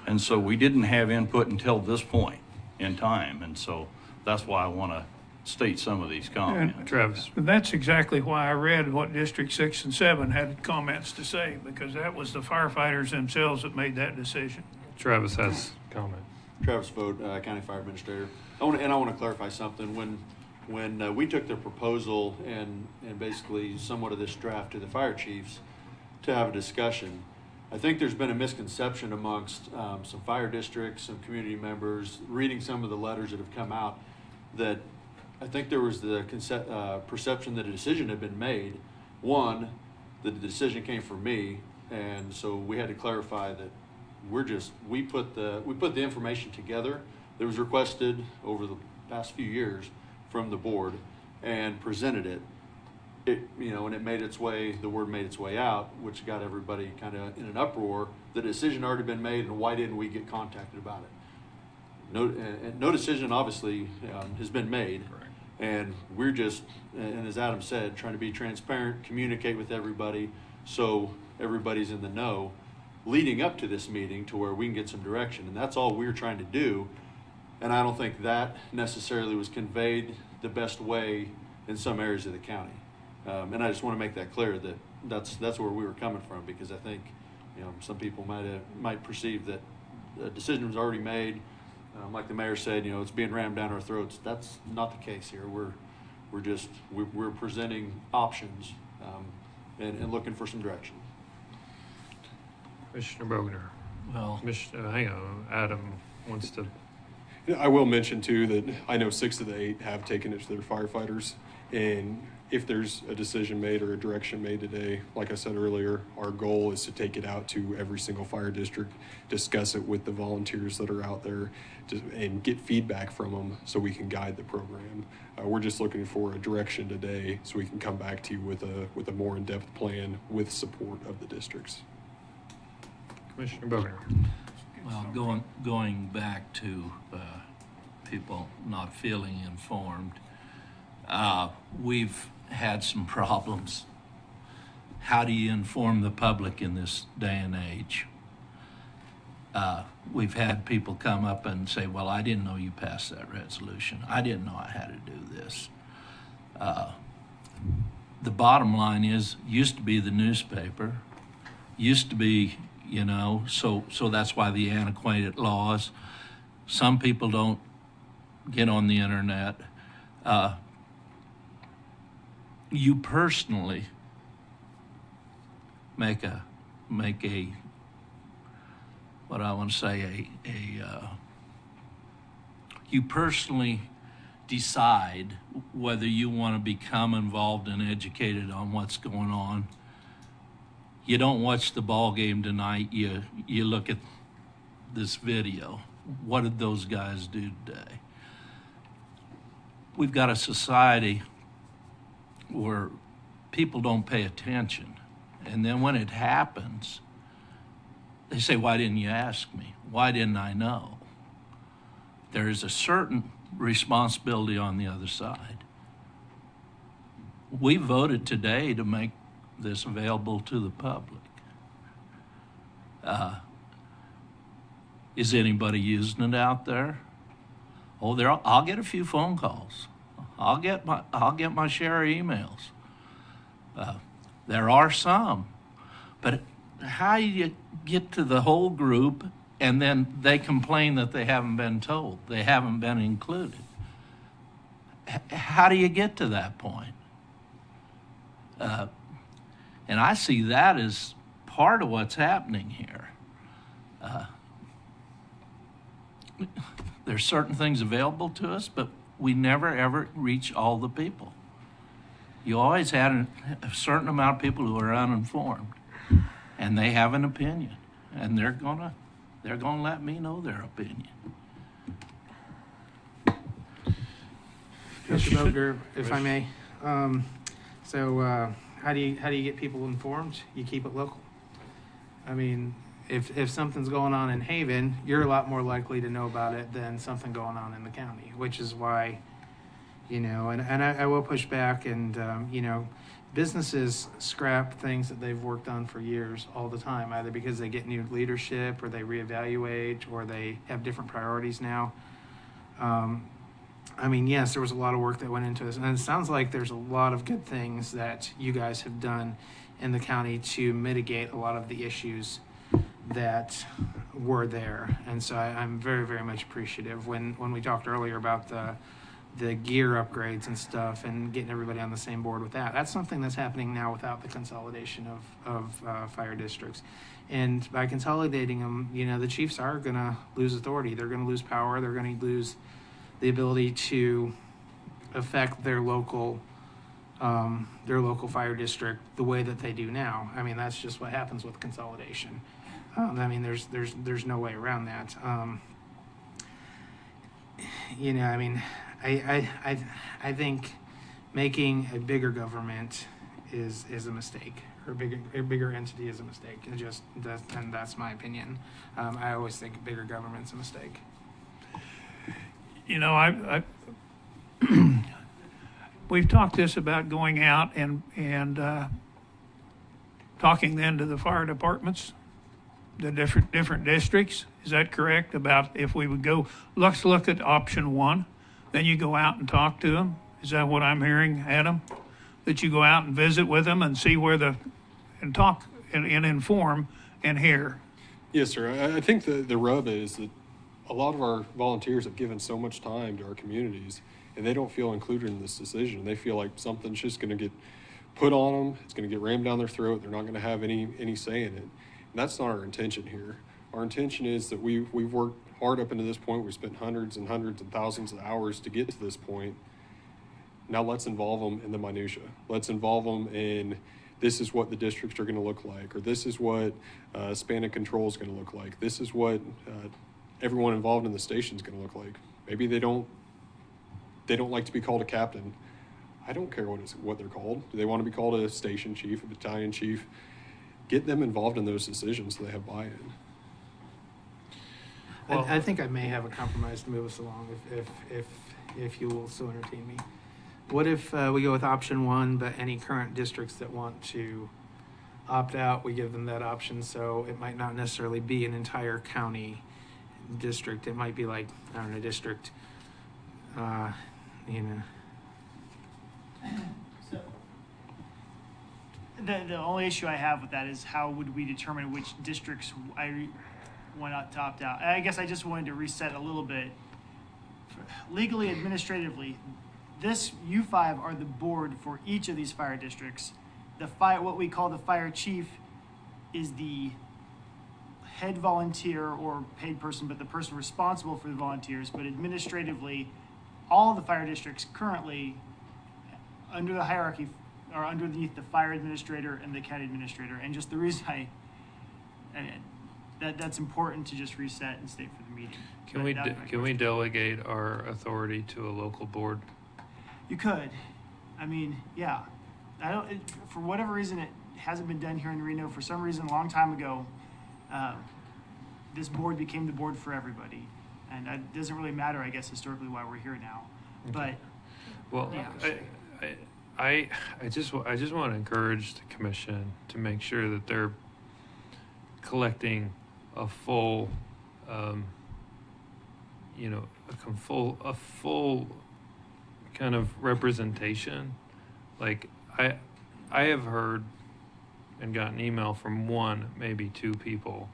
And so we didn't have input until this point in time, and so that's why I want to state some of these comments. Travis. But that's exactly why I read what District 6 and 7 had comments to say, because that was the firefighters themselves that made that decision. Travis has comment. Travis Vogt, County Fire Administrator. I want to clarify something. When we took the proposal and basically somewhat of this draft to the fire chiefs to have a discussion, I think there's been a misconception amongst some fire districts, some community members, reading some of the letters that have come out, that I think there was the perception that a decision had been made. One, that the decision came from me, and so we had to clarify that we put the information together that was requested over the past few years from the board and presented it. And it made its way, the word made its way out, which got everybody kind of in an uproar. The decision already been made, and why didn't we get contacted about it? No decision obviously has been made. Right. And we're just, and as Adam said, trying to be transparent, communicate with everybody so everybody's in the know leading up to this meeting to where we can get some direction. And that's all we're trying to do. And I don't think that necessarily was conveyed the best way in some areas of the county. And I just want to make that clear that that's where we were coming from, because I think some people might perceive that a decision was already made. Like the mayor said, it's being rammed down our throats. That's not the case here. We're presenting options and looking for some direction. Commissioner Bogner. Well, Hang on, Adam wants to. I will mention too that I know 6 of the 8 have taken it to their firefighters, and if there's a decision made or a direction made today, like I said earlier, our goal is to take it out to every single fire district, discuss it with the volunteers that are out there, and get feedback from them so we can guide the program. We're just looking for a direction today so we can come back to you with a more in-depth plan with support of the districts. Commissioner Bogner. Well, going back to people not feeling informed, we've had some problems. How do you inform the public in this day and age? We've had people come up and say, well, I didn't know you passed that resolution. I didn't know I had to do this. The bottom line is, used to be the newspaper, used to be, you know, so that's why the antiquated laws. Some people don't get on the internet. You personally make a what I want to say, you personally decide whether you want to become involved and educated on what's going on. You don't watch the ball game tonight, you look at this video. What did those guys do today? We've got a society where people don't pay attention. And then when it happens, they say, why didn't you ask me? Why didn't I know? There is a certain responsibility on the other side. We voted today to make this available to the public. Is anybody using it out there? Oh, I'll get a few phone calls. I'll get my share of emails. There are some, but how you get to the whole group and then they complain that they haven't been told, they haven't been included? How do you get to that point? And I see that as part of what's happening here. There's certain things available to us, but we never ever reach all the people. You always had a certain amount of people who are uninformed, and they have an opinion, and they're gonna let me know their opinion. Mr. Boger, if I may. How do you get people informed? You keep it local. I mean, if something's going on in Haven, you're a lot more likely to know about it than something going on in the county, which is why, you know, and I will push back, and you know, businesses scrap things that they've worked on for years all the time, either because they get new leadership or they reevaluate or they have different priorities now. I mean, yes, there was a lot of work that went into this, and it sounds like there's a lot of good things that you guys have done in the county to mitigate a lot of the issues that were there. And so I'm very, very much appreciative. When we talked earlier about the gear upgrades and stuff and getting everybody on the same board with that, that's something that's happening now without the consolidation of fire districts. And by consolidating them, you know, the chiefs are going to lose authority. They're going to lose power. They're going to lose the ability to affect their local fire district the way that they do now. I mean, that's just what happens with consolidation. I mean, there's no way around that. You know, I mean, I think making a bigger government is a mistake, or a bigger entity is a mistake. And that's my opinion. I always think a bigger government's a mistake. You know, we've talked this about going out and talking then to the fire departments, the different districts. Is that correct? About if we would go, let's look at option one, then you go out and talk to them. Is that what I'm hearing, Adam? That you go out and visit with them and see and talk and inform and hear. Yes, sir. I think the rub is that a lot of our volunteers have given so much time to our communities, and they don't feel included in this decision. They feel like something's just going to get put on them. It's going to get rammed down their throat. They're not going to have any say in it. And that's not our intention here. Our intention is that we've worked hard up into this point. We've spent hundreds and hundreds and thousands of hours to get to this point. Now let's involve them in the minutia. Let's involve them in, this is what the districts are going to look like, or this is what span of control is going to look like. This is what everyone involved in the station is going to look like. Maybe they don't like to be called a captain. I don't care what they're called. Do they want to be called a station chief, a battalion chief? Get them involved in those decisions so they have buy-in. Well- I think I may have a compromise to move us along if you will so entertain me. What if we go with option one, but any current districts that want to opt out, we give them that option, so it might not necessarily be an entire county district. It might be like, I don't know, district, you know. So, the only issue I have with that is how would we determine which districts want to opt out? I guess I just wanted to reset a little bit. Legally, administratively, you five are the board for each of these fire districts. What we call the fire chief is the head volunteer or paid person, but the person responsible for the volunteers. But administratively, all the fire districts currently under the hierarchy are underneath the fire administrator and the county administrator. And just the reason that's important to just reset and state for the meeting. Can we delegate our authority to a local board? You could. I mean, yeah. For whatever reason, it hasn't been done here in Reno. For some reason, a long time ago, this board became the board for everybody. And it doesn't really matter, I guess, historically why we're here now. Okay. But, Well, yeah. I just want to encourage the commission to make sure that they're collecting a full, a full kind of representation. Like I have heard and gotten email from one, maybe two people,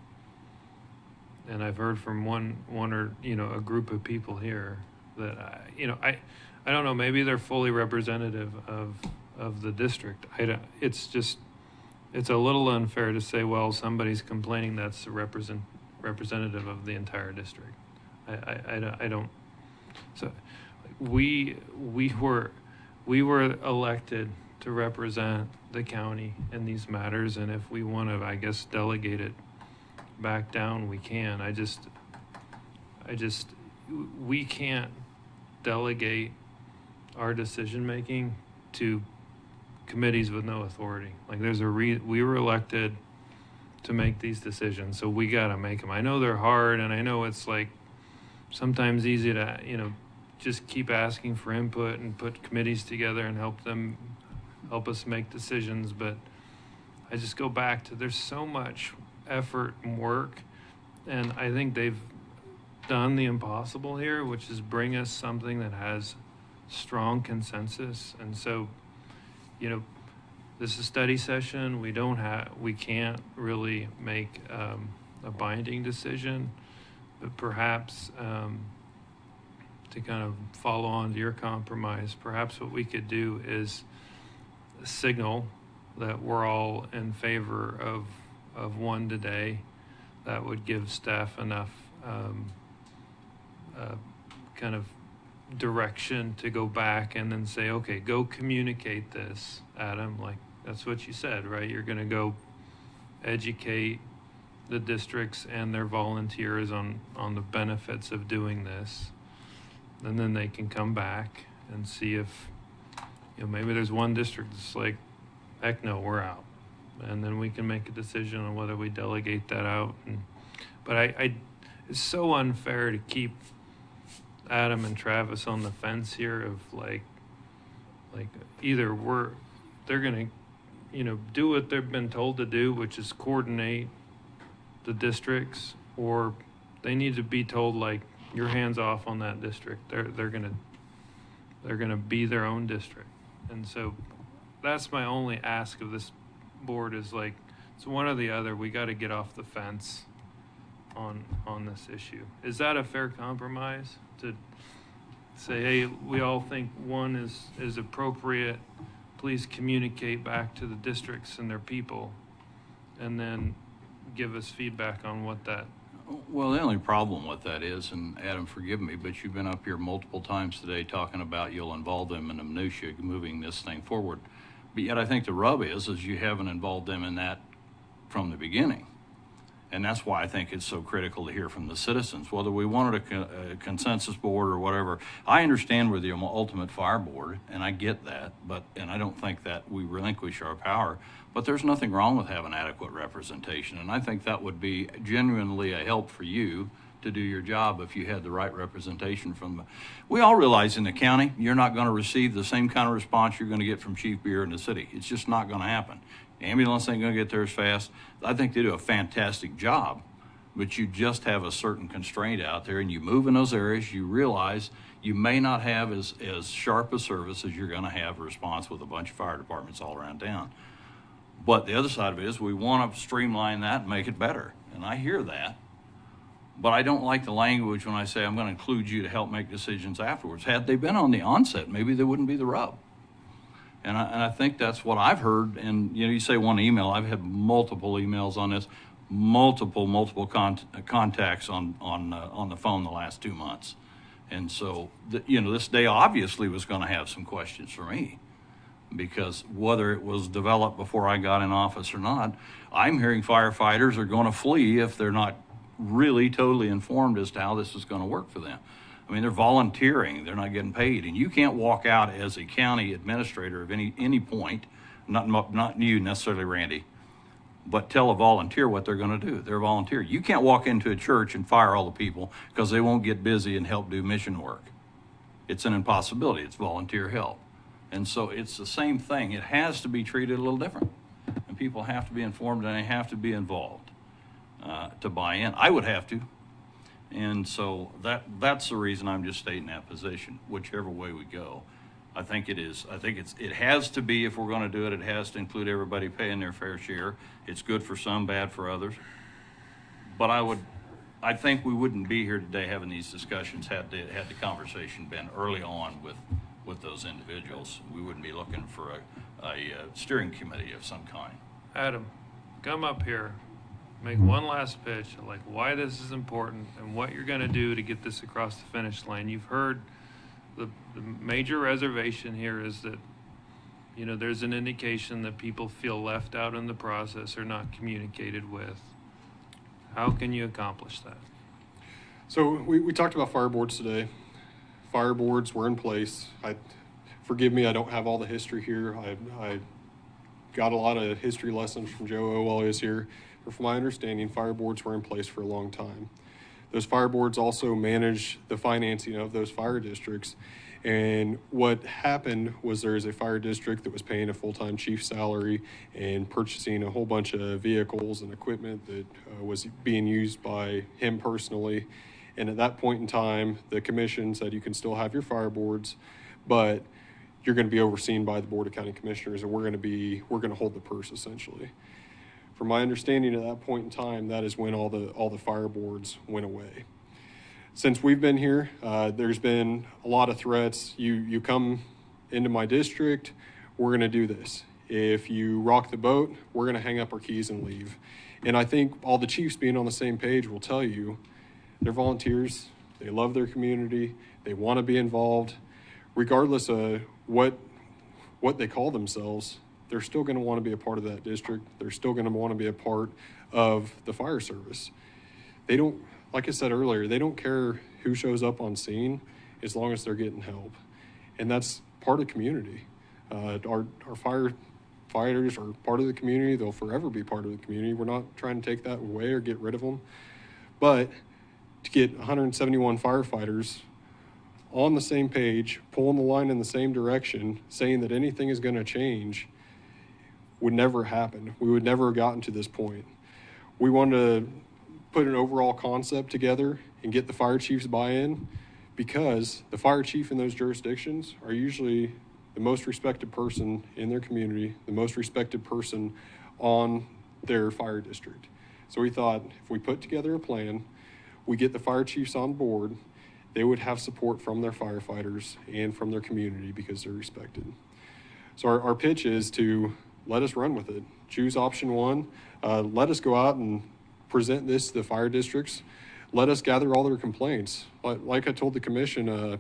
and I've heard from one or a group of people here that I don't know, maybe they're fully representative of the district. It's a little unfair to say, well, somebody's complaining that's a representative of the entire district. I don't. So we were elected to represent the county in these matters, and if we want to, I guess, delegate it back down, we can. We can't delegate our decision making to committees with no authority. Like we were elected to make these decisions, so we got to make them. I know they're hard, and I know it's like sometimes easy to just keep asking for input and put committees together and help us make decisions. But I just go back to, there's so much effort and work, and I think they've done the impossible here, which is bring us something that has strong consensus. And so, this is a study session. We can't really make a binding decision, but perhaps to kind of follow on to your compromise, perhaps what we could do is signal that we're all in favor of one today. That would give staff enough kind of direction to go back and then say, okay, go communicate this, Adam. Like, that's what you said, right? You're going to go educate the districts and their volunteers on the benefits of doing this. And then they can come back and see if, maybe there's one district that's like, heck no, we're out. And then we can make a decision on whether we delegate that out. But it's so unfair to keep Adam and Travis on the fence here of like either they're going to, do what they've been told to do, which is coordinate the districts, or they need to be told, like, your hands off on that district. They're gonna be their own district. And so that's my only ask of this board is, like, it's one or the other. We got to get off the fence on this issue. Is that a fair compromise to say, hey, we all think one is appropriate, please communicate back to the districts and their people, and then give us feedback on what that. Well, the only problem with that is, and Adam, forgive me, but you've been up here multiple times today talking about you'll involve them in the minutia moving this thing forward. But yet I think the rub is you haven't involved them in that from the beginning. And that's why I think it's so critical to hear from the citizens, whether we wanted a consensus board or whatever. I understand we're the ultimate fire board, and I get that, and I don't think that we relinquish our power, but there's nothing wrong with having adequate representation. And I think that would be genuinely a help for you to do your job if you had the right representation from them. We all realize in the county, you're not going to receive the same kind of response you're going to get from Chief Beer in the city. It's just not going to happen. The ambulance ain't going to get there as fast. I think they do a fantastic job, but you just have a certain constraint out there, and you move in those areas, you realize you may not have as sharp a service as you're going to have a response with a bunch of fire departments all around town. But the other side of it is we want to streamline that and make it better. And I hear that, but I don't like the language when I say I'm going to include you to help make decisions afterwards. Had they been on the onset, maybe there wouldn't be the rub. And I think that's what I've heard. And you say one email. I've had multiple emails on this, multiple contacts on the phone the last 2 months. And so, this day obviously was going to have some questions for me, because whether it was developed before I got in office or not, I'm hearing firefighters are going to flee if they're not really totally informed as to how this is going to work for them. I mean, they're volunteering, they're not getting paid, and you can't walk out as a county administrator of any point, not you necessarily, Randy, but tell a volunteer what they're going to do. They're a volunteer. You can't walk into a church and fire all the people because they won't get busy and help do mission work. It's an impossibility. It's volunteer help. And so it's the same thing. It has to be treated a little different. And people have to be informed, and they have to be involved to buy in. I would have to. And so that's the reason I'm just stating that position, whichever way we go. I think it is. It has to be, if we're going to do it, it has to include everybody paying their fair share. It's good for some, bad for others. But I think we wouldn't be here today having these discussions had the conversation been early on with those individuals. We wouldn't be looking for a steering committee of some kind. Adam, come up here, make one last pitch of like why this is important and what you're going to do to get this across the finish line. You've heard the major reservation here is that, there's an indication that people feel left out in the process or not communicated with. How can you accomplish that? So we talked about fire boards today. Fire boards were in place. Forgive me, I don't have all the history here. I got a lot of history lessons from Joe O while he was here. But from my understanding, fire boards were in place for a long time. Those fire boards also manage the financing of those fire districts. And what happened was there is a fire district that was paying a full-time chief salary and purchasing a whole bunch of vehicles and equipment that was being used by him personally. And at that point in time, the commission said you can still have your fire boards, but you're going to be overseen by the Board of County Commissioners, and we're going to hold the purse essentially. From my understanding, at that point in time, that is when all the fire boards went away. Since we've been here, there's been a lot of threats. You come into my district, we're going to do this. If you rock the boat, we're going to hang up our keys and leave. And I think all the chiefs being on the same page will tell you they're volunteers. They love their community. They want to be involved. Regardless of what they call themselves, they're still going to want to be a part of that district. They're still going to want to be a part of the fire service. They don't, like I said earlier, they don't care who shows up on scene as long as they're getting help. And that's part of the community. Our firefighters are part of the community. They'll forever be part of the community. We're not trying to take that away or get rid of them. But to get 171 firefighters on the same page, pulling the line in the same direction, saying that anything is going to change would never happen. We would never have gotten to this point. We wanted to put an overall concept together and get the fire chiefs buy-in, because the fire chief in those jurisdictions are usually the most respected person in their community, the most respected person on their fire district. So we thought if we put together a plan, we get the fire chiefs on board, they would have support from their firefighters and from their community because they're respected. So our pitch is to let us run with it. Choose option one. Let us go out and present this to the fire districts. Let us gather all their complaints. Like I told the commission,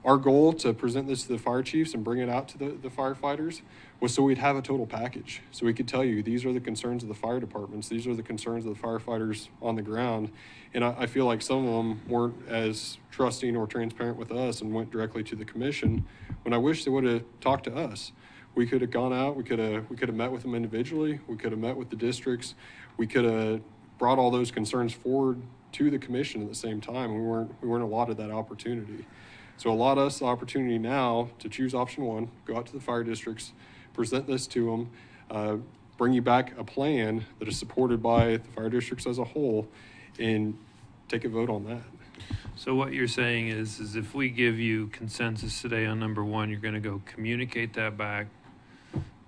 our goal to present this to the fire chiefs and bring it out to the firefighters was so we'd have a total package. So we could tell you, these are the concerns of the fire departments. These are the concerns of the firefighters on the ground. And I feel like some of them weren't as trusting or transparent with us and went directly to the commission, when I wish they would have talked to us. We could have gone out, we could have met with them individually, we could have met with the districts, we could have brought all those concerns forward to the commission at the same time. We weren't allotted that opportunity. So allot us the opportunity now to choose option one, go out to the fire districts, present this to them, bring you back a plan that is supported by the fire districts as a whole, and take a vote on that. So what you're saying is if we give you consensus today on number one, you're going to go communicate that back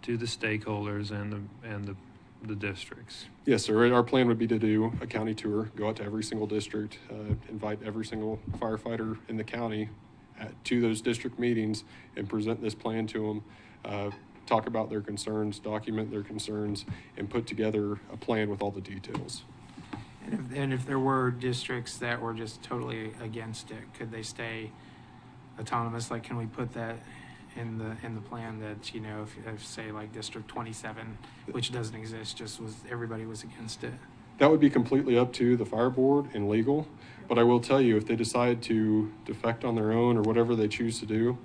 to the stakeholders and the districts. Yes, sir. Our plan would be to do a county tour, go out to every single district, invite every single firefighter in the county to those district meetings and present this plan to them, talk about their concerns, document their concerns, and put together a plan with all the details. And if there were districts that were just totally against it, could they stay autonomous? Like, can we put that in the plan that, you know, if say like District 27, which doesn't exist, everybody was against it? That would be completely up to the fire board and legal, but I will tell you, if they decide to defect on their own or whatever they choose to do,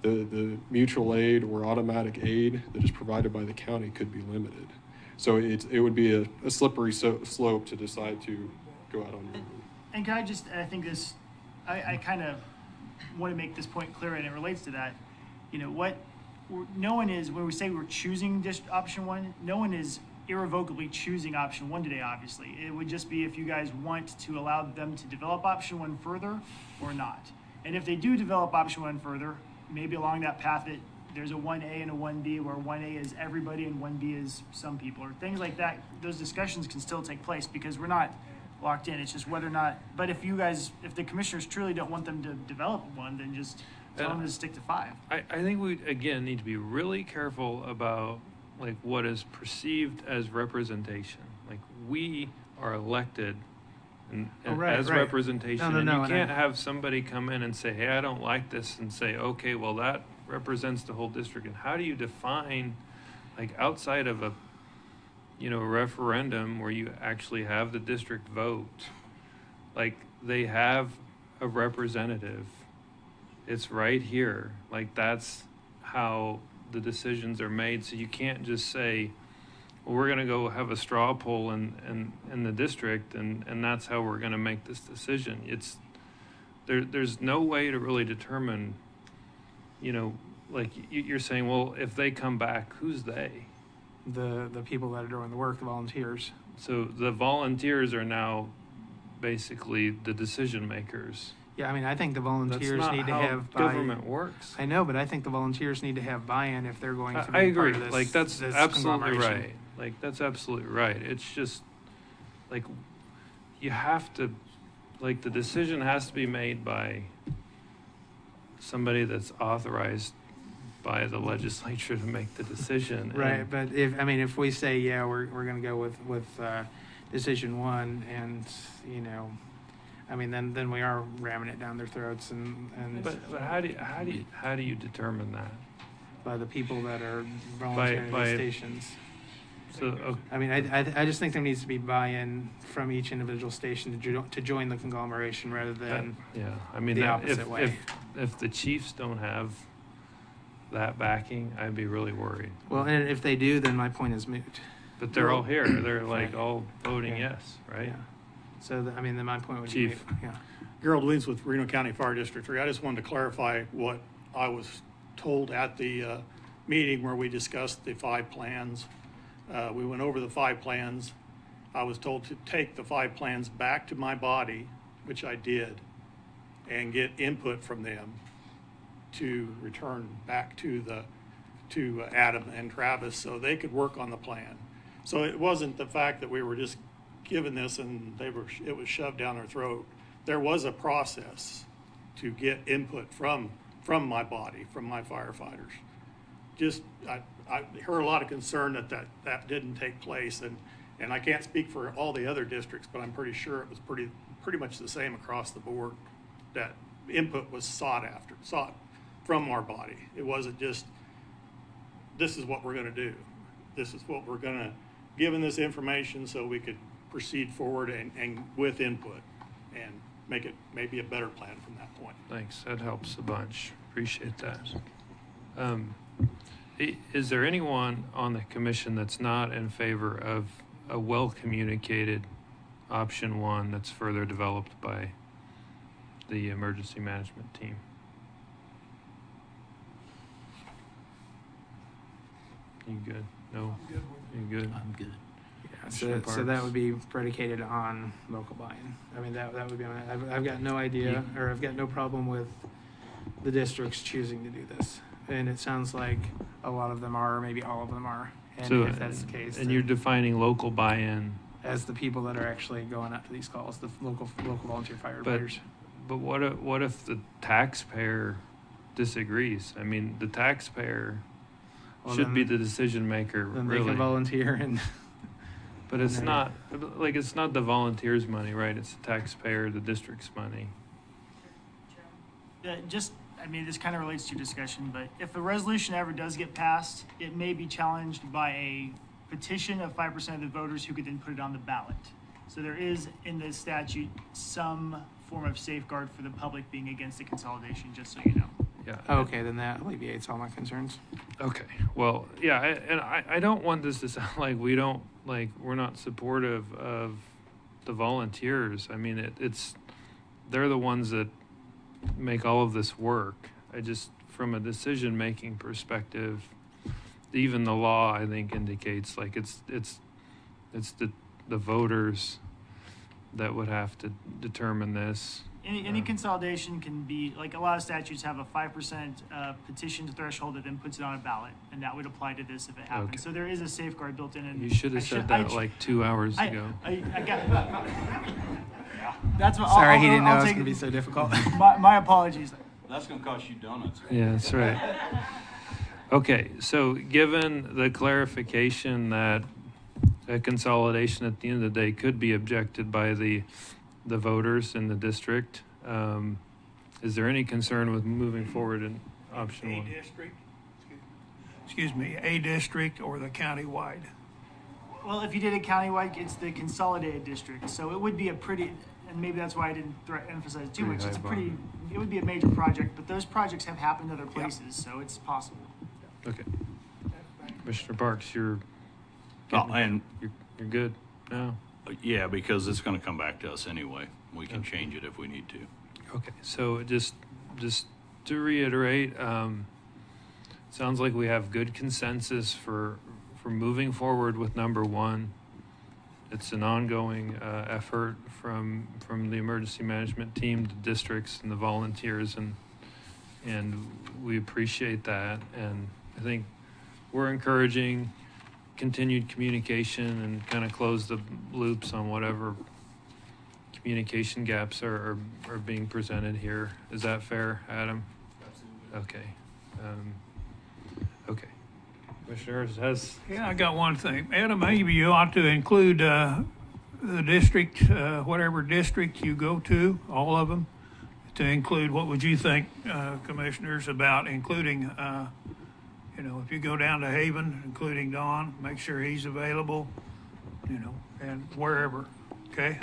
the mutual aid or automatic aid that is provided by the county could be limited. So it would be a slippery slope to decide to go out on your own. And can I think this, I kind of want to make this point clear, and it relates to that. You know, no one is, when we say we're choosing option one, no one is irrevocably choosing option one today, obviously. It would just be if you guys want to allow them to develop option one further or not. And if they do develop option one further, maybe along that path there's a 1A and a 1B, where 1A is everybody and 1B is some people, or things like that. Those discussions can still take place because we're not locked in. It's just whether or not, but if the commissioners truly don't want them to develop one, then just tell them to stick to 5. I think we, again, need to be really careful about like what is perceived as representation. Like, we are elected as representation. And you can't have somebody come in and say, hey, I don't like this, and say, okay, well, that represents the whole district. And how do you define, like, outside of a referendum where you actually have the district vote, like, they have a representative. It's right here. Like, that's how the decisions are made. So you can't just say, well, we're going to go have a straw poll in the district, and that's how we're going to make this decision. There's no way to really determine, like you're saying, well, if they come back, who's they? The people that are doing the work, the volunteers. So the volunteers are now basically the decision makers. Yeah, I mean, I think the volunteers need to have buy-in. Government works. I know, but I think the volunteers need to have buy-in if they're going to be I agree. part of this. Like, that's this absolutely conglomeration. right. Like, that's absolutely right. It's just like you have to, like, the decision has to be made by somebody that's authorized by the legislature to make the decision. Right, but if we say, yeah, we're going to go with decision one, and then we are ramming it down their throats, and But how do you determine that? by the people that are volunteering By- at the stations. So I just think there needs to be buy-in from each individual station to join the conglomeration rather than the opposite way. If the chiefs don't have that backing, I'd be really worried. Well, and if they do, then my point is moot. But they're all here. They're like all voting yes, right? Yeah. So then my point would Chief. be moot. Yeah. Gerald Williams with Reno County Fire District 3. I just wanted to clarify what I was told at the meeting where we discussed the 5 plans. We went over the 5 plans. I was told to take the 5 plans back to my body, which I did, and get input from them to return back to Adam and Travis so they could work on the plan. So it wasn't the fact that we were just given this and it was shoved down their throat. There was a process to get input from my body, from my firefighters. I heard a lot of concern that didn't take place, and I can't speak for all the other districts, but I'm pretty sure it was pretty much the same across the board, that input was sought from our body. It wasn't just, this is what we're going to do. This is what we're going to, given this information so we could proceed forward and with input and make it maybe a better plan from that point. Thanks. That helps a bunch. Appreciate that. Is there anyone on the commission that's not in favor of a well-communicated option one that's further developed by the emergency management team. You good? No? You good? I'm good. Yeah, Commissioner so that Parks? would be predicated on local buy-in. I mean, that would be, I've got no idea, or I've got no problem with the districts choosing to do this. And it sounds like a lot of them are, or maybe all of them are. And So, if that's the case, and then you're defining local buy-in, as the people that are actually going out to these calls, the local volunteer firefighters. but what if the taxpayer disagrees? I mean, the taxpayer Well, should be then- the decision maker, Then they really. can volunteer and. But it's and not, like, it's not the volunteers' money, right? It's the taxpayer, the district's money. I mean, this kind of relates to your discussion, but if a resolution ever does get passed, it may be challenged by a petition of 5% of the voters who could then put it on the ballot. So there is in the statute some form of safeguard for the public being against the consolidation, just so you know. Yeah. Okay, then that alleviates all my concerns. Okay, well, yeah, I don't want this to sound like we're not supportive of the volunteers. I mean, they're the ones that make all of this work. From a decision-making perspective, even the law, I think, indicates like it's the voters that would have to determine this. Any consolidation can be, like a lot of statutes have a 5% petition threshold that then puts it on a ballot, and that would apply to this if it happens. Okay. So there is a safeguard built in. And You should have said that like 2 hours ago. I got. That's what. Sorry, he didn't know I'll it was take going to be so difficult. My apologies. That's going to cost you donuts. Yeah, that's right. Okay, so given the clarification that a consolidation at the end of the day could be objected by the voters in the district, is there any concern with moving forward in option one? A district or the county-wide? Well, if you did it countywide, it's the consolidated district, so it would be a pretty, and maybe that's why I didn't emphasize it too Pretty much. It's a high pretty, it would be a major project, but those projects have happened other places, so it's possible. Okay. Commissioner Parks, you're And you're good now? yeah, because it's going to come back to us anyway. We can change it if we need to. Okay, so just to reiterate, sounds like we have good consensus for moving forward with number one. It's an ongoing effort from the emergency management team, the districts, and the volunteers, and we appreciate that. And I think we're encouraging continued communication and kind of close the loops on whatever communication gaps are being presented here. Is that fair, Adam? Absolutely. Okay. Okay. Commissioner has. Yeah, I got one thing. Adam, maybe you ought to include the district, whatever district you go to, all of them, to include, what would you think, commissioners, about including, if you go down to Haven, including Don, make sure he's available, and wherever, okay?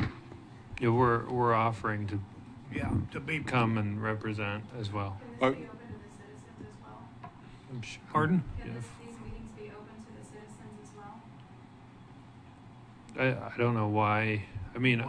Yeah, we're offering to Yeah, to be. come and represent as well. Uh, Can this be open to the citizens as well? I'm sure. Pardon? Can Yeah. these meetings be open to the citizens as well? I don't know why. I mean,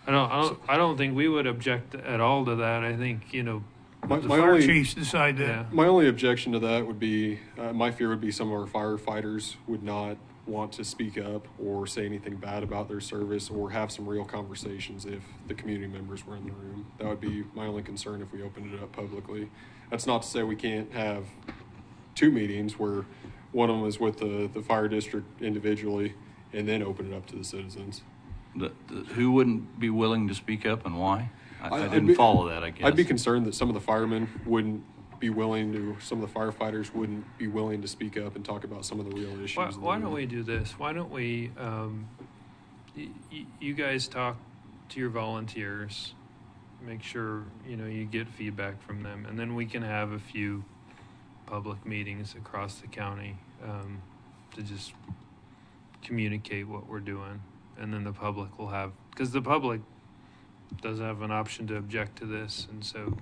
I don't think we would object at all to that. I think, The my fire only chiefs decide that. yeah. my only objection to that would be my fear would be some of our firefighters would not want to speak up or say anything bad about their service or have some real conversations if the community members were in the room. That would be my only concern if we opened it up publicly. That's not to say we can't have two meetings where one of them is with the fire district individually and then open it up to the citizens. Who wouldn't be willing to speak up and why? I I'd didn't be- follow that, I guess. I'd be concerned that some of the firemen wouldn't be willing to, some of the firefighters wouldn't be willing to speak up and talk about some of the real issues. in the Why don't room. we do this? Why don't we, you guys talk to your volunteers, make sure, you get feedback from them, and then we can have a few public meetings across the county to just communicate what we're doing. And then the public will have, because the public does have an option to object to this, and so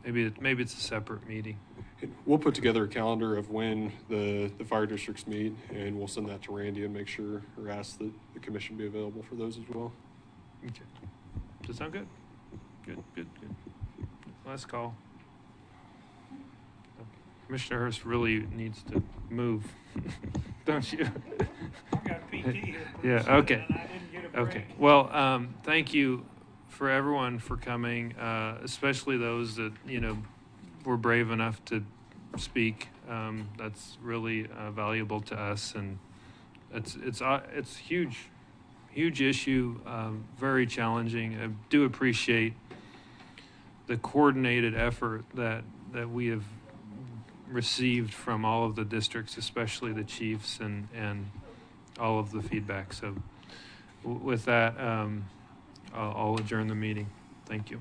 maybe it's a separate meeting. We'll put together a calendar of when the fire districts meet, and we'll send that to Randy and make sure, or ask that the commission be available for those as well. Okay. Does that sound good? Good. Last call. Commissioner Hurst really needs to move, don't you? I got PT here. Yeah, okay. And I didn't get a break. Okay. Well, thank you for everyone for coming, especially those that, were brave enough to speak. That's really valuable to us, and it's huge issue, very challenging. I do appreciate the coordinated effort that we have received from all of the districts, especially the chiefs, and all of the feedback. So with that, I'll adjourn the meeting. Thank you.